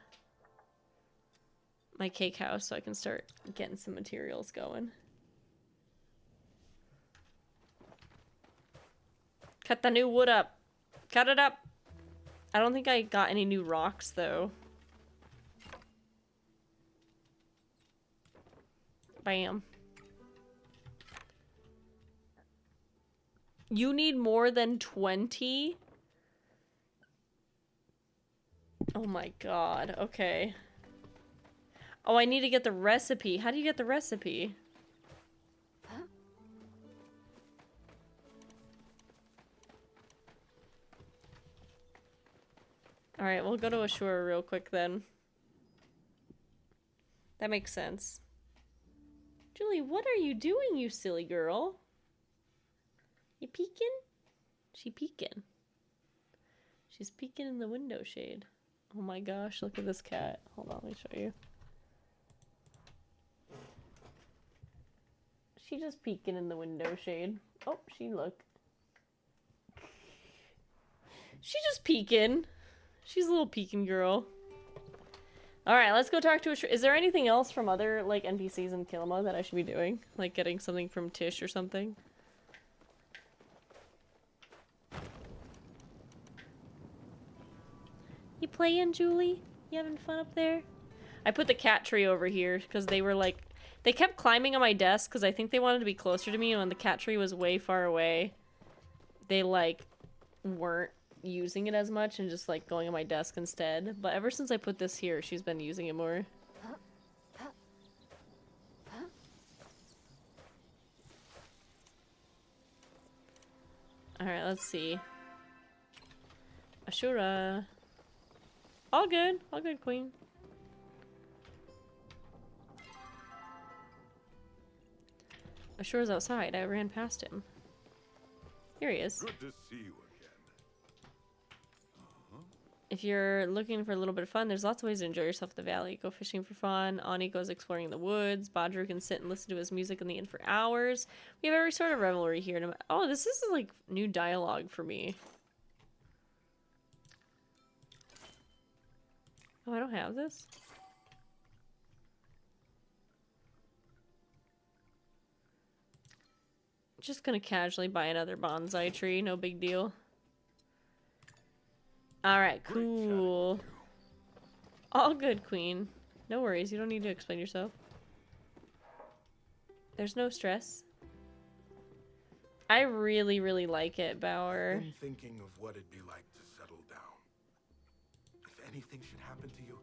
my cake house so I can start getting some materials going. Cut the new wood up. Cut it up. I don't think I got any new rocks though. Bam. You need more than 20? Oh my god, okay. Oh, I need to get the recipe. How do you get the recipe? Alright, we'll go to Ashura real quick then. That makes sense. Julie, what are you doing, you silly girl? You peeking? She peeking. She's peeking in the window shade. Oh my gosh, look at this cat. Hold on, let me show you. She just peeking in the window shade. Oh, she look. She just peeking. She's a little peeking girl. Alright, let's go talk to Is there anything else from other, like, NPCs in Kilima that I should be doing? Like, getting something from Tish or something? You playing, Julie? You having fun up there? I put the cat tree over here because they were like... They kept climbing on my desk because I think they wanted to be closer to me, and when the cat tree was way far away, they, like, weren't using it as much and just, like, going on my desk instead. But ever since I put this here, she's been using it more. Alright, let's see. Ashura. All good, queen. Ashura's outside. I ran past him. Here he is. Good to see you again. If you're looking for a little bit of fun, there's lots of ways to enjoy yourself in the valley. Go fishing for fun. Ani goes exploring the woods. Badru can sit and listen to his music in the inn for hours. We have every sort of revelry here. Oh, this is like new dialogue for me. Oh, I don't have this? Just gonna casually buy another bonsai tree, no big deal. Alright, cool. All good, Queen. No worries. You don't need to explain yourself. There's no stress. I really, really like it, Bauer. I've been thinking of what it'd be like to settle down. If anything should happen to you.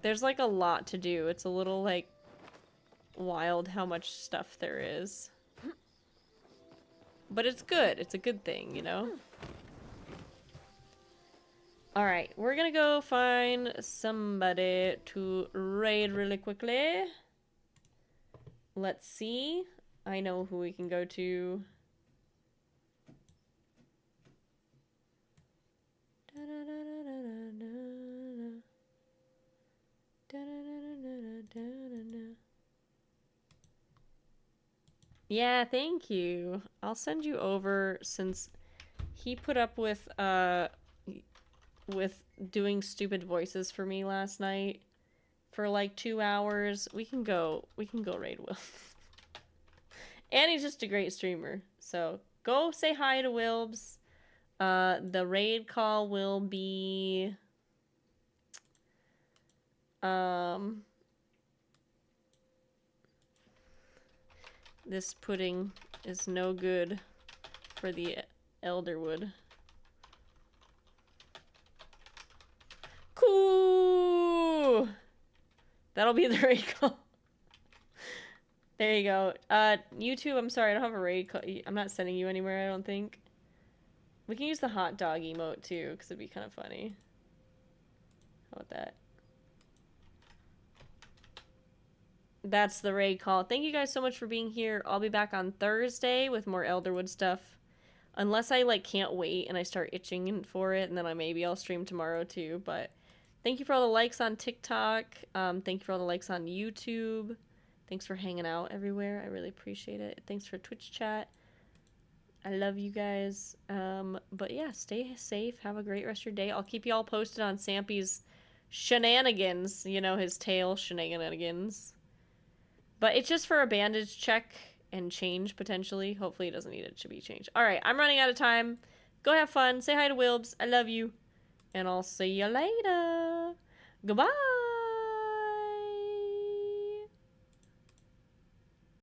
There's like a lot to do. It's a little like wild how much stuff there is. But it's good. It's a good thing, you know? Alright, we're gonna go find somebody to raid really quickly. Let's see. I know who we can go to. Yeah, thank you. I'll send you over since he put up with doing stupid voices for me last night for like 2 hours. We can go raid Will. And he's just a great streamer. So go say hi to Wilbs. The raid call will be this pudding is no good for the Elderwood. Cool. That'll be the raid call. There you go. YouTube, I'm sorry, I don't have a raid call. I'm not sending you anywhere, I don't think. We can use the hot dog emote too, because it'd be kind of funny. How about that? That's the raid call. Thank you guys so much for being here. I'll be back on Thursday with more Elderwood stuff. Unless I like can't wait and I start itching for it, and then maybe I'll stream tomorrow too. But thank you for all the likes on TikTok. Thank you for all the likes on YouTube. Thanks for hanging out everywhere. I really appreciate it. Thanks for Twitch chat. I love you guys. But yeah, stay safe. Have a great rest of your day. I'll keep you all posted on Sampy's shenanigans. You know, his tail shenanigans. But it's just for a bandage check and change, potentially. Hopefully it doesn't need it to be changed. Alright, I'm running out of time. Go have fun. Say hi to Wilbs. I love you. And I'll see you later. Goodbye.